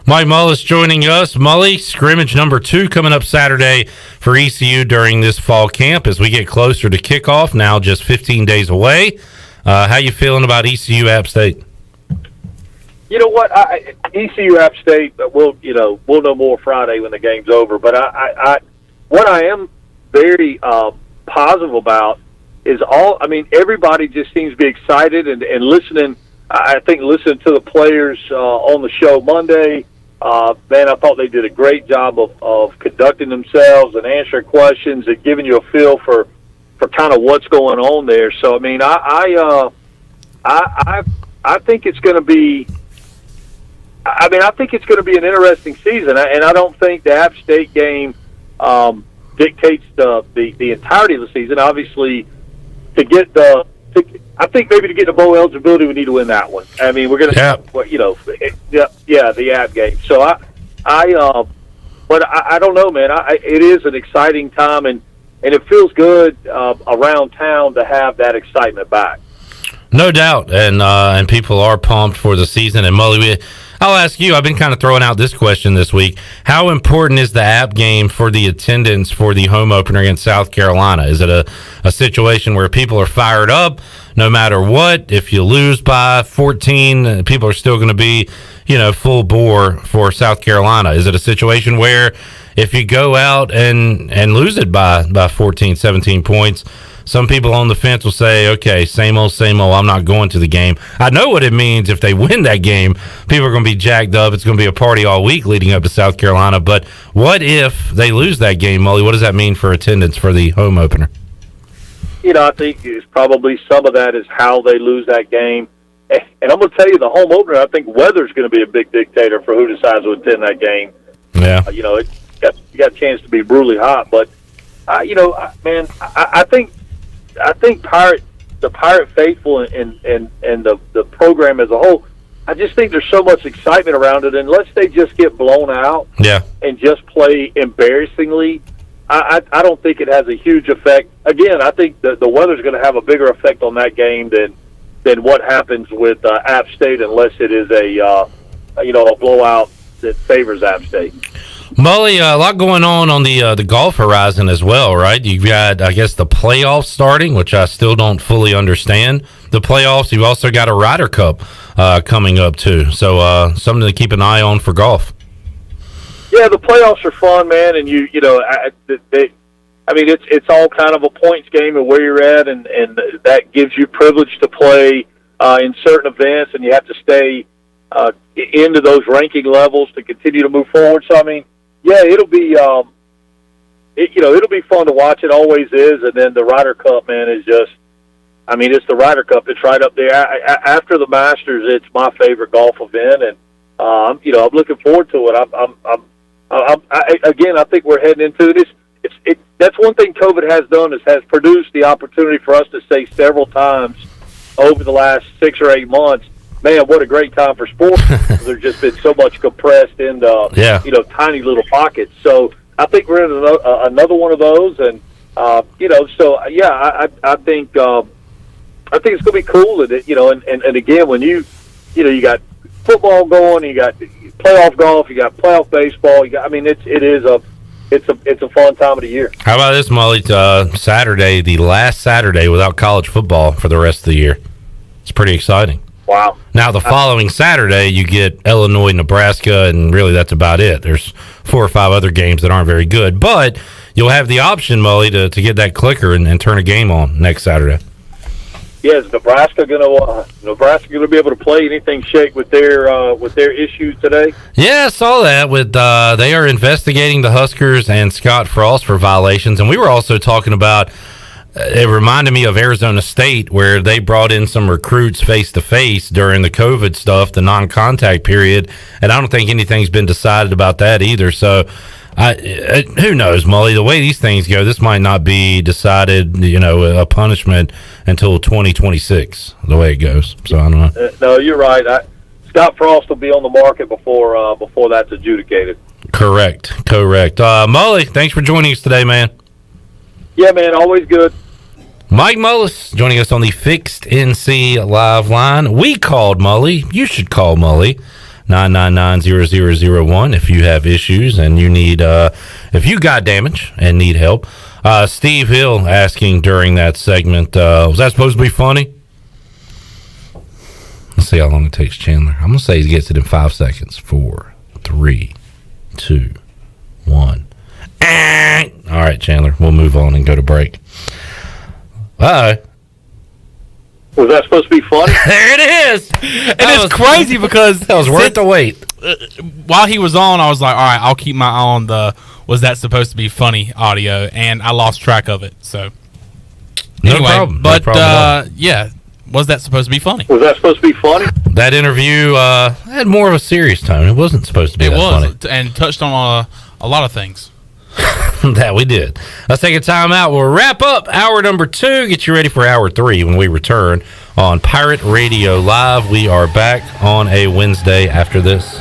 Mike Mullis joining us. Mully, scrimmage number 2 coming up Saturday for ECU during this fall camp as we get closer to kickoff. Now just 15 days away. How you feeling about ECU App State? You know what? ECU App State. We'll know more Friday when the game's over. But what I am very positive about is everybody just seems to be excited and listening. I think listening to the players on the show Monday, man, I thought they did a great job of conducting themselves and answering questions and giving you a feel for kind of what's going on there. So, I mean, I think it's going to be. I think it's going to be an interesting season, and I don't think the App State game dictates the entirety of the season. Obviously, I think maybe to get the bowl eligibility, we need to win that one. I mean, we're going to, the App game. So but I don't know, man. It is an exciting time, and it feels good around town to have that excitement back. No doubt, and people are pumped for the season. And Mully, I'll ask you, I've been kind of throwing out this question this week. How important is the App game for the attendance for the home opener against South Carolina? Is it a situation where people are fired up no matter what? If you lose by 14, people are still going to be, full bore for South Carolina. Is it a situation where if you go out and lose it by 14, 17 points, some people on the fence will say, okay, same old, I'm not going to the game. I know what it means if they win that game. People are going to be jacked up. It's going to be a party all week leading up to South Carolina. But what if they lose that game, Mully? What does that mean for attendance for the home opener? I think it's probably some of that is how they lose that game. And I'm going to tell you, the home opener, I think weather's going to be a big dictator for who decides to attend that game. Yeah. You got a chance to be brutally hot. But, man, I think the Pirate faithful and the program as a whole, I just think there's so much excitement around it. Unless they just get blown out and just play embarrassingly, I don't think it has a huge effect. Again, I think the weather's going to have a bigger effect on that game than what happens with App State, unless it is a blowout that favors App State. Mully, a lot going on the golf horizon as well, right? You've got, I guess, the playoffs starting, which I still don't fully understand. The playoffs, you've also got a Ryder Cup coming up, too. So something to keep an eye on for golf. Yeah, the playoffs are fun, man, and it's all kind of a points game and where you're at, and that gives you privilege to play in certain events, and you have to stay into those ranking levels to continue to move forward. So, I mean, yeah, it'll be it'll be fun to watch. It always is. And then the Ryder Cup, man, is just, it's the Ryder Cup. It's right up there. After the Masters, it's my favorite golf event, and I'm looking forward to it. I think we're heading into this. That's one thing COVID has done, has produced the opportunity for us to say several times over the last 6 or 8 months, man, what a great time for sports. There's just been so much compressed into tiny little pockets. So I think we're in another one of those, and I think it's going to be cool. And again, when you got football going, you got playoff golf, you got playoff baseball. It's a fun time of the year. How about this, Mully? Saturday, the last Saturday without college football for the rest of the year. It's pretty exciting. Wow. Now, the following Saturday, you get Illinois, Nebraska, and really that's about it. There's 4 or 5 other games that aren't very good, but you'll have the option, Mully, to get that clicker and turn a game on next Saturday. Yeah, is Nebraska going to be able to play anything shake with their issues today? Yeah, I saw that. They are investigating the Huskers and Scott Frost for violations, and we were also talking about. It reminded me of Arizona State, where they brought in some recruits face-to-face during the COVID stuff, the non-contact period, and I don't think anything's been decided about that either. So, who knows, Mully? The way these things go, this might not be decided, a punishment until 2026, the way it goes. So, I don't know. No, you're right. Scott Frost will be on the market before that's adjudicated. Correct. Mully, thanks for joining us today, man. Yeah, man, always good. Mike Mullis joining us on the Fixed NC Live line. We called Mully. You should call Mully. 999-0001 if you have issues and you need, if you got damage and need help. Steve Hill asking during that segment, was that supposed to be funny? Let's see how long it takes Chandler. I'm going to say he gets it in 5 seconds. 4, 3, 2, 1. All right, Chandler, we'll move on and go to break. Bye. Was that supposed to be funny? There it is. And it's crazy because that was worth the wait. While he was on, I was like, all right, I'll keep my eye on the was that supposed to be funny audio, and I lost track of it. So anyway, No problem. But no problem at all. yeah, was that supposed to be funny? Was that supposed to be funny? That interview had more of a serious tone. It wasn't supposed to be It that was, funny. and touched on a lot of things. That we did. Let's take a time out. We'll wrap up hour number 2. Get you ready for hour 3 when we return on Pirate Radio Live. We are back on a Wednesday after this.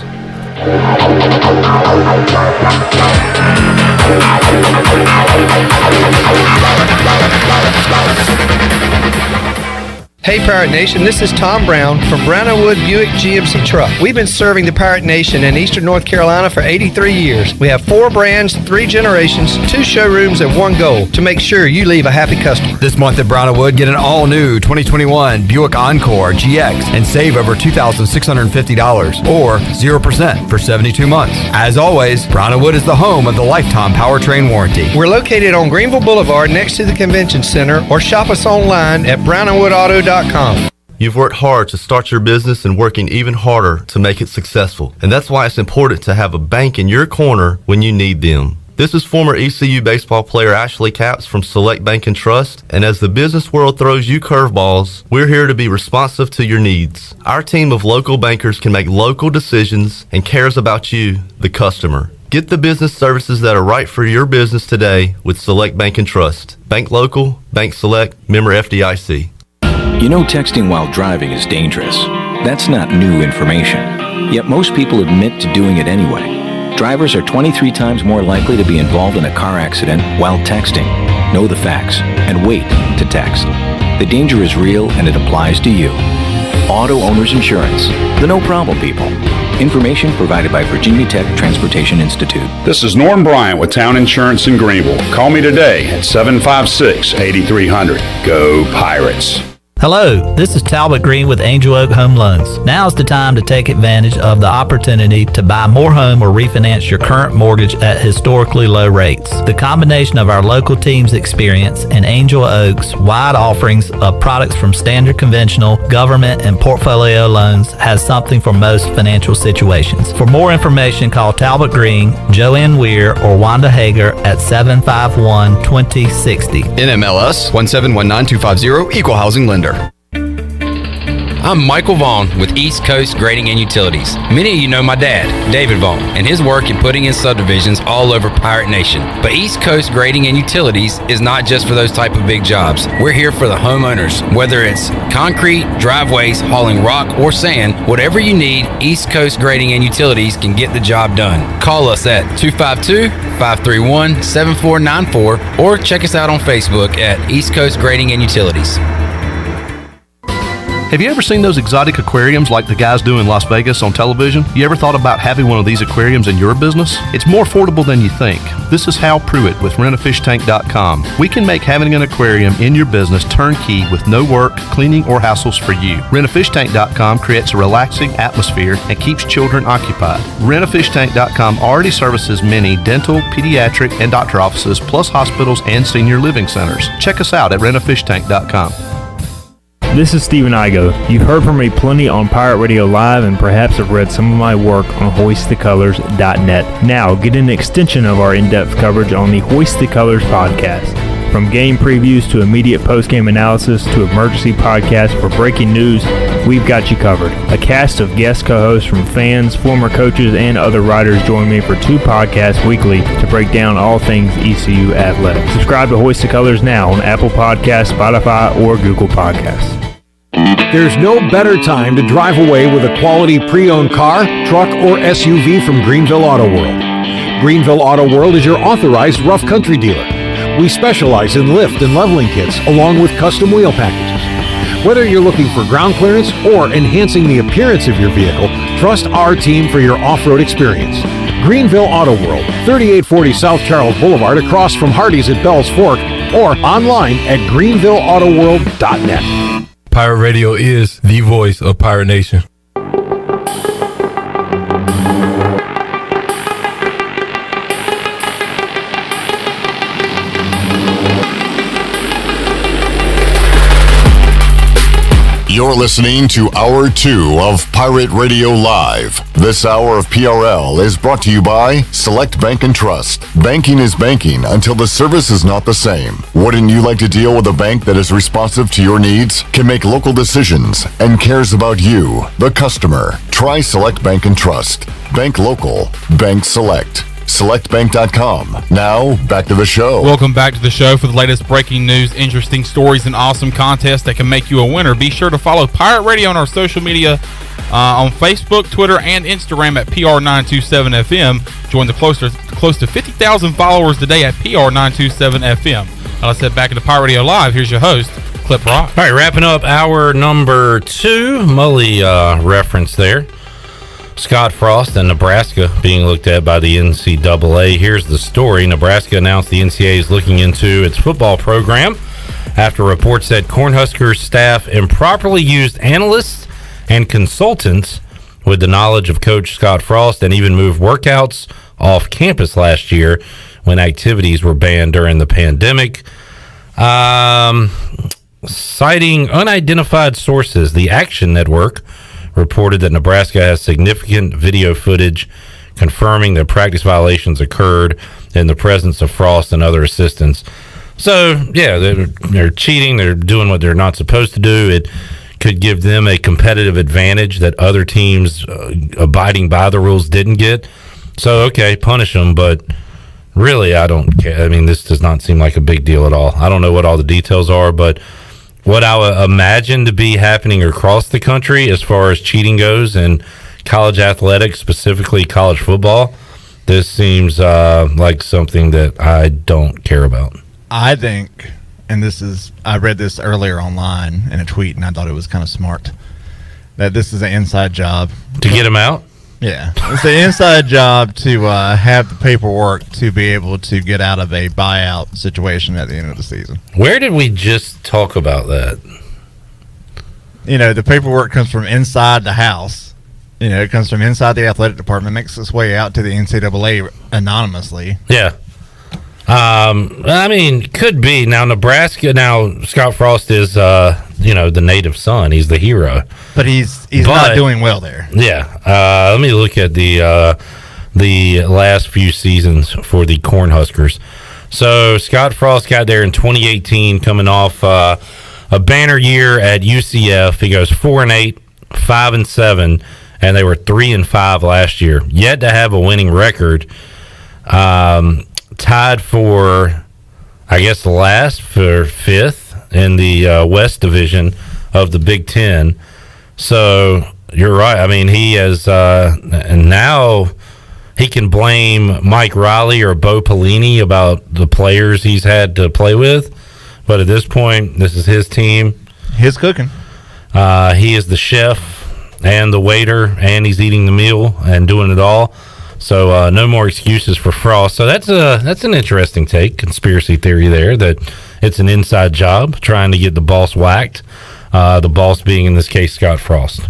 Hey Pirate Nation, this is Tom Brown from Brown & Wood Buick GMC Truck. We've been serving the Pirate Nation in Eastern North Carolina for 83 years. We have 4 brands, 3 generations, 2 showrooms, and 1 goal to make sure you leave a happy customer. This month at Brown & Wood, get an all-new 2021 Buick Encore GX and save over $2,650 or 0% for 72 months. As always, Brown & Wood is the home of the lifetime powertrain warranty. We're located on Greenville Boulevard next to the Convention Center, or shop us online at brownandwoodauto.com. You've worked hard to start your business and working even harder to make it successful. And that's why it's important to have a bank in your corner when you need them. This is former ECU baseball player Ashley Capps from Select Bank and Trust. And as the business world throws you curveballs, we're here to be responsive to your needs. Our team of local bankers can make local decisions and cares about you, the customer. Get the business services that are right for your business today with Select Bank and Trust. Bank local, bank select, member FDIC. You know texting while driving is dangerous. That's not new information. Yet most people admit to doing it anyway. Drivers are 23 times more likely to be involved in a car accident while texting. Know the facts and wait to text. The danger is real and it applies to you. Auto Owners Insurance. The no problem people. Information provided by Virginia Tech Transportation Institute. This is Norm Bryant with Town Insurance in Greenville. Call me today at 756-8300. Go Pirates. Hello, this is Talbot Green with Angel Oak Home Loans. Now's the time to take advantage of the opportunity to buy more home or refinance your current mortgage at historically low rates. The combination of our local team's experience and Angel Oak's wide offerings of products from standard conventional, government, and portfolio loans has something for most financial situations. For more information, call Talbot Green, Joanne Weir, or Wanda Hager at 751-2060. NMLS 1719250, Equal Housing Lender. I'm Michael Vaughn with East Coast Grading and Utilities. Many of you know my dad, David Vaughn, and his work in putting in subdivisions all over Pirate Nation. But East Coast Grading and Utilities is not just for those type of big jobs. We're here for the homeowners. Whether it's concrete, driveways, hauling rock, or sand, whatever you need, East Coast Grading and Utilities can get the job done. Call us at 252-531-7494 or check us out on Facebook at East Coast Grading and Utilities. Have you ever seen those exotic aquariums like the guys do in Las Vegas on television? You ever thought about having one of these aquariums in your business? It's more affordable than you think. This is Hal Pruitt with rentafishtank.com. We can make having an aquarium in your business turnkey with no work, cleaning, or hassles for you. Rentafishtank.com creates a relaxing atmosphere and keeps children occupied. Rentafishtank.com already services many dental, pediatric, and doctor offices, plus hospitals and senior living centers. Check us out at rentafishtank.com. This is Stephen Igo. You've heard from me plenty on Pirate Radio Live and perhaps have read some of my work on hoistthecolors.net. Now, get an extension of our in-depth coverage on the Hoist the Colors podcast. From game previews to immediate post-game analysis to emergency podcasts for breaking news, we've got you covered. A cast of guest co-hosts from fans, former coaches, and other writers join me for 2 podcasts weekly to break down all things ECU athletics. Subscribe to Hoist the Colors now on Apple Podcasts, Spotify, or Google Podcasts. There's no better time to drive away with a quality pre-owned car, truck, or SUV from Greenville Auto World. Greenville Auto World is your authorized rough country dealer. We specialize in lift and leveling kits along with custom wheel packages. Whether you're looking for ground clearance or enhancing the appearance of your vehicle, trust our team for your off-road experience. Greenville Auto World, 3840 South Charles Boulevard across from Hardee's at Bell's Fork, or online at greenvilleautoworld.net. Pirate Radio is the voice of Pirate Nation. You're listening to Hour 2 of Pirate Radio Live. This hour of PRL is brought to you by Select Bank and Trust. Banking is banking until the service is not the same. Wouldn't you like to deal with a bank that is responsive to your needs, can make local decisions, and cares about you, the customer? Try Select Bank and Trust. Bank local. Bank select. SelectBank.com. Now, back to the show. Welcome back to the show. For the latest breaking news, interesting stories, and awesome contests that can make you a winner, be sure to follow Pirate Radio on our social media on Facebook, Twitter, and Instagram at PR927FM. Join the close to 50,000 followers today at PR927FM. Now let's head back into Pirate Radio Live. Here's your host, Clip Rock. All right, wrapping up hour number 2. Mully reference there. Scott Frost and Nebraska being looked at by the NCAA. Here's the story. Nebraska announced the NCAA is looking into its football program after reports said Cornhuskers staff improperly used analysts and consultants with the knowledge of Coach Scott Frost and even moved workouts off campus last year when activities were banned during the pandemic. Citing unidentified sources, the Action Network reported that Nebraska has significant video footage confirming that practice violations occurred in the presence of Frost and other assistants. So, yeah, they're cheating. They're doing what they're not supposed to do. It could give them a competitive advantage that other teams abiding by the rules didn't get. So, okay, punish them, but really, I don't care. I mean, this does not seem like a big deal at all. I don't know what all the details are, but what I would imagine to be happening across the country as far as cheating goes in college athletics, specifically college football, this seems like something that I don't care about. I think, and I read this earlier online in a tweet, and I thought it was kind of smart, that this is an inside job. To get them out? Yeah. It's an inside job to have the paperwork to be able to get out of a buyout situation at the end of the season. Where did we just talk about that? The paperwork comes from inside the house. It comes from inside the athletic department, makes its way out to the NCAA anonymously. Yeah. I mean, could be. Now, Scott Frost is, the native son. He's the hero. But he's not doing well there. Yeah. Let me look at the last few seasons for the Cornhuskers. So, Scott Frost got there in 2018, coming off a banner year at UCF. He goes 4-8, 5-7, and they were 3-5 last year. Yet to have a winning record. Tied for, I guess, last for 5th in the West Division of the Big Ten. So you're right. I mean, he has, and now he can blame Mike Riley or Bo Pelini about the players he's had to play with. But at this point, this is his team. His cooking. He is the chef and the waiter, and he's eating the meal and doing it all. So no more excuses for Frost. So that's an interesting take, conspiracy theory there, that it's an inside job trying to get the boss whacked. The boss being, in this case, Scott Frost.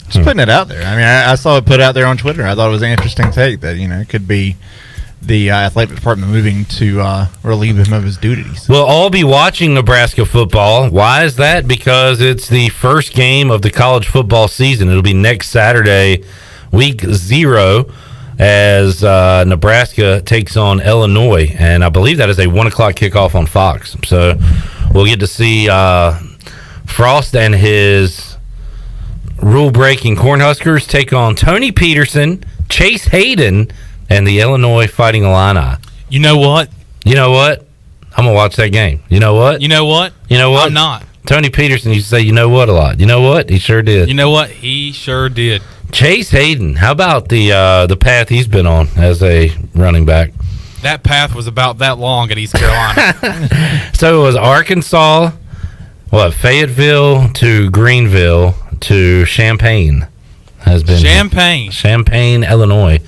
Just putting it out there. I mean, I saw it put out there on Twitter. I thought it was an interesting take that, it could be the athletic department moving to relieve him of his duties. We'll all be watching Nebraska football. Why is that? Because it's the first game of the college football season. It'll be next Saturday, Week 0, as Nebraska takes on Illinois, and I believe that is a 1 o'clock kickoff on Fox. So we'll get to see Frost and his rule-breaking Cornhuskers take on Tony Peterson, Chase Hayden, and the Illinois Fighting Illini. You know what? I'm gonna watch that game. You know what? I'm not. Tony Peterson used to say, "You know what?" a lot. You know what? He sure did. You know what? He sure did. Chase Hayden, how about the path he's been on as a running back? That path was about that long at East Carolina. So it was Arkansas, Fayetteville to Greenville to Champaign. Has been Champaign, Illinois,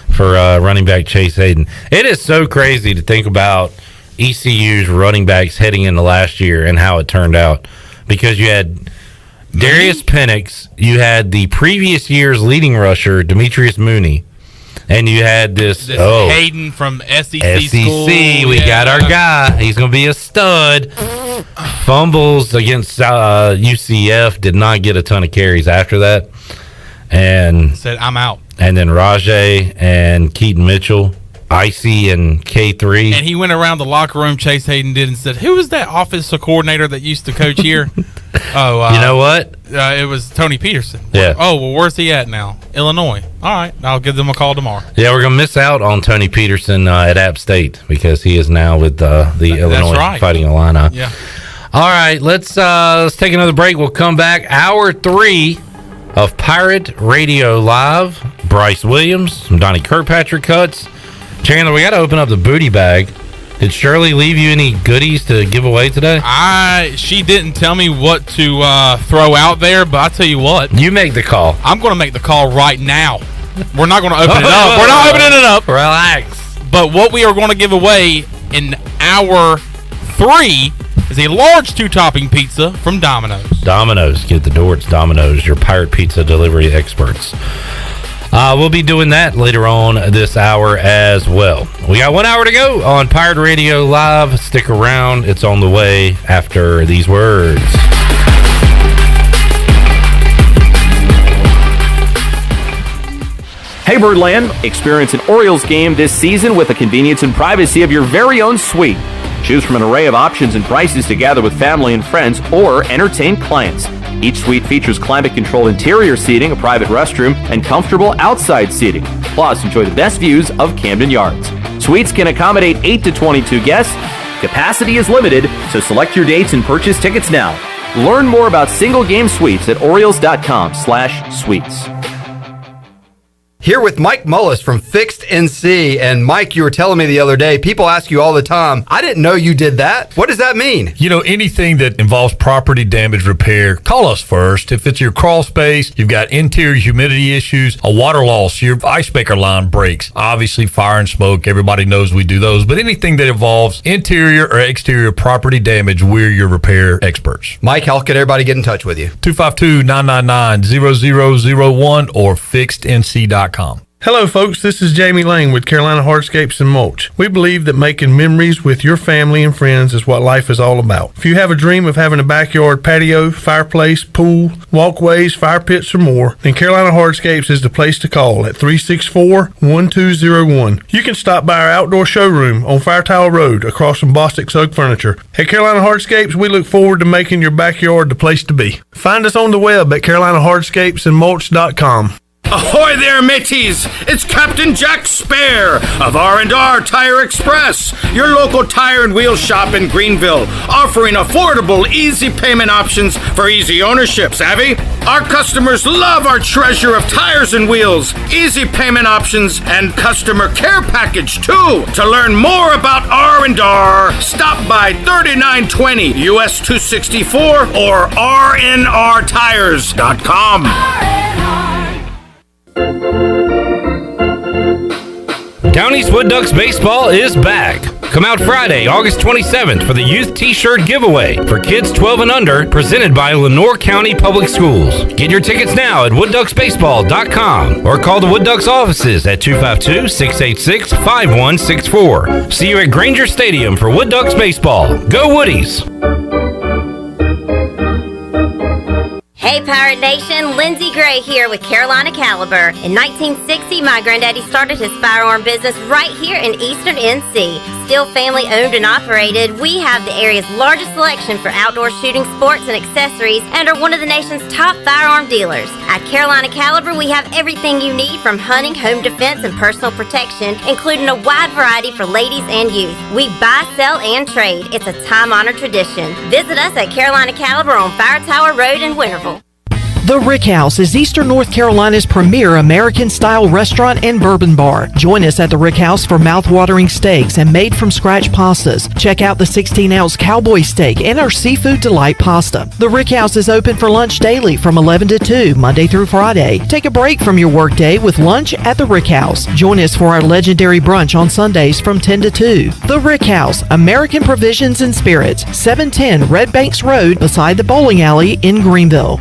for running back Chase Hayden. It is so crazy to think about ECU's running backs heading into last year and how it turned out, because you had Darius Penix, you had the previous year's leading rusher Demetrius Mooney, and you had this Hayden from SEC school. We got our guy. He's going to be a stud. fumbles against UCF, did not get a ton of carries after that. And said, I'm out. And then Rajay and Keaton Mitchell, Icy and K3. And he went around the locker room, Chase Hayden did, and said, who was that offensive coordinator that used to coach here? You know what? It was Tony Peterson. Yeah. Oh, well, where's he at now? Illinois. All right, I'll give them a call tomorrow. Yeah, we're going to miss out on Tony Peterson at App State because he is now with the Illinois Fighting Illini. Yeah. All right, let's take another break. We'll come back. Hour 3 of Pirate Radio Live. Bryce Williams, some Donnie Kirkpatrick cuts. Chandler, we got to open up the booty bag. Did Shirley leave you any goodies to give away today? She didn't tell me what to throw out there, but I'll tell you what. You make the call. I'm going to make the call right now. We're not going to open it up. We're not opening it up. Relax. But what we are going to give away in hour 3 is a large 2-topping pizza from Domino's. Domino's. Get the door. It's Domino's, your pirate pizza delivery experts. We'll be doing that later on this hour as well. We got 1 hour to go on Pirate Radio Live. Stick around. It's on the way after these words. Hey Birdland, experience an Orioles game this season with the convenience and privacy of your very own suite. Choose from an array of options and prices to gather with family and friends or entertain clients. Each suite features climate-controlled interior seating, a private restroom, and comfortable outside seating. Plus, enjoy the best views of Camden Yards. Suites can accommodate 8 to 22 guests. Capacity is limited, so select your dates and purchase tickets now. Learn more about single-game suites at Orioles.com/suites. Here with Mike Mullis from Fixed NC. And Mike, you were telling me the other day, people ask you all the time, I didn't know you did that. What does that mean? You know, anything that involves property damage repair, call us first. If it's your crawl space, you've got interior humidity issues, a water loss, your ice maker line breaks, obviously fire and smoke, everybody knows we do those. But anything that involves interior or exterior property damage, we're your repair experts. Mike, how can everybody get in touch with you? 252-999-0001 or fixednc.com. Hello folks, this is Jamie Lane with Carolina Hardscapes and Mulch. We believe that making memories with your family and friends is what life is all about. If you have a dream of having a backyard patio, fireplace, pool, walkways, fire pits, or more, then Carolina Hardscapes is the place to call at 364-1201. You can stop by our outdoor showroom on Fire Tower Road across from Bostic Sugg Furniture. At Carolina Hardscapes, we look forward to making your backyard the place to be. Find us on the web at carolinahardscapesandmulch.com. Ahoy there, mateys! It's Captain Jack Spare of R&R Tire Express, your local tire and wheel shop in Greenville, offering affordable, easy payment options for easy ownership, savvy? Our customers love our treasure of tires and wheels, easy payment options, and customer care package, too. To learn more about R&R, stop by 3920 US 264 or rnrtires.com. County's Wood Ducks baseball is back. Come out Friday, August 27th for the Youth T-Shirt Giveaway for kids 12 and under, presented by Lenoir County Public Schools. Get your tickets now at woodducksbaseball.com or call the Wood Ducks offices at 252-686-5164. See you at Granger Stadium for Wood Ducks baseball. Go Woodies! Hey Pirate Nation, Lindsay Gray here with Carolina Caliber. In 1960, my granddaddy started his firearm business right here in Eastern NC. Still family owned and operated, we have the area's largest selection for outdoor shooting sports and accessories and are one of the nation's top firearm dealers. At Carolina Caliber, we have everything you need from hunting, home defense, and personal protection, including a wide variety for ladies and youth. We buy, sell, and trade. It's a time-honored tradition. Visit us at Carolina Caliber on Fire Tower Road in Winterville. The Rick House is Eastern North Carolina's premier American-style restaurant and bourbon bar. Join us at the Rick House for mouth-watering steaks and made-from-scratch pastas. Check out the 16-ounce cowboy steak and our seafood delight pasta. The Rick House is open for lunch daily from 11 to 2, Monday through Friday. Take a break from your workday with lunch at the Rick House. Join us for our legendary brunch on Sundays from 10 to 2. The Rick House, American Provisions and Spirits, 710 Red Banks Road beside the bowling alley in Greenville.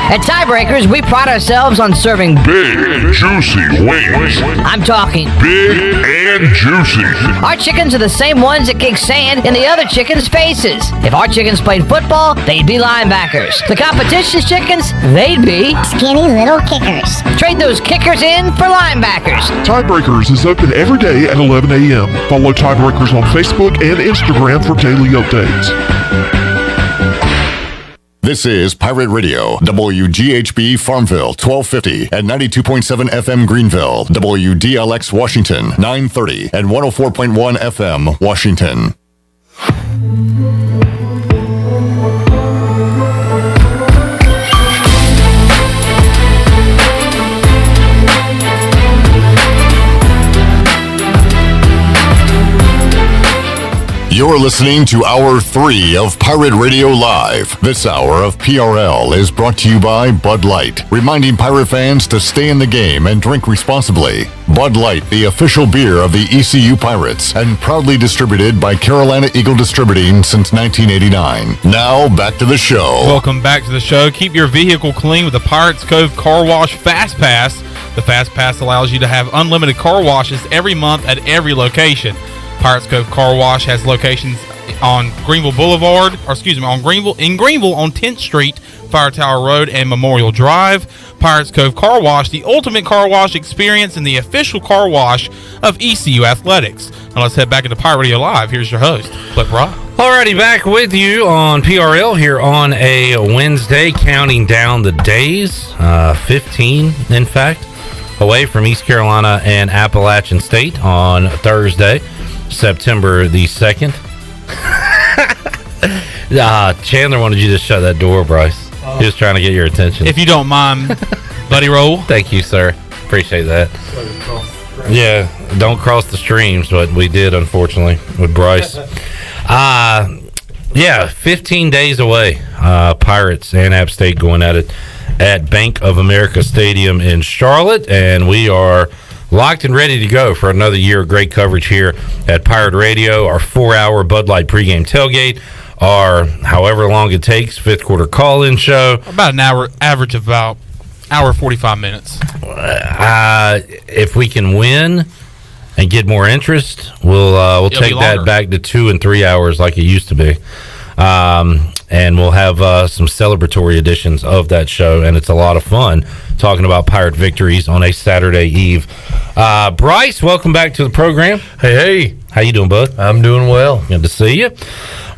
At Tiebreakers, we pride ourselves on serving big, juicy wings. I'm talking big and juicy. Our chickens are the same ones that kick sand in the other chickens' faces. If our chickens played football, they'd be linebackers. The competition's chickens, they'd be skinny little kickers. Trade those kickers in for linebackers. Tiebreakers is open every day at 11 a.m. Follow Tiebreakers on Facebook and Instagram for daily updates. This is Pirate Radio, WGHB Farmville, 1250 and 92.7 FM Greenville, WDLX Washington, 930 and 104.1 FM Washington. You're listening to Hour 3 of Pirate Radio Live. This hour of PRL is brought to you by Bud Light, reminding Pirate fans to stay in the game and drink responsibly. Bud Light, the official beer of the ECU Pirates, and proudly distributed by Carolina Eagle Distributing since 1989. Now, back to the show. Welcome back to the show. Keep your vehicle clean with the Pirates Cove Car Wash Fast Pass. The Fast Pass allows you to have unlimited car washes every month at every location. Pirates Cove Car Wash has locations on Greenville Boulevard, on Greenville on 10th Street, Fire Tower Road, and Memorial Drive. Pirates Cove Car Wash, the ultimate car wash experience and the official car wash of ECU Athletics. Now let's head back into Pirate Radio Live. Here's your host, Flip Rock. Alrighty, back with you on PRL here on a Wednesday, counting down the days, 15 in fact, away from East Carolina and Appalachian State on Thursday, September the 2nd. Chandler wanted you to shut that door, Bryce. He was trying to get your attention. If you don't mind, buddy roll. Thank you, sir. Appreciate that. Yeah, don't cross the streams, but we did, unfortunately, with Bryce. 15 days away. Pirates and App State going at it at Bank of America Stadium in Charlotte, and we are locked and ready to go for another year of great coverage here at Pirate Radio. Our 4-hour Bud Light pregame tailgate, our however long it takes, fifth quarter call-in show. About an hour, average of about hour 45 minutes. If we can win and get more interest, we'll take that back to 2 and 3 hours like it used to be. And we'll have some celebratory editions of that show, and it's a lot of fun talking about Pirate victories on a Saturday eve. Bryce, welcome back to the program. Hey. How you doing, bud? I'm doing well. Good to see you.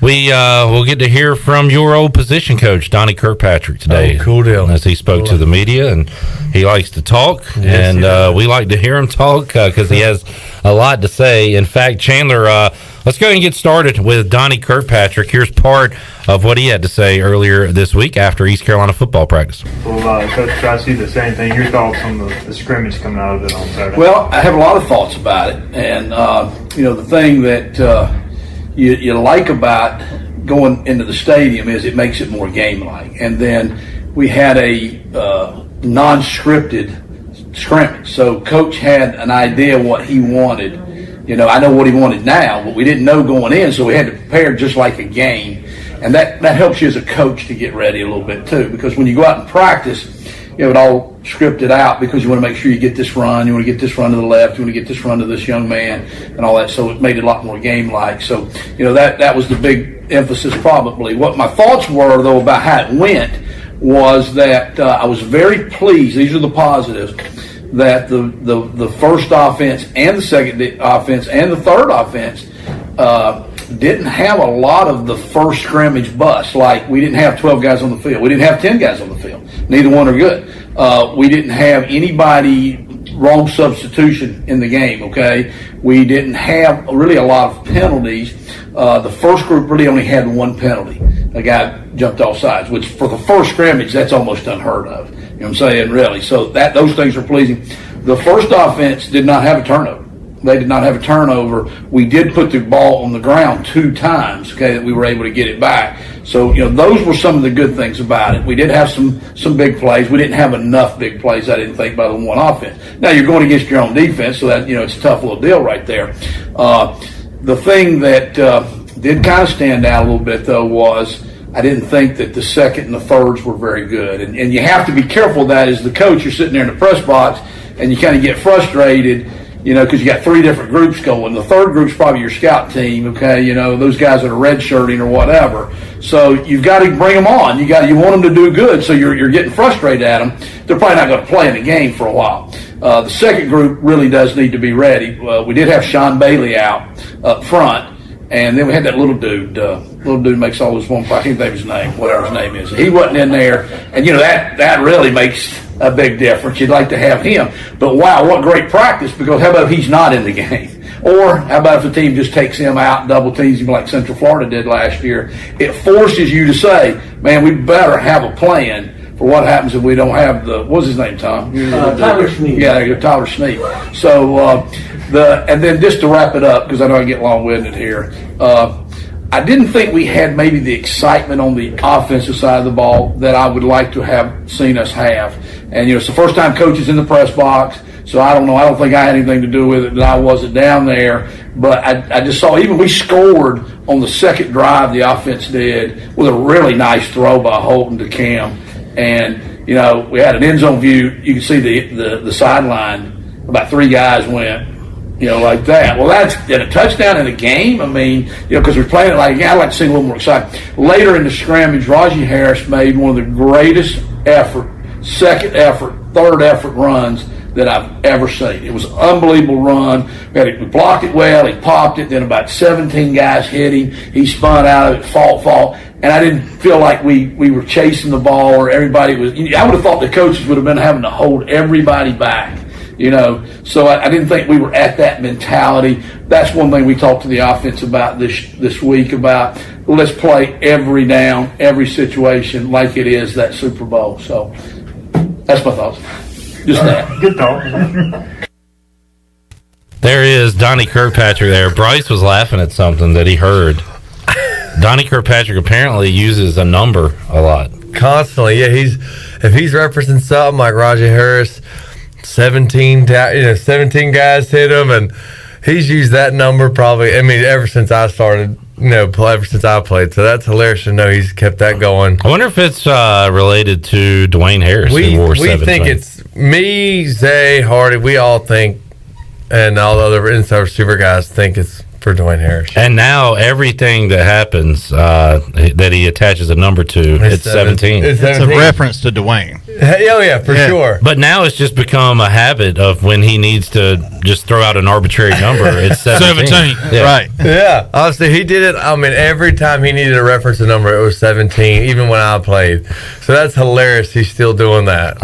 We'll get to hear from your old position coach, Donnie Kirkpatrick, today. Oh, cool deal. As he spoke to the media, and he likes to talk, and we like to hear him talk because he has a lot to say. In fact, Chandler, let's go ahead and get started with Donnie Kirkpatrick. Here's part of what he had to say earlier this week after East Carolina football practice. Well, Coach, I see the same thing. Your thoughts on the scrimmage coming out of it on Saturday? Well, I have a lot of thoughts about it. And, the thing that you like about going into the stadium is it makes it more game-like. And then we had a non-scripted scrimmage. So Coach had an idea what he wanted. I know what he wanted now, but we didn't know going in, so we had to prepare just like a game. And that helps you as a coach to get ready a little bit too, because when you go out and practice, you have it all scripted out because you want to make sure you get this run, you want to get this run to the left, you want to get this run to this young man and all that, so it made it a lot more game-like. So, that was the big emphasis probably. What my thoughts were, though, about how it went was that I was very pleased, these are the positives, that the first offense and the second offense and the third offense didn't have a lot of the first scrimmage bust. Like, we didn't have 12 guys on the field. We didn't have 10 guys on the field. Neither one are good. We didn't have anybody wrong substitution in the game, okay? We didn't have really a lot of penalties. The first group really only had one penalty. A guy jumped off sides, which for the first scrimmage, that's almost unheard of. You know what I'm saying, really? So those things are pleasing. The first offense did not have a turnover. They did not have a turnover. We did put the ball on the ground 2 times, okay, that we were able to get it back. So, those were some of the good things about it. We did have some big plays. We didn't have enough big plays, I didn't think, by the one offense. Now, you're going against your own defense, so that, it's a tough little deal right there. The thing that did kind of stand out a little bit, though, was I didn't think that the second and the thirds were very good. And you have to be careful of that as the coach. You're sitting there in the press box and you kind of get frustrated, because you got three different groups going. The third group's probably your scout team, okay? Those guys that are redshirting or whatever. So you've got to bring them on. You want them to do good, so you're getting frustrated at them. They're probably not going to play in the game for a while. The second group really does need to be ready. We did have Sean Bailey out up front. And then we had that little dude makes all those one play. I can't think of his name, whatever his name is. He wasn't in there. And, that really makes a big difference. You'd like to have him. But, wow, what great practice, because how about if he's not in the game? Or how about if the team just takes him out and double teams him like Central Florida did last year? It forces you to say, man, we better have a plan for what happens if we don't have what's his name, Tom? Tyler Sneed. Yeah, there you go, Tyler Sneed. So, and then just to wrap it up, because I know I get long-winded here, I didn't think we had maybe the excitement on the offensive side of the ball that I would like to have seen us have. And, it's the first time coach is in the press box, so I don't know. I don't think I had anything to do with it, that I wasn't down there. But I just saw, even we scored on the second drive, the offense did, with a really nice throw by Holton to Cam. And, we had an end zone view. You can see the sideline. About three guys went, like that. Well, that's in a touchdown in a game. I mean, because we're playing it I'd like to see a little more excitement. Later in the scrimmage, Raji Harris made one of the greatest second effort, third effort runs that I've ever seen. It was an unbelievable run. We blocked it well. He popped it. Then about 17 guys hit him. He spun out of it, fall. And I didn't feel like we were chasing the ball or everybody was. I would have thought the coaches would have been having to hold everybody back. So I didn't think we were at that mentality. That's one thing we talked to the offense about this week about let's play every down, every situation like it is that Super Bowl. So that's my thoughts. Just that. Good thought. There is Donnie Kirkpatrick there. Bryce was laughing at something that he heard. Donnie Kirkpatrick apparently uses a number a lot. Constantly, yeah. If he's referencing something like Raji Harris, 17 guys hit him, and he's used that number probably. I mean, ever since I started, ever since I played. So that's hilarious to know he's kept that going. I wonder if it's related to Dwayne Harris. We think it's me, Zay, Hardy. We all think, and all the other inside receiver guys think it's for Dwayne Harris. And now everything that happens that he attaches a number to, it's 17. It's a reference to Dwayne. Oh, yeah, for sure. But now it's just become a habit of when he needs to just throw out an arbitrary number, it's 17. Yeah. Right. Yeah. Honestly, he did it. I mean, every time he needed to reference a number, it was 17, even when I played. So that's hilarious. He's still doing that.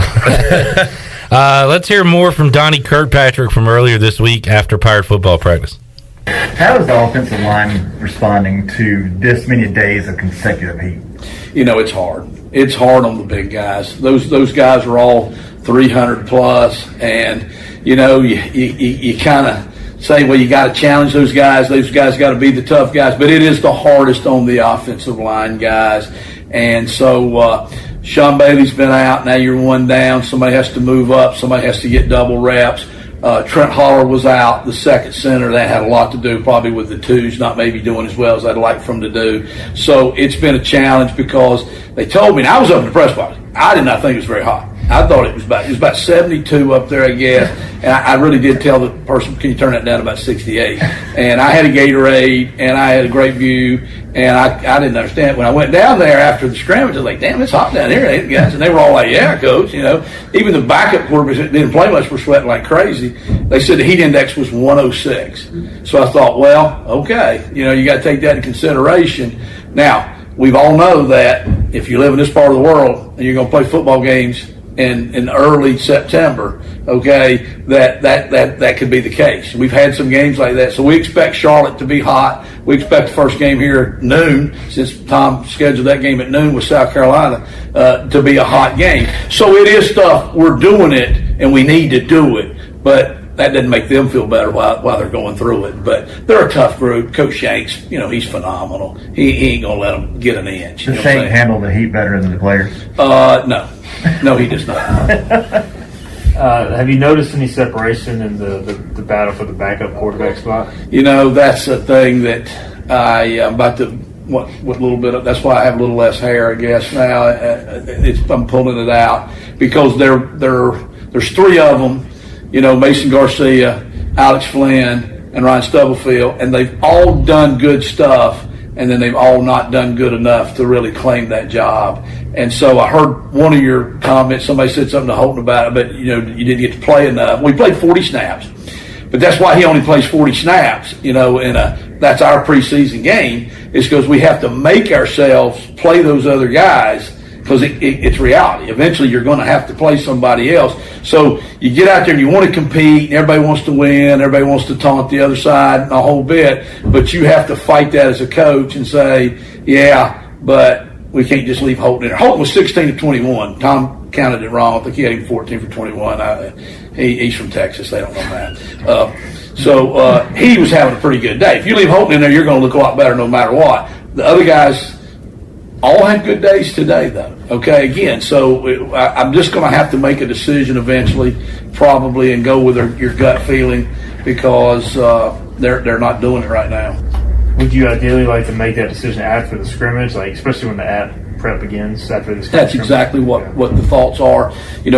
Let's hear more from Donnie Kirkpatrick from earlier this week after Pirate football practice. How is the offensive line responding to this many days of consecutive heat? It's hard. It's hard on the big guys. Those guys are all 300 plus, and you kind of say, well, you got to challenge those guys. Those guys got to be the tough guys, but it is the hardest on the offensive line guys. And so Sean Bailey's been out. Now you're one down. Somebody has to move up. Somebody has to get double reps. Trent Holler was out, the second center. That had a lot to do probably with the twos not maybe doing as well as I'd like for them to do. So it's been a challenge because they told me, and I was up in the press box, I did not think it was very hot. I thought it was about 72 up there, I guess. And I really did tell the person, can you turn that down to about 68? And I had a Gatorade, and I had a great view, and I didn't understand. When I went down there after the scrimmage, I was like, damn, it's hot down here, ain't it, guys? And they were all like, yeah, coach, Even the backup quarterbacks that didn't play much were sweating like crazy. They said the heat index was 106. So I thought, well, okay, you got to take that into consideration. Now, we all know that if you live in this part of the world and you're going to play football games in early September, okay, that could be the case. We've had some games like that. So we expect Charlotte to be hot. We expect the first game here at noon, since Tom scheduled that game at noon with South Carolina, to be a hot game. So it is stuff. We're doing it, and we need to do it. But that doesn't make them feel better while they're going through it. But they're a tough group. Coach Shanks, he's phenomenal. He ain't going to let them get an inch. Does Shanks handle the heat better than the players? No. No, he does not. Have you noticed any separation in the battle for the backup quarterback spot? That's a thing that I'm about to what little bit of, that's why I have a little less hair, I guess now. I'm pulling it out because there's three of them, Mason Garcia, Alex Flynn, and Ryan Stubblefield, and they've all done good stuff, and then they've all not done good enough to really claim that job. And so I heard one of your comments, somebody said something to Holton about it, but you didn't get to play enough. We played 40 snaps, but that's why he only plays 40 snaps, that's our preseason game, is because we have to make ourselves play those other guys, because it's reality. Eventually you're going to have to play somebody else. So you get out there and you want to compete, and everybody wants to win, everybody wants to taunt the other side a whole bit, but you have to fight that as a coach and say, yeah, but we can't just leave Holton in there. Holton was 16 of 21. Tom counted it wrong. I think he had him 14 for 21. He's from Texas. They don't know that. So he was having a pretty good day. If you leave Holton in there, you're going to look a lot better no matter what. The other guys all had good days today, though. Okay, again, so I'm just going to have to make a decision eventually, probably, and go with your gut feeling, because they're not doing it right now. Would you ideally like to make that decision after the scrimmage, like especially when the app prep begins after this? That's exactly what the thoughts are.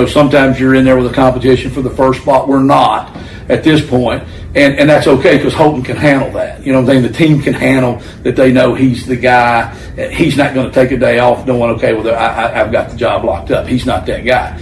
Sometimes you're in there with a competition for the first spot. We're not at this point, and that's okay, because Holton can handle that. The team can handle that. They know he's the guy. He's not going to take a day off knowing, okay, well, I've got the job locked up. He's not that guy.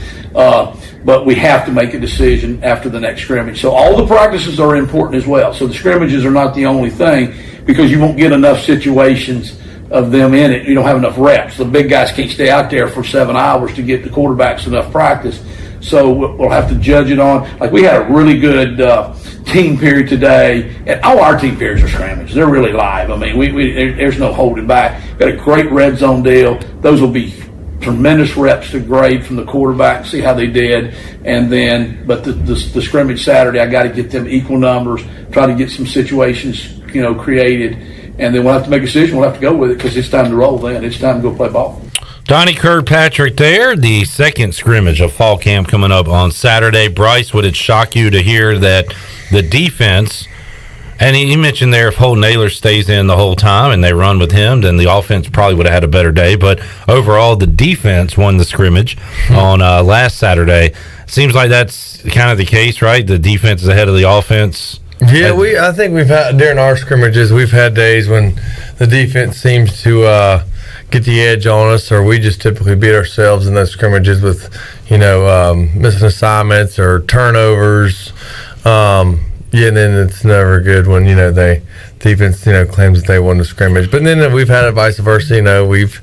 But we have to make a decision after the next scrimmage. So all the practices are important as well. So the scrimmages are not the only thing, because you won't get enough situations of them in it. You don't have enough reps. The big guys can't stay out there for 7 hours to get the quarterbacks enough practice. So we'll have to judge it on. Like, we had a really good team period today, and all our team periods are scrimmages. They're really live. I mean, there's no holding back. Got a great red zone deal. Those will be tremendous reps to grade from the quarterback, see how they did, and then, but the scrimmage Saturday, I got to get them equal numbers, try to get some situations, created, and then we'll have to make a decision. We'll have to go with it, because it's time to roll. Then it's time to go play ball. Donnie Kirkpatrick there, the second scrimmage of fall camp coming up on Saturday. Bryce, would it shock you to hear that the defense, and he mentioned there, if Holton Naylor stays in the whole time and they run with him, then the offense probably would have had a better day. But overall, the defense won the scrimmage on last Saturday. Seems like that's kind of the case, right? The defense is ahead of the offense. Yeah, I think we've had, during our scrimmages, we've had days when the defense seems to get the edge on us, or we just typically beat ourselves in those scrimmages with, missing assignments or turnovers. Yeah, and then it's never good when, defense, claims that they won the scrimmage. But then we've had it vice versa, we've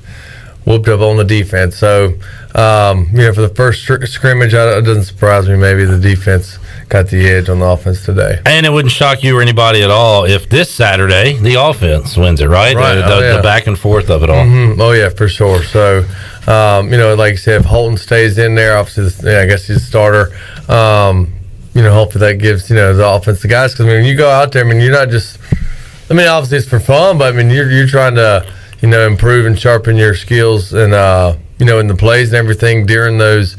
whooped up on the defense. So, for the first scrimmage, it doesn't surprise me. Maybe the defense got the edge on the offense today. And it wouldn't shock you or anybody at all if this Saturday the offense wins it, right? The back and forth of it all. Mm-hmm. Oh, yeah, for sure. So, like I said, if Holton stays in there, obviously, I guess he's a starter. Hopefully that gives, the offense the guys. Because, when you go out there, you're not just, obviously it's for fun, but, you're trying to, improve and sharpen your skills and, in the plays and everything during those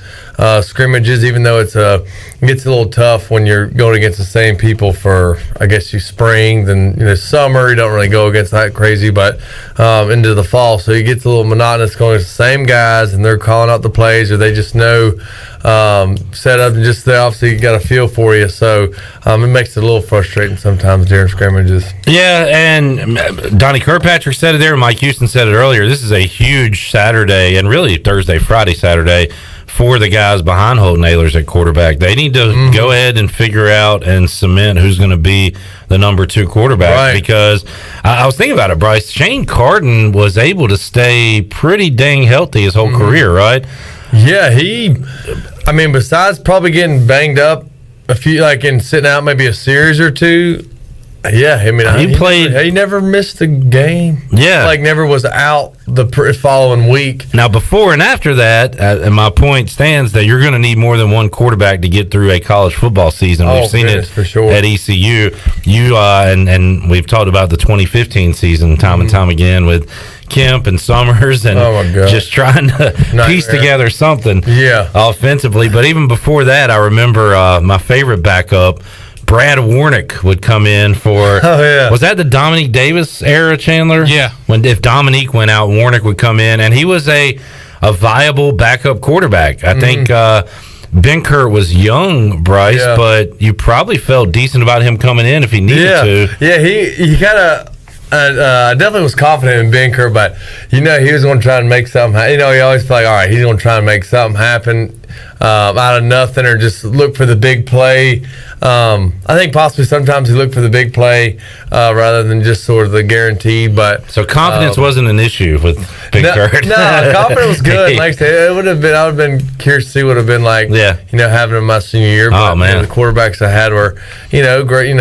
scrimmages, even though it gets a little tough when you're going against the same people for, I guess, spring, then summer you don't really go against that crazy, but into the fall, so it gets a little monotonous going against the same guys, and they're calling out the plays, or they just know set up, and just they obviously got a feel for you, so it makes it a little frustrating sometimes during scrimmages. Yeah, and Donnie Kirkpatrick said it there, Mike Houston said it earlier, this is a huge Saturday, and really Thursday, Friday, Saturday, for the guys behind Holton Naylor's at quarterback. They need to go ahead and figure out and cement who's going to be the number 2 quarterback, right? Because I was thinking about it, Bryce. Shane Carden was able to stay pretty dang healthy his whole career, right? Yeah, besides probably getting banged up a few, and sitting out maybe a series or two, yeah, he played. He never missed a game. Yeah, never was out the following week. Now, before and after that, and my point stands that you're going to need more than one quarterback to get through a college football season. We've seen it for sure at ECU. And we've talked about the 2015 season time and time again with Kemp and Summers and just trying to piece together something offensively. But even before that, I remember my favorite backup Brad Warnick would come in for. Oh, yeah. Was that the Dominique Davis era, Chandler? Yeah. If Dominique went out, Warnick would come in, and he was a viable backup quarterback. I think Ben Kurt was young, Bryce, but you probably felt decent about him coming in if he needed to. Yeah, he kind of. I definitely was confident in Ben Kurt, but he was going to try and make something happen. He always felt like, all right, he's going to try and make something happen out of nothing, or just look for the big play. I think possibly sometimes he looked for the big play rather than just sort of the guaranteed. But so confidence wasn't an issue with Ben Kurt. No, confidence was good. Like I said, I would have been curious to see what it would have been like. Yeah. Having him my senior year. But, the quarterbacks I had were great.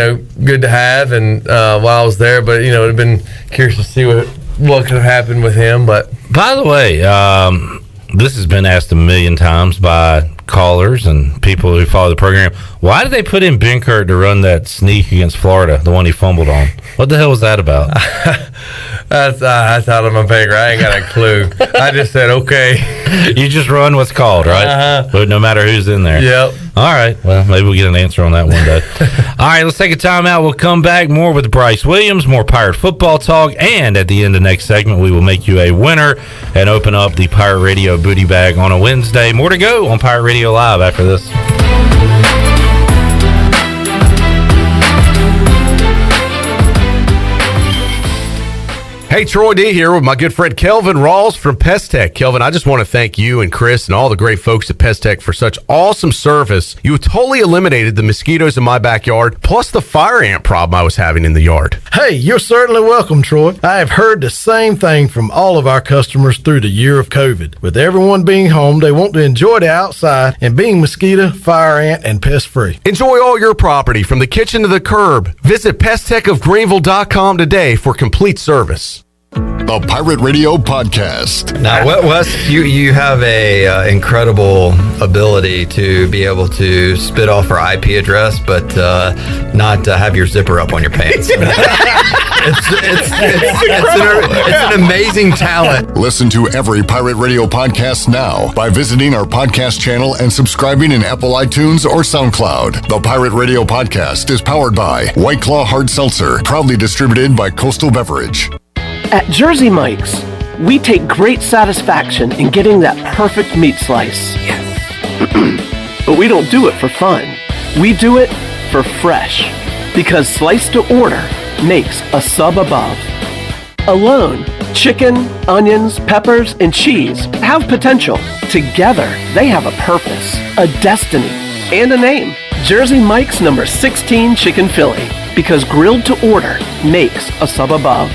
Good to have, and while I was there, but it would have been curious to see what could have happened with him. But by the way, this has been asked a million times by callers and people who follow the program. Why did they put in Ben Kurt to run that sneak against Florida, the one he fumbled on? What the hell was that about? That's out of my pay grade. I ain't got a clue. I just said, okay. You just run what's called, right? But no matter who's in there. Yep. All right. Well, maybe we'll get an answer on that one day. All right, let's take a timeout. We'll come back more with Bryce Williams, more Pirate football talk, and at the end of next segment, we will make you a winner and open up the Pirate Radio booty bag on a Wednesday. More to go on Pirate Radio Live after this. Hey, Troy D here with my good friend Kelvin Rawls from Pest Tech. Kelvin, I just want to thank you and Chris and all the great folks at Pest Tech for such awesome service. You totally eliminated the mosquitoes in my backyard, plus the fire ant problem I was having in the yard. Hey, you're certainly welcome, Troy. I have heard the same thing from all of our customers through the year of COVID. With everyone being home, they want to enjoy the outside and being mosquito, fire ant, and pest free. Enjoy all your property from the kitchen to the curb. Visit pesttechofgreenville.com today for complete service. The Pirate Radio Podcast. Now, Wes, you have a incredible ability to be able to spit off our IP address, but not have your zipper up on your pants. It's an amazing talent. Listen to every Pirate Radio podcast now by visiting our podcast channel and subscribing in Apple iTunes or SoundCloud. The Pirate Radio Podcast is powered by White Claw Hard Seltzer, proudly distributed by Coastal Beverage. At Jersey Mike's, we take great satisfaction in getting that perfect meat slice. Yes. But we don't do it for fun. We do it for fresh. Because slice to order makes a sub above. Alone, chicken, onions, peppers, and cheese have potential. Together, they have a purpose, a destiny, and a name. Jersey Mike's number 16 Chicken Philly. Because grilled to order makes a sub above.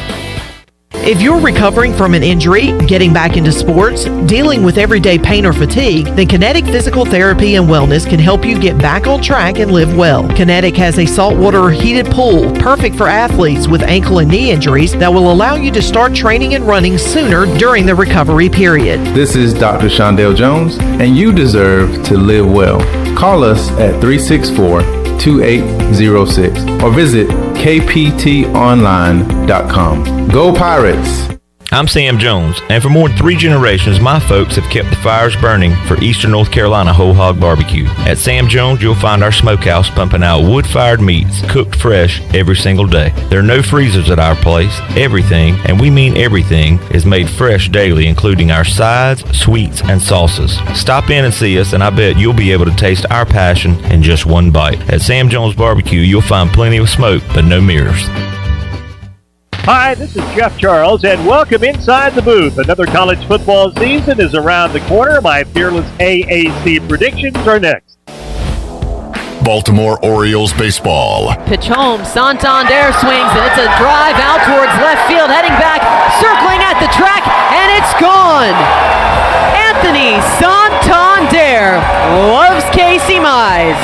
If you're recovering from an injury, getting back into sports, dealing with everyday pain or fatigue, then Kinetic Physical Therapy and Wellness can help you get back on track and live well. Kinetic has a saltwater heated pool, perfect for athletes with ankle and knee injuries that will allow you to start training and running sooner during the recovery period. This is Dr. Shondell Jones, and you deserve to live well. Call us at 364-2806 or visit kptonline.com. Go Pirates! I'm Sam Jones, and for more than 3 generations, my folks have kept the fires burning for Eastern North Carolina Whole Hog Barbecue. At Sam Jones, you'll find our smokehouse pumping out wood-fired meats, cooked fresh every single day. There are no freezers at our place. Everything, and we mean everything, is made fresh daily, including our sides, sweets, and sauces. Stop in and see us, and I bet you'll be able to taste our passion in just one bite. At Sam Jones Barbecue, you'll find plenty of smoke, but no mirrors. Hi, this is Jeff Charles, and welcome inside the booth. Another college football season is around the corner. My fearless AAC predictions are next. Baltimore Orioles baseball. Pitch home, Santander swings, and it's a drive out towards left field, heading back, circling at the track, and it's gone! Anthony Santander loves Casey Mize.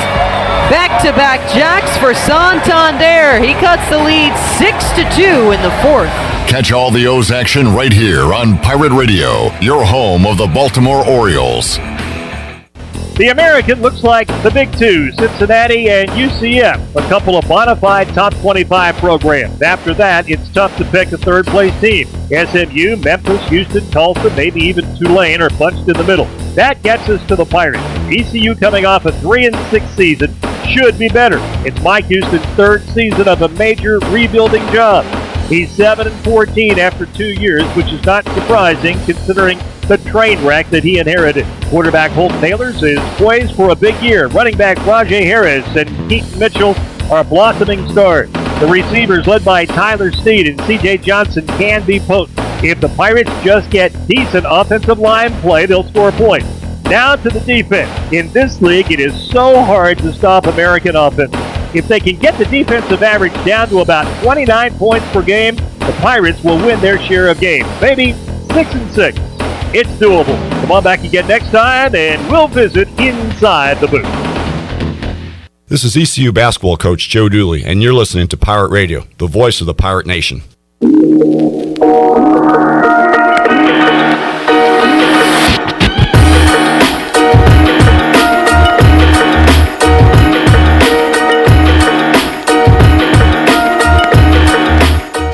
Back-to-back jacks for Santander. He cuts the lead 6-2 in the fourth. Catch all the O's action right here on Pirate Radio, your home of the Baltimore Orioles. The American looks like the big two, Cincinnati and UCF, a couple of bona fide top 25 programs. After that, it's tough to pick a third-place team. SMU, Memphis, Houston, Tulsa, maybe even Tulane are bunched in the middle. That gets us to the Pirates. ECU coming off a 3-6 season. should be better. It's Mike Houston's third season of a major rebuilding job. He's 7-14 after 2 years, which is not surprising considering the train wreck that he inherited. Quarterback Holt Taylors is poised for a big year. Running back Rajay Harris and Keaton Mitchell are blossoming stars. The receivers, led by Tyler Steed and C.J. Johnson, can be potent. If the Pirates just get decent offensive line play, they'll score points. Now to the defense. In this league, it is so hard to stop American offense. If they can get the defensive average down to about 29 points per game, the Pirates will win their share of games. Maybe 6-6. It's doable. Come on back again next time, and we'll visit inside the booth. This is ECU basketball coach Joe Dooley, and you're listening to Pirate Radio, the voice of the Pirate Nation.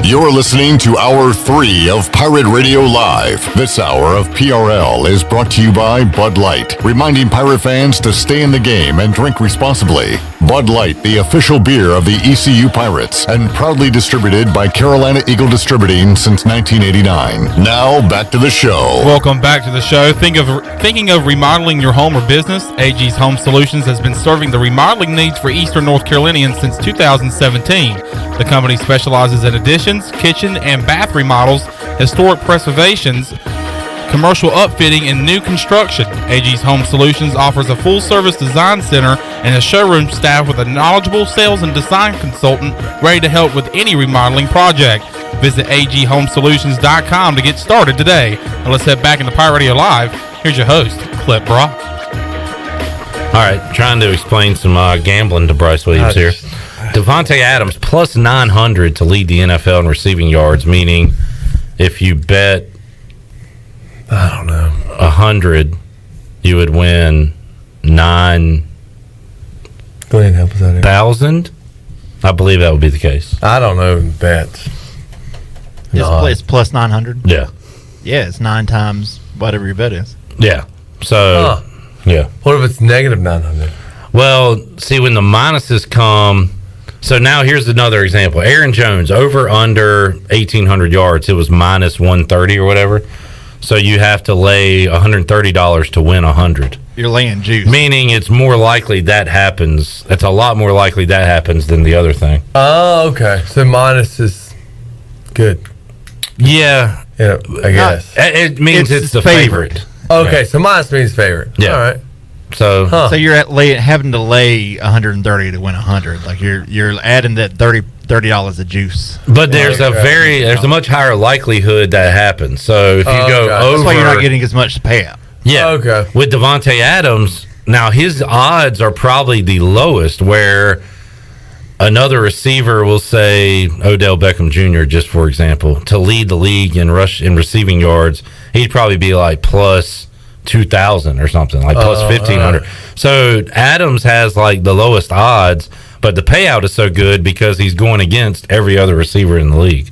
You're listening to Hour 3 of Pirate Radio Live. This hour of PRL is brought to you by Bud Light, reminding Pirate fans to stay in the game and drink responsibly. Bud Light, the official beer of the ECU Pirates, and proudly distributed by Carolina Eagle Distributing since 1989. Now, back to the show. Welcome back to the show. Thinking of remodeling your home or business? AG's Home Solutions has been serving the remodeling needs for Eastern North Carolinians since 2017. The company specializes in additions, kitchen and bath remodels, historic preservations, commercial upfitting, and new construction. AG's Home Solutions offers a full-service design center and a showroom staff with a knowledgeable sales and design consultant ready to help with any remodeling project. Visit aghomesolutions.com to get started today. Now let's head back into Pirate Radio Live. Here's your host, Clip Brock. All right, trying to explain some gambling to Bryce Williams here. Devontae Adams plus 900 to lead the NFL in receiving yards, meaning if you bet, I don't know, 100, you would win 9. Go ahead and help us out here. 1,000. I believe that would be the case. I don't know bets. It's plus 900. Yeah. Yeah, it's 9 times whatever your bet is. Yeah. So, yeah. What if it's negative 900? Well, see, when the minuses come. So now here's another example. Aaron Jones, over under 1,800 yards. It was minus 130 or whatever. So you have to lay $130 to win 100. You're laying juice. Meaning it's more likely that happens. It's a lot more likely that happens than the other thing. Oh, okay. So minus is good. Yeah. Yeah, I guess. It means it's the favorite. Okay, so minus means favorite. Yeah. All right. So you're having to lay 130 to win 100. Like you're adding that $30 of juice. But there's a much higher likelihood that happens. So if you go over, that's why you're not getting as much payout. Yeah. Okay. With Devontae Adams, now his odds are probably the lowest, where another receiver will say Odell Beckham Jr., just for example, to lead the league in receiving yards, he'd probably be like plus 2,000 or something, like plus 1,500. So Adams has like the lowest odds, but the payout is so good because he's going against every other receiver in the league.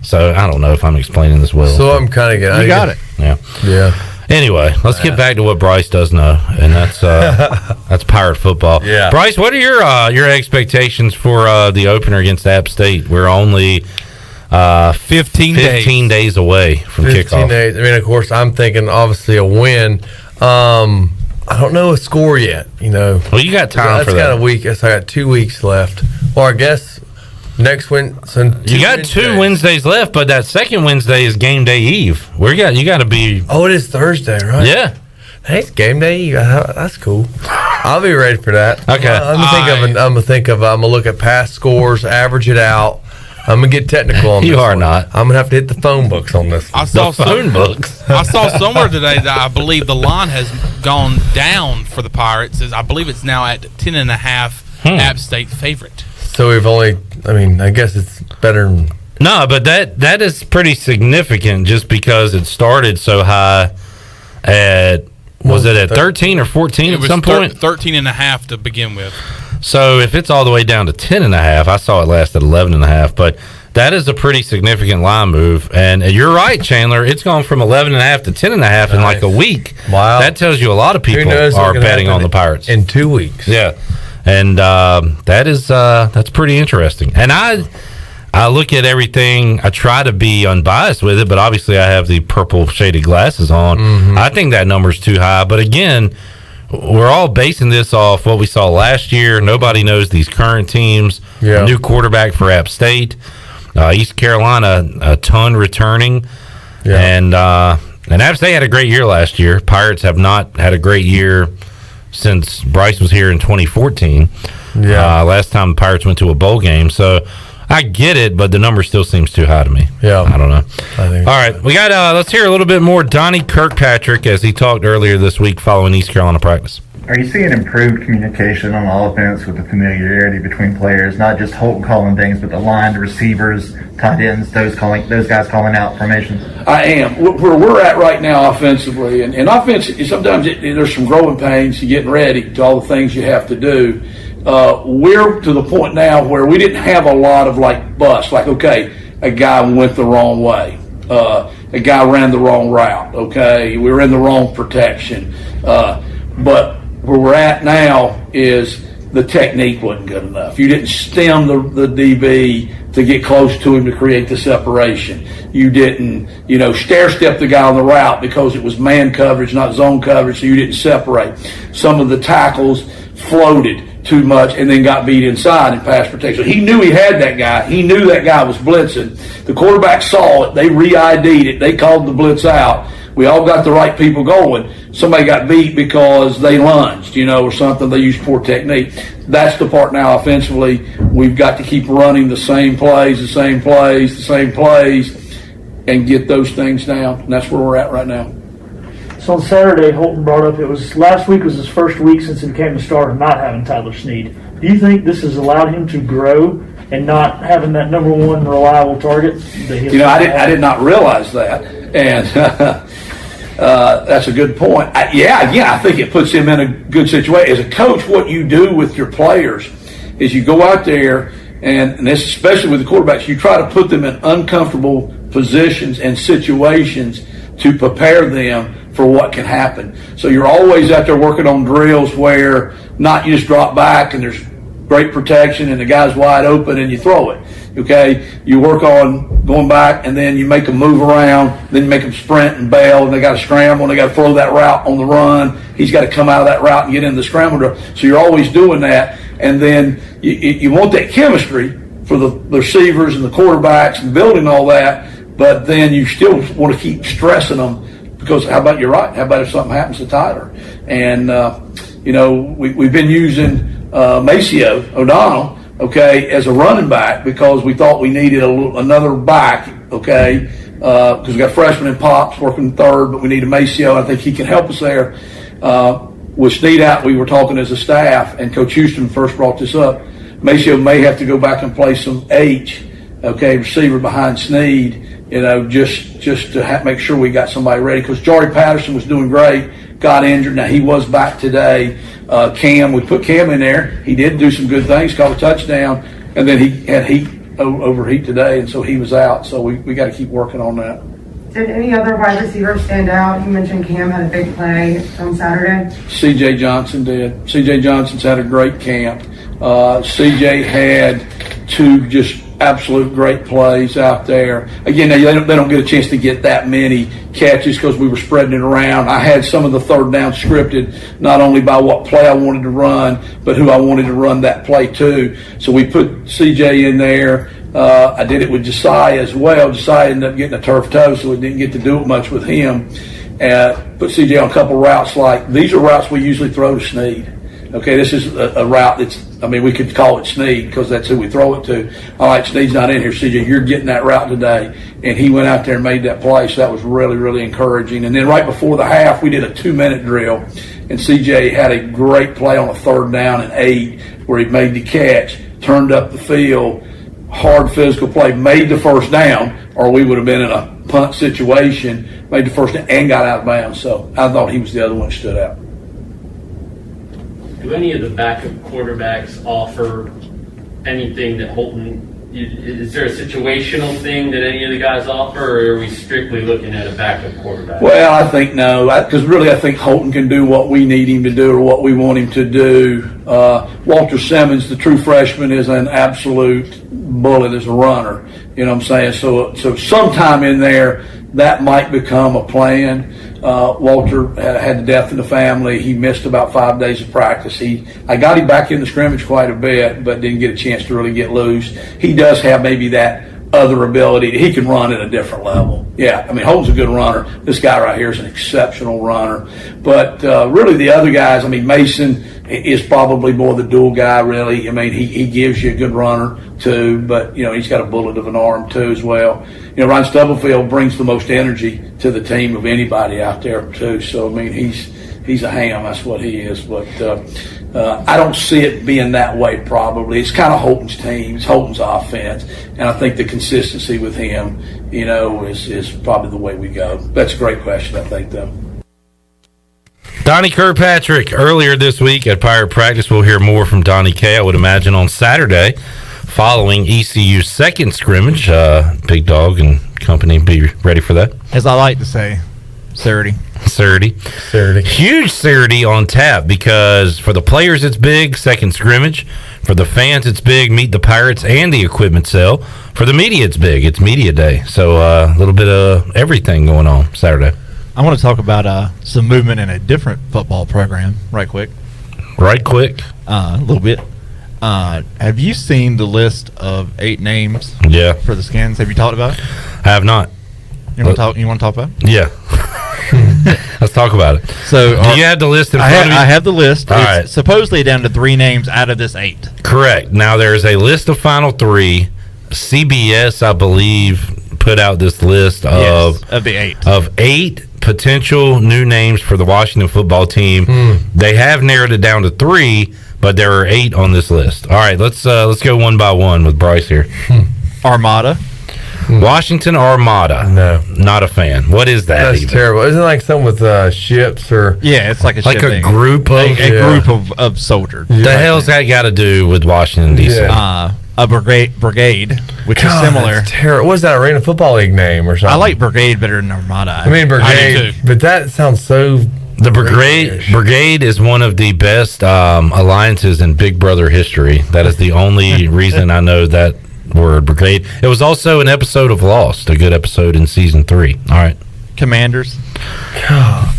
So I don't know if I'm explaining this well. So I'm kind of getting. You got it. Yeah. Yeah. Anyway, let's get back to what Bryce does know, and that's Pirate football. Yeah. Bryce, what are your expectations for the opener against App State? We're only 15 days away from 15 kickoff. days. I mean, of course, I'm thinking obviously a win. I don't know a score yet. Well, you got time for that. That's kind of weak. I got 2 weeks left. Or I guess next Wednesday. You got 2 Wednesdays left, but that second Wednesday is game day eve. You got to be. Oh, it is Thursday, right? Yeah. Hey, it's game day eve. That's cool. I'll be ready for that. Okay. I'm gonna look at past scores, average it out. I'm gonna get technical on this. You are one. not. I'm gonna have to hit the phone books on this. I saw phone books. I saw somewhere today that I believe the line has gone down for the Pirates. I believe it's now at 10.5 App State favorite. So we've only. I mean, I guess it's better. No, but that is pretty significant just because it started so high at. Was it at 13 or 14 at some point? 13.5 to begin with. So if it's all the way down to 10.5, I saw it last at 11.5, but that is a pretty significant line move. And you're right, Chandler. It's gone from 11.5 to 10.5 in like a week. Wow. That tells you a lot of people are betting on the Pirates. In 2 weeks. Yeah. And that's pretty interesting. And I look at everything. I try to be unbiased with it, but obviously I have the purple shaded glasses on. Mm-hmm. I think that number's too high. But again, we're all basing this off what we saw last year. Nobody knows these current teams. Yeah. New quarterback for App State. East Carolina, a ton returning. Yeah. And App State had a great year last year. Pirates have not had a great year since Bryce was here in 2014. Yeah. Last time the Pirates went to a bowl game. So I get it, but the number still seems too high to me. Yeah. I don't know. I think all right. We got, let's hear a little bit more Donnie Kirkpatrick as he talked earlier this week following East Carolina practice. Are you seeing improved communication on offense with the familiarity between players, not just Holton calling things, but the line, the receivers, tight ends, those guys calling out formations? I am. Where we're at right now offensively, and offense, sometimes there's some growing pains to getting ready to all the things you have to do. We're to the point now where we didn't have a lot of busts, okay, a guy went the wrong way, a guy ran the wrong route, okay, we were in the wrong protection, but where we're at now is the technique wasn't good enough. You didn't stem the DB to get close to him to create the separation. You didn't, stair-step the guy on the route because it was man coverage, not zone coverage, so you didn't separate. Some of the tackles floated too much and then got beat inside in pass protection. He knew he had that guy. He knew that guy was blitzing. The quarterback saw it. They re-ID'd it. They called the blitz out. We all got the right people going. Somebody got beat because they lunged, or something. They used poor technique. That's the part now offensively. We've got to keep running the same plays, and get those things down. And that's where we're at right now. So on Saturday, Holton brought up last week was his first week since he became a starter not having Tyler Snead. Do you think this has allowed him to grow and not having that number one reliable target? I did not realize that. And that's a good point. I think it puts him in a good situation. As a coach, what you do with your players is you go out there, and this, especially with the quarterbacks, you try to put them in uncomfortable positions and situations to prepare them for what can happen. So you're always out there working on drills where not you just drop back and there's great protection and the guy's wide open and you throw it. Okay, you work on going back and then you make them move around, then you make them sprint and bail, and they got to scramble and they got to throw that route on the run. He's got to come out of that route and get in the scramble drill. So you're always doing that, and then you want that chemistry for the receivers and the quarterbacks and building all that, but then you still want to keep stressing them because how about you're right? How about if something happens to Tyler? And we've been using Maceo O'Donnell, okay, as a running back because we thought we needed another back, okay, because we got freshmen and Pops working third, but we need a Maceo. I think he can help us there. With Snead out, we were talking as a staff, and Coach Houston first brought this up. Maceo may have to go back and play some H, okay, receiver behind Snead, just to make sure we got somebody ready because Jari Patterson was doing great, got injured. Now, he was back today. Cam, we put Cam in there. He did do some good things, caught a touchdown, and then he had overheat today, and so he was out. So we got to keep working on that. Did any other wide receivers stand out? You mentioned Cam had a big play on Saturday. C.J. Johnson did. C.J. Johnson's had a great camp. C.J. had two just absolute great plays out there. Again, they don't get a chance to get that many catches because we were spreading it around. I had some of the third down scripted, not only by what play I wanted to run, but who I wanted to run that play to. So we put CJ in there. I did it with Josiah as well. Josiah ended up getting a turf toe, so we didn't get to do it much with him. Put CJ on a couple routes these are routes we usually throw to Snead. Okay, this is a route we could call it Snead because that's who we throw it to. All right, Snead's not in here. CJ, you're getting that route today. And he went out there and made that play, so that was really, really encouraging. And then right before the half, we did a 2-minute drill. And CJ had a great play on a 3rd down and 8 where he made the catch, turned up the field, hard physical play, made the first down, or we would have been in a punt situation, made the first down and got out of bounds. So I thought he was the other one that stood out. Do any of the backup quarterbacks offer anything that Holton Is there a situational thing that any of the guys offer, or are we strictly looking at a backup quarterback? Well, I think no, because really I think Holton can do what we need him to do or what we want him to do. Walter Simmons, the true freshman, is an absolute bullet as a runner. You know what I'm saying? So sometime in there, that might become a plan. Walter had the death in the family. He missed about 5 days of practice. I got him back in the scrimmage quite a bit, but didn't get a chance to really get loose. He does have maybe that other ability. He can run at a different level. Yeah, I mean, Holton's a good runner. This guy right here is an exceptional runner. But really the other guys, I mean, Mason is probably more the dual guy, really. I mean, he gives you a good runner, too, but, you know, he's got a bullet of an arm, too, as well. You know, Ryan Stubblefield brings the most energy to the team of anybody out there, too. So, I mean, he's a ham. That's what he is. But I don't see it being that way, probably. It's kind of Holton's team. It's Holton's offense. And I think the consistency with him, you know, is probably the way we go. That's a great question, I think, though. Donnie Kirkpatrick earlier this week at Pirate Practice. We'll hear more from Donnie K, I would imagine, on Saturday following ECU's second scrimmage. Big Dog and company be ready for that. As I like to say, Saturday. Huge Saturday on tap, because for the players it's big, second scrimmage. For the fans it's big, meet the Pirates and the equipment sale. For the media it's big, it's media day. So a little bit of everything going on Saturday. I want to talk about some movement in a different football program right quick. A little bit. Have you seen the list of 8 names for the Skins? Have you talked about it? I have not. You want to talk about it? Yeah. Let's talk about it. So, do you have the list in front of you? I have the list. All it's right. supposedly down to 3 names out of this 8. Correct. Now, there's a list of final 3. CBS, I believe, put out this list of the 8. Of 8 potential new names for the Washington football team. They have narrowed it down to 3, but there are 8 on this list. All right, let's go one by one with Bryce here. Armada. Washington Armada. No, not a fan. What is that? That's terrible. Isn't it like something with ships or? Yeah, it's like a ship thing. Group of a group of soldiers. The hell's that got to do with Washington D.C.? A brigade, which is similar. That's terrible. What's that, Arena Football League name or something? I like brigade better than Armada. I mean brigade, but that sounds so. The brigade is one of the best alliances in Big Brother history. That is the only reason I know that word, brigade. It was also an episode of Lost, a good episode in season 3. All right. Commanders.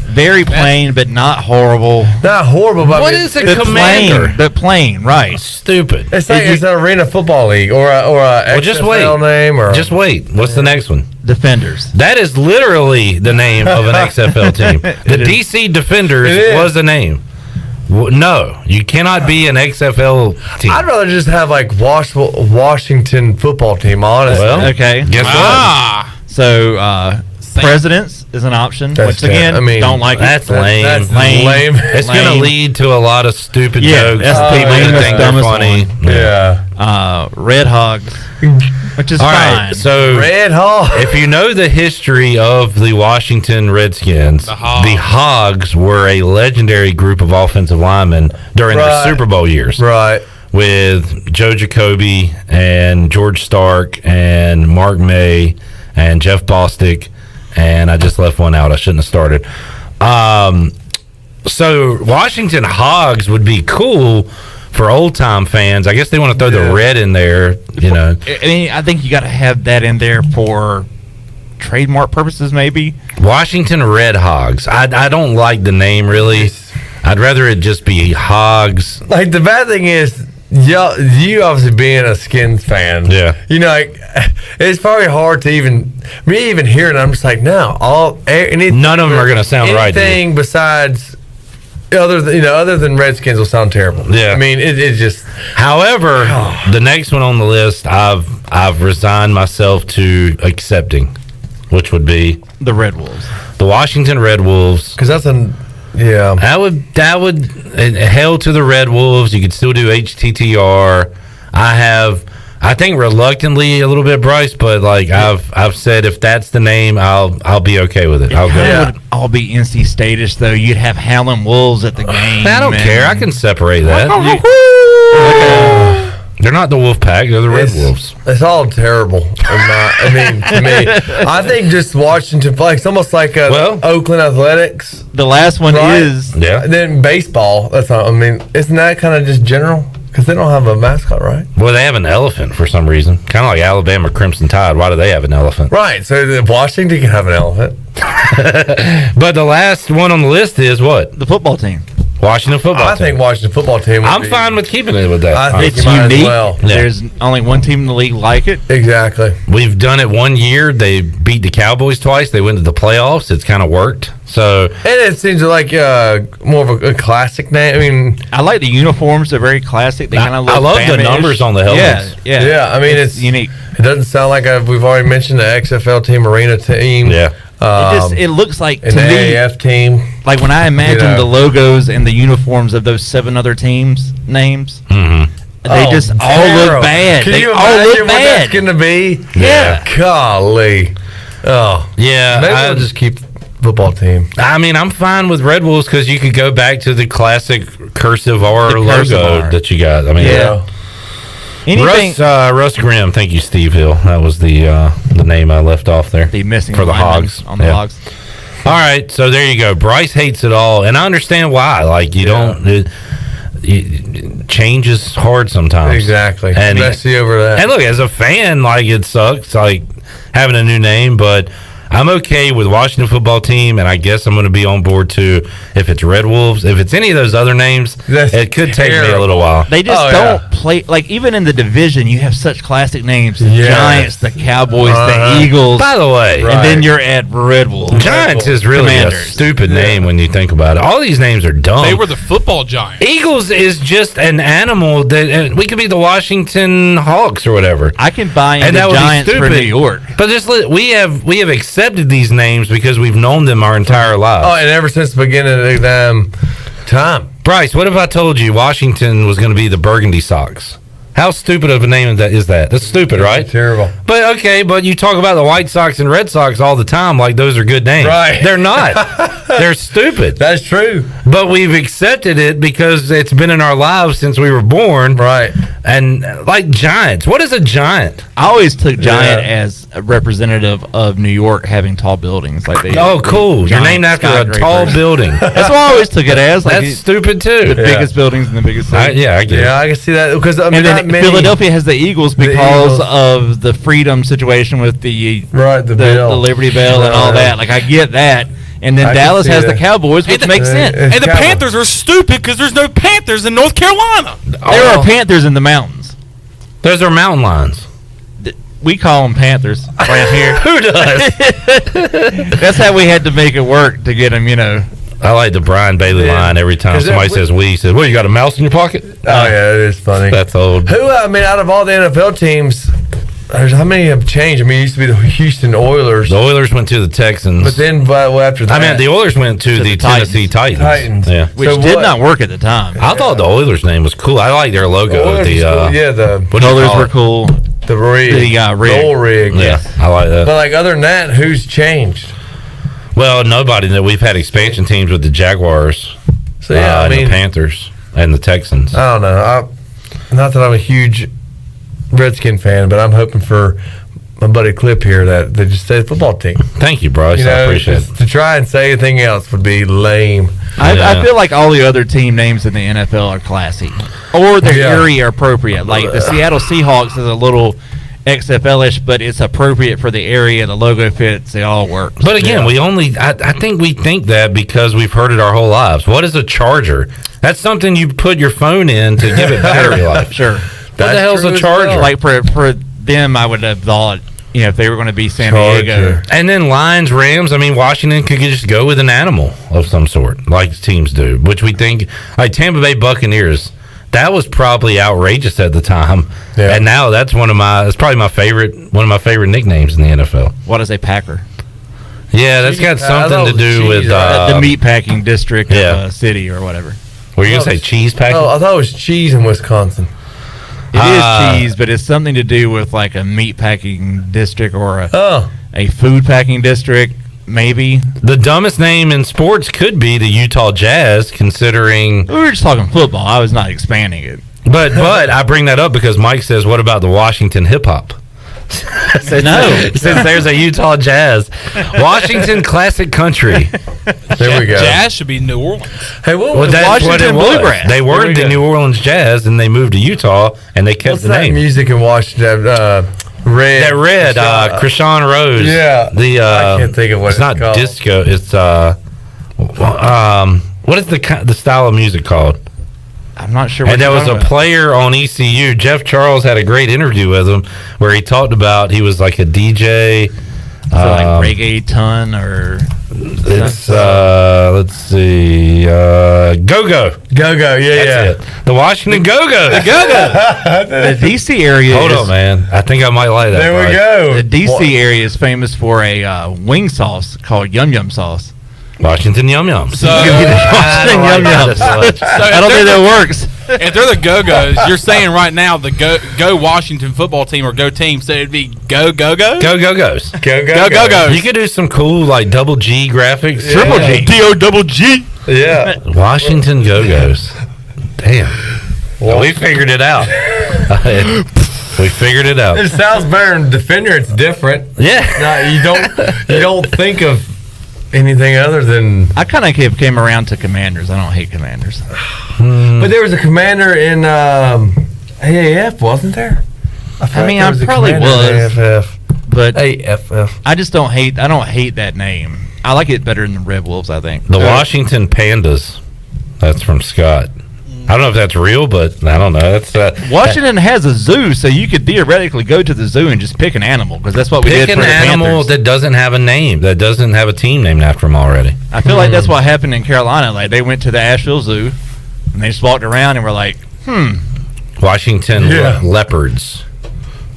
Very plain, but not horrible. Not horrible, but what is a commander? But plain, right? Stupid. It's like it's an Arena Football League or a XFL name or just wait. What's the next one? Defenders. That is literally the name of an XFL team. The DC Defenders was the name. No, you cannot be an XFL team. I'd rather just have like Washington football team, honestly. Well, okay. Guess what? So, Presidents is an option. That's Once again, don't like that's it. Lame. That's lame. It's going to lead to a lot of stupid jokes. That's People the that think they're funny. Yeah. Red Hogs, which is All fine. right, so Red Hog. If you know the history of the Washington Redskins, the Hogs were a legendary group of offensive linemen during the Super Bowl years. Right. With Joe Jacoby and George Stark and Mark May and Jeff Bostic, and I just left one out. I shouldn't have started. So Washington Hogs would be cool for old-time fans. I guess they want to throw the red in there, you know. I mean, I think you got to have that in there for trademark purposes, maybe. Washington Red Hogs. I don't like the name, really. I'd rather it just be Hogs. Like, the bad thing is, you obviously being a Skins fan, you know, like, it's probably hard to even hear it. I'm just like, no, none of them are going to sound right. Anything besides other than Redskins will sound terrible. Yeah, I mean, it just. However, the next one on the list, I've resigned myself to accepting, which would be the Red Wolves, the Washington Red Wolves, because that's that would hell to the Red Wolves. You could still do HTTR. I think reluctantly a little bit, Bryce, but like I've said, if that's the name, I'll be okay with it. I'll go. It would all be NC Statish though. You'd have Howlin' Wolves at the game. I don't care. I can separate that. They're not the Wolf Pack. They're the Red Wolves. It's all terrible. To me, I think just Washington play. It's almost like Oakland Athletics. The last one is yeah. And then baseball. That's all. I mean, isn't that kind of just general? Because they don't have a mascot, right? Well, they have an elephant for some reason. Kind of like Alabama Crimson Tide. Why do they have an elephant? Right. So Washington can have an elephant. But the last one on the list is what? The football team. Washington football I team. think Washington football team. I'm fine with keeping it with that. I think It's you might as unique. well. Yeah. There's only one team in the league like it. Exactly. We've done it one year. They beat the Cowboys twice. They went to the playoffs. It's kind of worked. So, and it seems like more of a classic name. I mean, I like the uniforms. They're very classic. They kind of look I love the Bama-ish. numbers on the helmets. Yeah. I mean, it's unique. It doesn't sound like we've already mentioned the XFL team, Arena team. Yeah. It looks like to an me, AAF team. like when I imagine the logos and the uniforms of those 7 other teams' names, they just all look bad. Can They you all imagine look what bad. that's going to be? Yeah. Golly. Oh. Yeah. Maybe we'll just keep football team. I mean, I'm fine with Red Wolves because you could go back to the classic cursive R logo that you got. I mean, Anything Russ Grimm. Thank you, Steve Hill. That was the name I left off there. The missing for the lineman Hogs on the Hogs. All right, so there you go. Bryce hates it all, and I understand why. Like you don't. Change is hard sometimes. Exactly. And Especially over that. And look, as a fan, like it sucks, like having a new name, but I'm okay with Washington football team, and I guess I'm going to be on board too if it's Red Wolves. If it's any of those other names, it could take me a little while. They just don't play like even in the division. You have such classic names: the Giants, the Cowboys, the Eagles. By the way, and then you're at Red Wolves. Giants is really Commanders. a stupid name when you think about it. All these names are dumb. They were the football Giants. Eagles is just an animal that we could be the Washington Hawks or whatever. I can buy And into that would be Giants for stupid. New York. But just we have accepted these names because we've known them our entire lives. Oh, and ever since the beginning of the time. Bryce, what if I told you Washington was going to be the Burgundy Sox? How stupid of a name is that? That's stupid, right? Terrible. But okay, but you talk about the White Sox and Red Sox all the time like those are good names. Right. They're not. They're stupid. That's true. But we've accepted it because it's been in our lives since we were born. Right. And like Giants. What is a giant? I always took Giant as a representative of New York having tall buildings. Like they. Oh, cool! You're named after a tall building. That's what I always took it as. Like That's stupid too. The biggest buildings in the biggest city. I get it. Yeah, I can see that because I mean, And then Philadelphia has the Eagles because Eagles. of the freedom situation with the Bell. Liberty Bell and all that. Like I get that. And then I can Dallas see has the that. Cowboys, which makes sense. And the Panthers are stupid because there's no Panthers in North Carolina. There are Panthers in the mountains. Those are mountain lions. We call them Panthers around here. Who does? That's how we had to make it work to get them, I like the Brian Bailey line every time somebody says we. He says, "What, you got a mouse in your pocket?" Oh yeah, it is funny. That's old. Who? I mean, out of all the NFL teams, how many have changed? I mean, it used to be the Houston Oilers. The Oilers went to the Texans. But then, after that, I mean, the Oilers went to the Tennessee Titans. Yeah, Which did not work at the time. I thought the Oilers name was cool. I like their logo. Oilers was cool. Yeah, the what do you colors call were it? cool. The rig, rig. old rig. Yeah, I like that. But like other than that, who's changed? Well, nobody. That we've had expansion teams with the Jaguars, So yeah, I and mean, the Panthers and the Texans. I don't know. Not that I'm a huge Redskin fan, but I'm hoping for my buddy Clip here that they just say football team. Thank you, Bryce. I appreciate it. To try and say anything else would be lame. I feel like all the other team names in the NFL are classy, or they're area appropriate. Like the Seattle Seahawks is a little XFL-ish, but it's appropriate for the area. The logo fits. They all work. But again, I think we think that because we've heard it our whole lives. What is a charger? That's something you put your phone in to give it battery life. Sure. What the hell's a charger? Like for them, I would have thought, if they were going to be San Diego. And then Lions, Rams, I mean, Washington could just go with an animal of some sort, like teams do, which we think, like Tampa Bay Buccaneers, that was probably outrageous at the time. Yeah. And now that's one of my favorite nicknames in the NFL. What is a Packer? Yeah, that's got something to do with the meat packing district of a city or whatever. Were you going to say cheese packing? Oh, I thought it was cheese in Wisconsin. It is cheese, but it's something to do with like a meat packing district or a food packing district, maybe. The dumbest name in sports could be the Utah Jazz, considering... We were just talking football. I was not expanding it. But I bring that up because Mike says, what about the Washington hip-hop? Since there's a Utah Jazz. Washington Classic Country. There we go. Jazz should be New Orleans. Hey, what Well, was that's what it Washington was. Bluegrass? They were the New Orleans Jazz, and they moved to Utah, and they kept What's the that name. music in Washington? Red. That red, Krishan Rose. Yeah. I can't think of what it's not called. disco. It's what is the style of music called? I'm not sure. What And there you're was a talking about. player on ECU. Jeff Charles had a great interview with him where he talked about he was like a DJ. So like reggaeton or It's let's see, Go-Go. Go-Go, yeah. That's it. The Washington Go-Go. The Go-Go. The DC area. Hold on, man. I think I might like that. There we Bryce. go. The DC area is famous for a wing sauce called Yum Yum sauce. Washington Yum Yum. So, Washington Yum Yum. I don't think that works. If they're the Go-Go's, you're saying right now the Go Washington football team or Go team, so it'd be Go-Go-Go's? Go-Go-Go's. Go-Go-Go's. You could do some cool like double G graphics. Yeah. Triple G. D-O double G. Yeah. Washington Go-Go's. Damn. Well, we figured it out. We figured it out. It sounds better than Defender. It's different. Yeah. No, you don't think of anything other than. I kind of came around to Commanders. I don't hate Commanders. But there was a commander in AAF, wasn't there? I mean, I probably was, AFF. but AFF. I just don't hate. I don't hate that name. I like it better than the Red Wolves. I think The Washington Pandas. That's from Scott. I don't know if that's real, but I don't know. That's Washington has a zoo, so you could theoretically go to the zoo and just pick an animal because that's what we pick did an for the animal Panthers. that doesn't have a name, that doesn't have a team named after them already. I feel like that's what happened in Carolina. Like they went to the Asheville Zoo and they just walked around and were like, Washington leopards.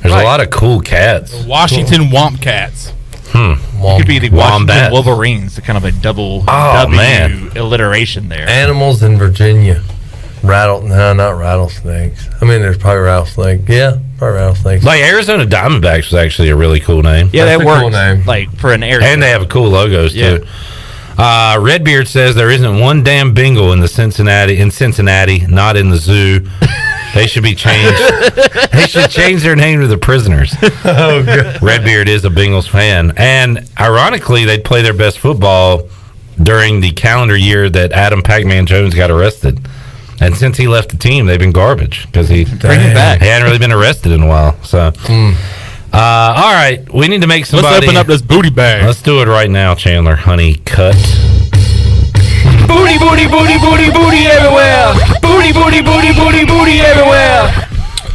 There's a lot of cool cats. Washington Womp Cats. It could be the Washington Wombat. Wolverines, the kind of a double man. alliteration there. Animals in Virginia. Not rattlesnakes. I mean, there's probably rattlesnake. Yeah, probably rattlesnakes. Like Arizona Diamondbacks was actually a really cool name. Yeah, That's that a works. cool name. Like for an area, And they have cool logos Yeah. too. Redbeard says there isn't one damn bingle in Cincinnati, not in the zoo. They should be changed. They should change their name to the Prisoners. Oh, God. Redbeard is a Bengals fan, and ironically, they'd play their best football during the calendar year that Adam Pac-Man Jones got arrested. And since he left the team, they've been garbage because he back. He hadn't really been arrested in a while. So, all right, we need to make somebody. Let's open up this booty bag. Let's do it right now, Chandler. Honey, cut. Booty, booty, booty, booty, booty everywhere. Booty, booty, booty, booty, booty everywhere.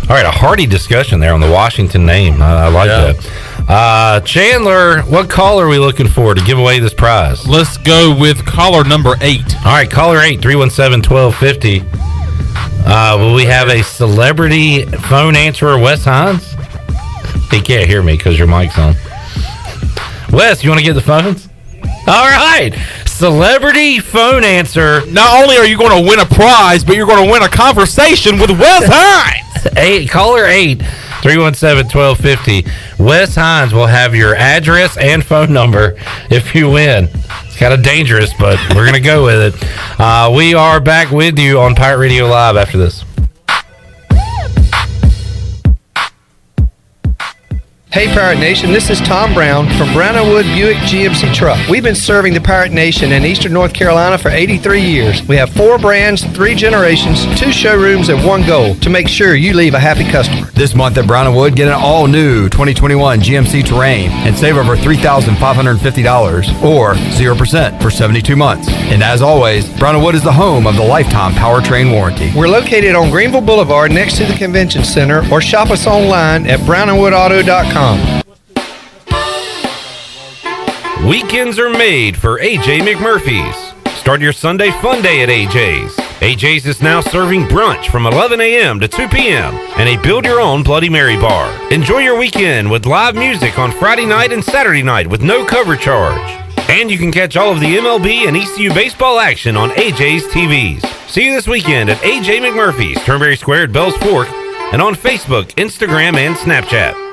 All right, a hearty discussion there on the Washington name. I like that. Chandler, what caller are we looking for to give away this prize? Let's go with caller number 8. All right, caller 8, 317-1250. Will we have a celebrity phone answerer, Wes Hines? He can't hear me because your mic's on. Wes, you want to get the phones? All right, celebrity phone answer. Not only are you going to win a prize, but you're going to win a conversation with Wes Hines. Caller 8, 317-1250. Wes Hines will have your address and phone number if you win. It's kind of dangerous, but we're going to go with it. We are back with you on Pirate Radio Live after this. Hey Pirate Nation, this is Tom Brown from Brown & Wood Buick GMC Truck. We've been serving the Pirate Nation in Eastern North Carolina for 83 years. We have 4 brands, 3 generations, 2 showrooms, and 1 goal to make sure you leave a happy customer. This month at Brown & Wood, get an all-new 2021 GMC Terrain and save over $3,550 or 0% for 72 months. And as always, Brown & Wood is the home of the lifetime powertrain warranty. We're located on Greenville Boulevard next to the Convention Center, or shop us online at brownandwoodauto.com. Weekends are made for AJ McMurphy's. Start your Sunday fun day at AJ's. AJ's is now serving brunch from 11 a.m. to 2 p.m. and a build-your-own Bloody Mary bar. Enjoy your weekend with live music on Friday night and Saturday night with no cover charge. And you can catch all of the MLB and ECU baseball action on AJ's TVs. See you this weekend at AJ McMurphy's, Turnberry Square at Bells Fork, and on Facebook, Instagram, and Snapchat.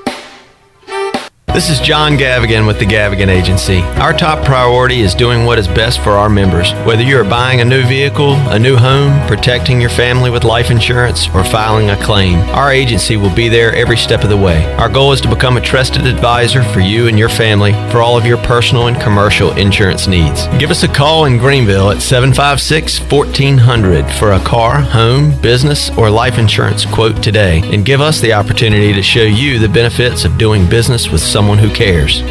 This is John Gavigan with the Gavigan Agency. Our top priority is doing what is best for our members. Whether you are buying a new vehicle, a new home, protecting your family with life insurance, or filing a claim, our agency will be there every step of the way. Our goal is to become a trusted advisor for you and your family for all of your personal and commercial insurance needs. Give us a call in Greenville at 756-1400 for a car, home, business, or life insurance quote today, and give us the opportunity to show you the benefits of doing business with someone who cares.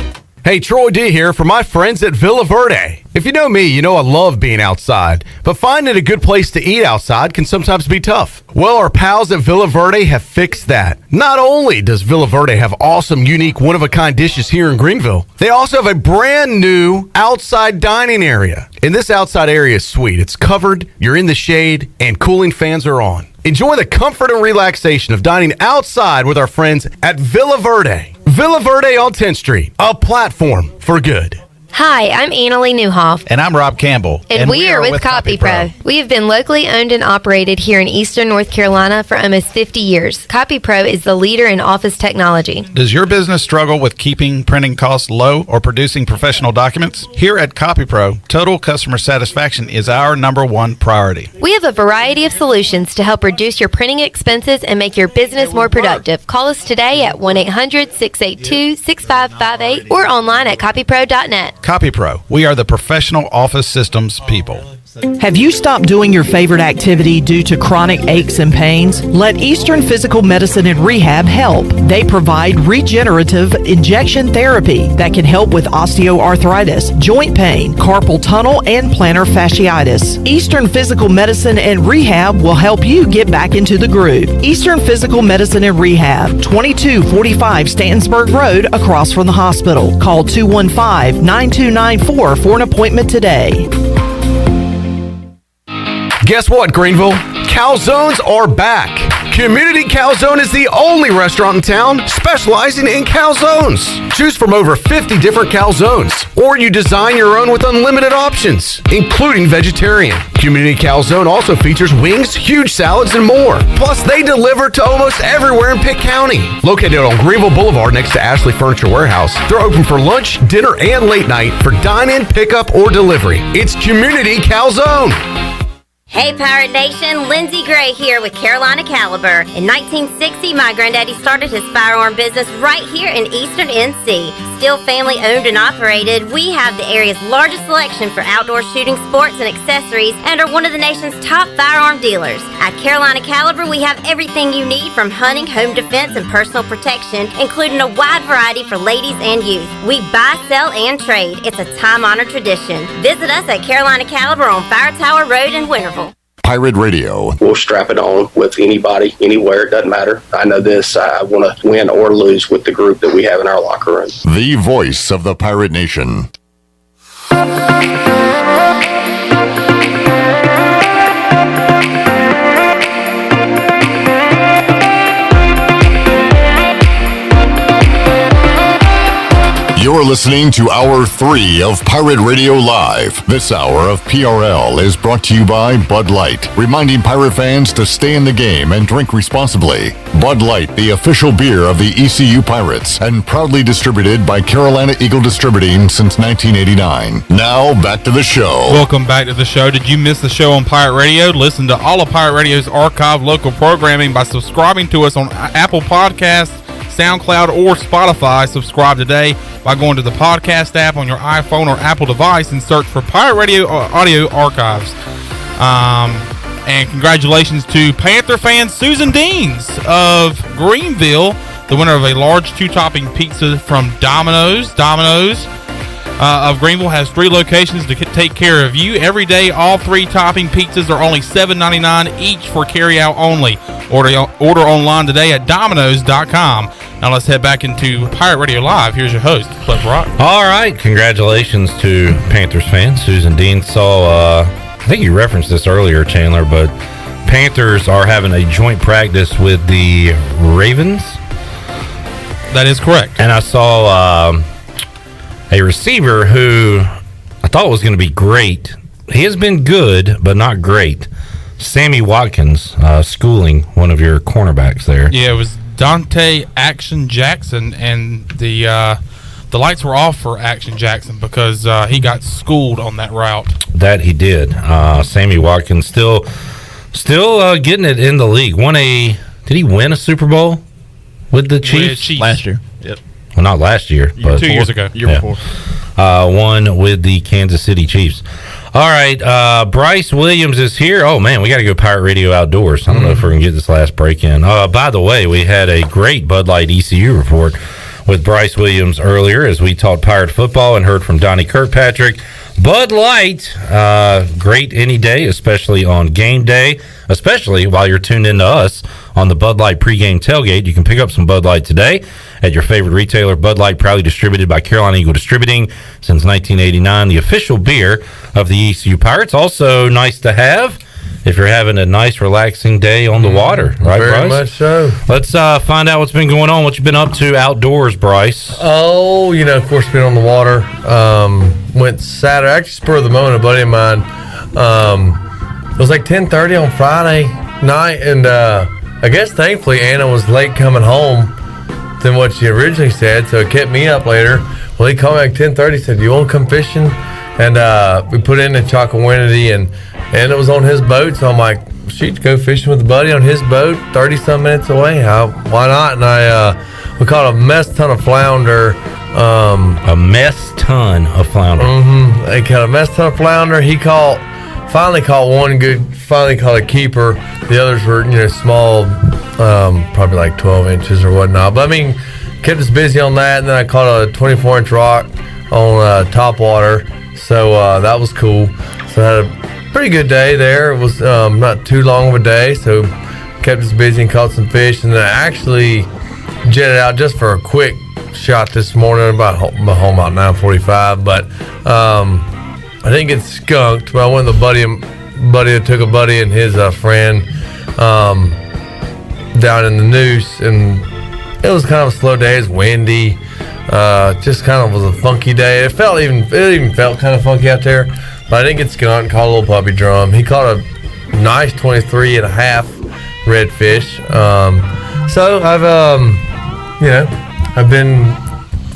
Hey, Troy D here for my friends at Villa Verde. If you know me, you know I love being outside, but finding a good place to eat outside can sometimes be tough. Well, our pals at Villa Verde have fixed that. Not only does Villa Verde have awesome, unique, one-of-a-kind dishes here in Greenville, they also have a brand new outside dining area. And this outside area is sweet. It's covered, you're in the shade, and cooling fans are on. Enjoy the comfort and relaxation of dining outside with our friends at Villa Verde. Villa Verde on 10th Street, a platform for good. Hi, I'm Annalie Newhoff. And I'm Rob Campbell. And we are with CopyPro. We have been locally owned and operated here in Eastern North Carolina for almost 50 years. CopyPro is the leader in office technology. Does your business struggle with keeping printing costs low or producing professional documents? Here at CopyPro, total customer satisfaction is our #1 priority. We have a variety of solutions to help reduce your printing expenses and make your business more productive. Call us today at 1-800-682-6558 or online at copypro.net. CopyPro, we are the professional office systems people. Have you stopped doing your favorite activity due to chronic aches and pains? Let Eastern Physical Medicine and Rehab help. They provide regenerative injection therapy that can help with osteoarthritis, joint pain, carpal tunnel, and plantar fasciitis. Eastern Physical Medicine and Rehab will help you get back into the groove. Eastern Physical Medicine and Rehab, 2245 Stantonsburg Road, across from the hospital. Call 215-9294 for an appointment today. Guess what, Greenville? Calzones are back. Community Calzone is the only restaurant in town specializing in calzones. Choose from over 50 different calzones, or you design your own with unlimited options, including vegetarian. Community Calzone also features wings, huge salads, and more. Plus, they deliver to almost everywhere in Pitt County. Located on Greenville Boulevard next to Ashley Furniture Warehouse, they're open for lunch, dinner, and late night for dine-in, pickup, or delivery. It's Community Calzone. Hey Pirate Nation, Lindsay Gray here with Carolina Caliber. In 1960, my granddaddy started his firearm business right here in Eastern NC. Still family owned and operated, we have the area's largest selection for outdoor shooting sports and accessories and are one of the nation's top firearm dealers. At Carolina Caliber, we have everything you need from hunting, home defense, and personal protection, including a wide variety for ladies and youth. We buy, sell, and trade. It's a time-honored tradition. Visit us at Carolina Caliber on Fire Tower Road in Winterville. Pirate Radio. We'll strap it on with anybody, anywhere. It doesn't matter. I know this. I want to win or lose with the group that we have in our locker room. The voice of the Pirate Nation. You're listening to Hour 3 of Pirate Radio Live. This hour of PRL is brought to you by Bud Light, reminding Pirate fans to stay in the game and drink responsibly. Bud Light, the official beer of the ECU Pirates, and proudly distributed by Carolina Eagle Distributing since 1989. Now, back to the show. Welcome back to the show. Did you miss the show on Pirate Radio? Listen to all of Pirate Radio's archived local programming by subscribing to us on Apple Podcasts, SoundCloud, or Spotify. Subscribe today by going to the podcast app on your iPhone or Apple device and search for Pirate Radio Audio Archives. And congratulations to Panther fan Susan Deans of Greenville, the winner of a large 2-topping pizza from Domino's. Domino's of Greenville has 3 locations to take care of you. Every day, all 3-topping pizzas are only $7.99 each for carry-out only. Order online today at Domino's.com. Now let's head back into Pirate Radio Live. Here's your host, Cliff Rock. All right, congratulations to Panthers fan Susan Dean. Saw, I think you referenced this earlier, Chandler, but Panthers are having a joint practice with the Ravens. That is correct. And I saw a receiver who I thought was going to be great. He has been good, but not great. Sammy Watkins schooling one of your cornerbacks there. Yeah, it was Dante Action Jackson, and the the lights were off for Action Jackson because he got schooled on that route. That he did. Sammy Watkins still getting it in the league. Did he win a Super Bowl with the Chiefs? Last year. Yep. Well, not last year, but 2 years ago. Year before. Won with the Kansas City Chiefs. All right, Bryce Williams is here. Oh, man, we got to go Pirate Radio Outdoors. I don't know if we're going to get this last break in. By the way, we had a great Bud Light ECU report with Bryce Williams earlier as we talked Pirate football and heard from Donnie Kirkpatrick. Bud Light, great any day, especially on game day, especially while you're tuned in to us on the Bud Light pregame tailgate. You can pick up some Bud Light today at your favorite retailer. Bud Light, proudly distributed by Carolina Eagle Distributing since 1989, the official beer of the ECU Pirates. Also nice to have if you're having a nice, relaxing day on the water. Right, Very Bryce? much so. Let's find out what's been going on, what you've been up to outdoors, Bryce. Oh, of course, been on the water. Went Saturday, actually spur of the moment, a buddy of mine. It was like 10:30 on Friday night, and I guess thankfully Anna was late coming home than what she originally said, so it kept me up later. Well, he called me like 10:30, said, "Do you want to come fishing?" And we put in the Chocowinity, and it was on his boat, so I'm like, shoot, go fishing with a buddy on his boat, 30-some minutes away. Why not? And we caught a mess ton of flounder. A mess ton of flounder. Mm-hmm. They caught a mess ton of flounder. He finally caught one good, finally caught a keeper. The others were, small, probably like 12 inches or whatnot. But, kept us busy on that. And then I caught a 24-inch rock on top water. So that was cool. So I had a pretty good day there. It was not too long of a day. So kept us busy and caught some fish. And then I actually jetted out just for a quick shot this morning about home about 9:45. But I didn't get skunked. But I went with a buddy that took a buddy and his friend down in the Noose. And it was kind of a slow day. It was windy. Just kind of was a funky day. It even felt kind of funky out there, but I didn't get skunked. Caught a little puppy drum. He caught a nice 23.5 redfish. So I've been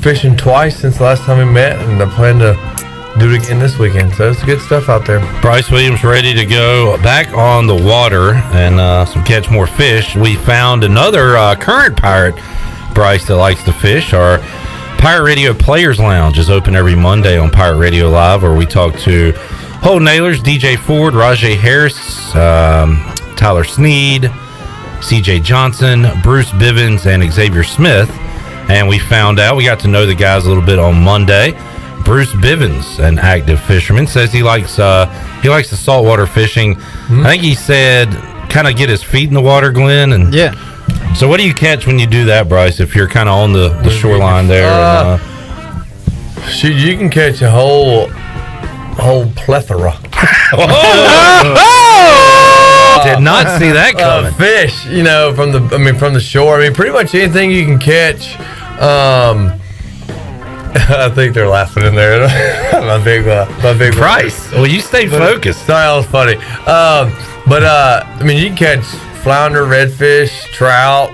fishing twice since the last time we met, and I plan to do it again this weekend. So it's good stuff out there. Bryce Williams ready to go back on the water and catch more fish. We found another current Pirate, Bryce, that likes to fish. Our Pirate Radio Players Lounge is open every Monday on Pirate Radio Live, where we talk to Holden Nailers, DJ Ford, Rajay Harris, Tyler Sneed, CJ Johnson, Bruce Bivens, and Xavier Smith. And we got to know the guys a little bit on Monday. Bruce Bivens, an active fisherman, says he likes the saltwater fishing. I think he said kind of get his feet in the water, Glenn. And yeah. So what do you catch when you do that, Bryce, if you're kind of on the shoreline there? Shoot, you can catch a whole plethora. Did not see that coming. Fish, from the shore. Pretty much anything you can catch. I think they're laughing in there. my big Bryce. Well, you stay focused. Sorry, that was funny. You can catch flounder, redfish, trout,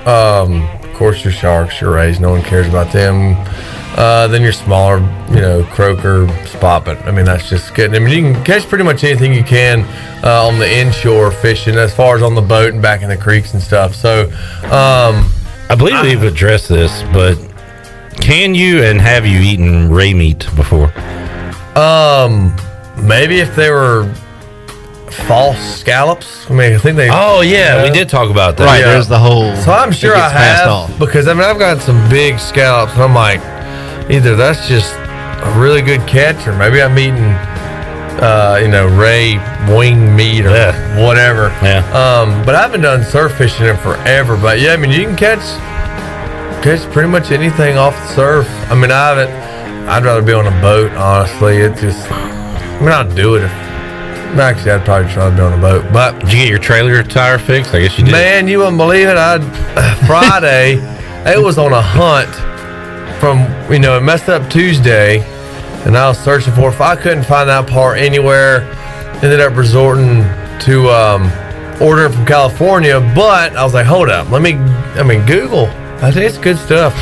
of course your sharks, your rays, no one cares about them. Then your smaller, croaker, spot, but that's just getting. You can catch pretty much anything you can on the inshore fishing, as far as on the boat and back in the creeks and stuff. So, I believe we've addressed this, but can you and have you eaten ray meat before? Maybe if they were false scallops. I think they. Oh yeah, we did talk about that. Right, there's the whole. So I'm sure I have, because I've got some big scallops, and I'm like, either that's just a really good catch, or maybe I'm eating, ray wing meat or whatever. Yeah. But I haven't done surf fishing in forever. But yeah, you can catch pretty much anything off the surf. I'd rather be on a boat, honestly. It just, I'll do it. Actually, I'd probably try to be on a boat. But did you get your trailer tire fixed? I guess you did. Man, you wouldn't believe it. Friday, it was on a hunt from, it messed up Tuesday, and I was searching for it. If I couldn't find that part anywhere, ended up resorting to ordering from California. But I was like, hold up, let me Google. I think it's good stuff.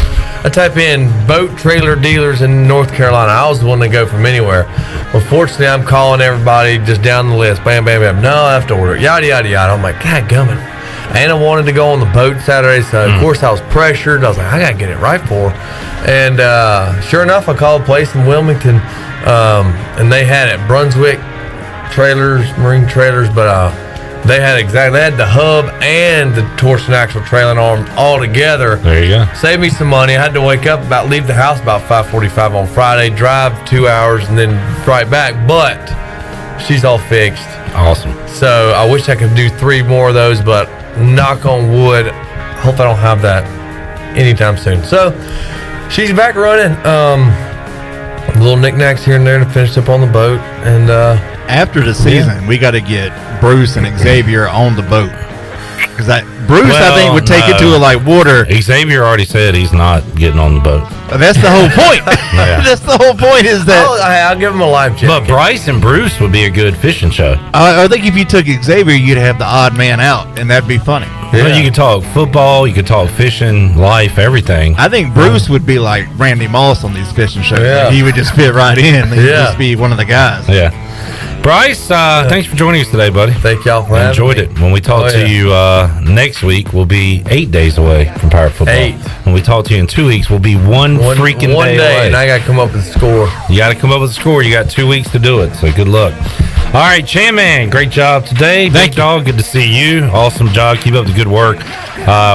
I type in boat trailer dealers in North Carolina. I was the one to go from anywhere. Well, fortunately, I'm calling everybody just down the list. Bam, bam, bam. No, I have to order it. Yada, yada, yada. I'm like, God gummit. And I wanted to go on the boat Saturday, so of course I was pressured. I was like, I got to get it right for her. And sure enough, I called a place in Wilmington, and they had it. Brunswick trailers, marine trailers, but they had the hub and the torsion axle trailing arm all together. There you go. Saved me some money. I had to wake up leave the house about 5:45 on Friday, drive 2 hours, and then right back. But she's all fixed. Awesome. So I wish I could do 3 more of those, but knock on wood, hope I don't have that anytime soon. So she's back running. Little knickknacks here and there to finish up on the boat, and after the season, we got to get Bruce and Xavier on the boat, because Bruce, I think, would take it to a water. Xavier already said he's not getting on the boat. That's the whole point. That's the whole point. Is that I'll give him a life jacket. But Bryce and Bruce would be a good fishing show. I think if you took Xavier, you'd have the odd man out, and that'd be funny. Yeah. You could talk football, you could talk fishing, life, everything. I think Bruce would be like Randy Moss on these fishing shows. Yeah. He would just fit right in. He'd just be one of the guys. Yeah. Bryce, thanks for joining us today, buddy. Thank y'all for enjoyed having it. When we talk to you next week, we'll be 8 days away from Pirate football. 8. When we talk to you in 2 weeks, we'll be one freaking day away. And I got to come up with a score. You got to come up with a score. You got 2 weeks to do it, so good luck. All right, Chan Man, great job today. Big Dog, good to see you. Awesome job. Keep up the good work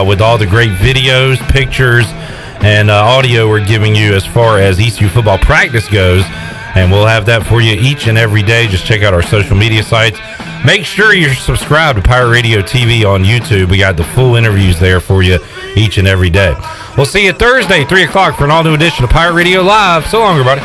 with all the great videos, pictures, and audio we're giving you as far as ECU football practice goes. And we'll have that for you each and every day. Just check out our social media sites. Make sure you're subscribed to Pirate Radio TV on YouTube. We got the full interviews there for you each and every day. We'll see you Thursday, 3 o'clock for an all-new edition of Pirate Radio Live. So long, everybody.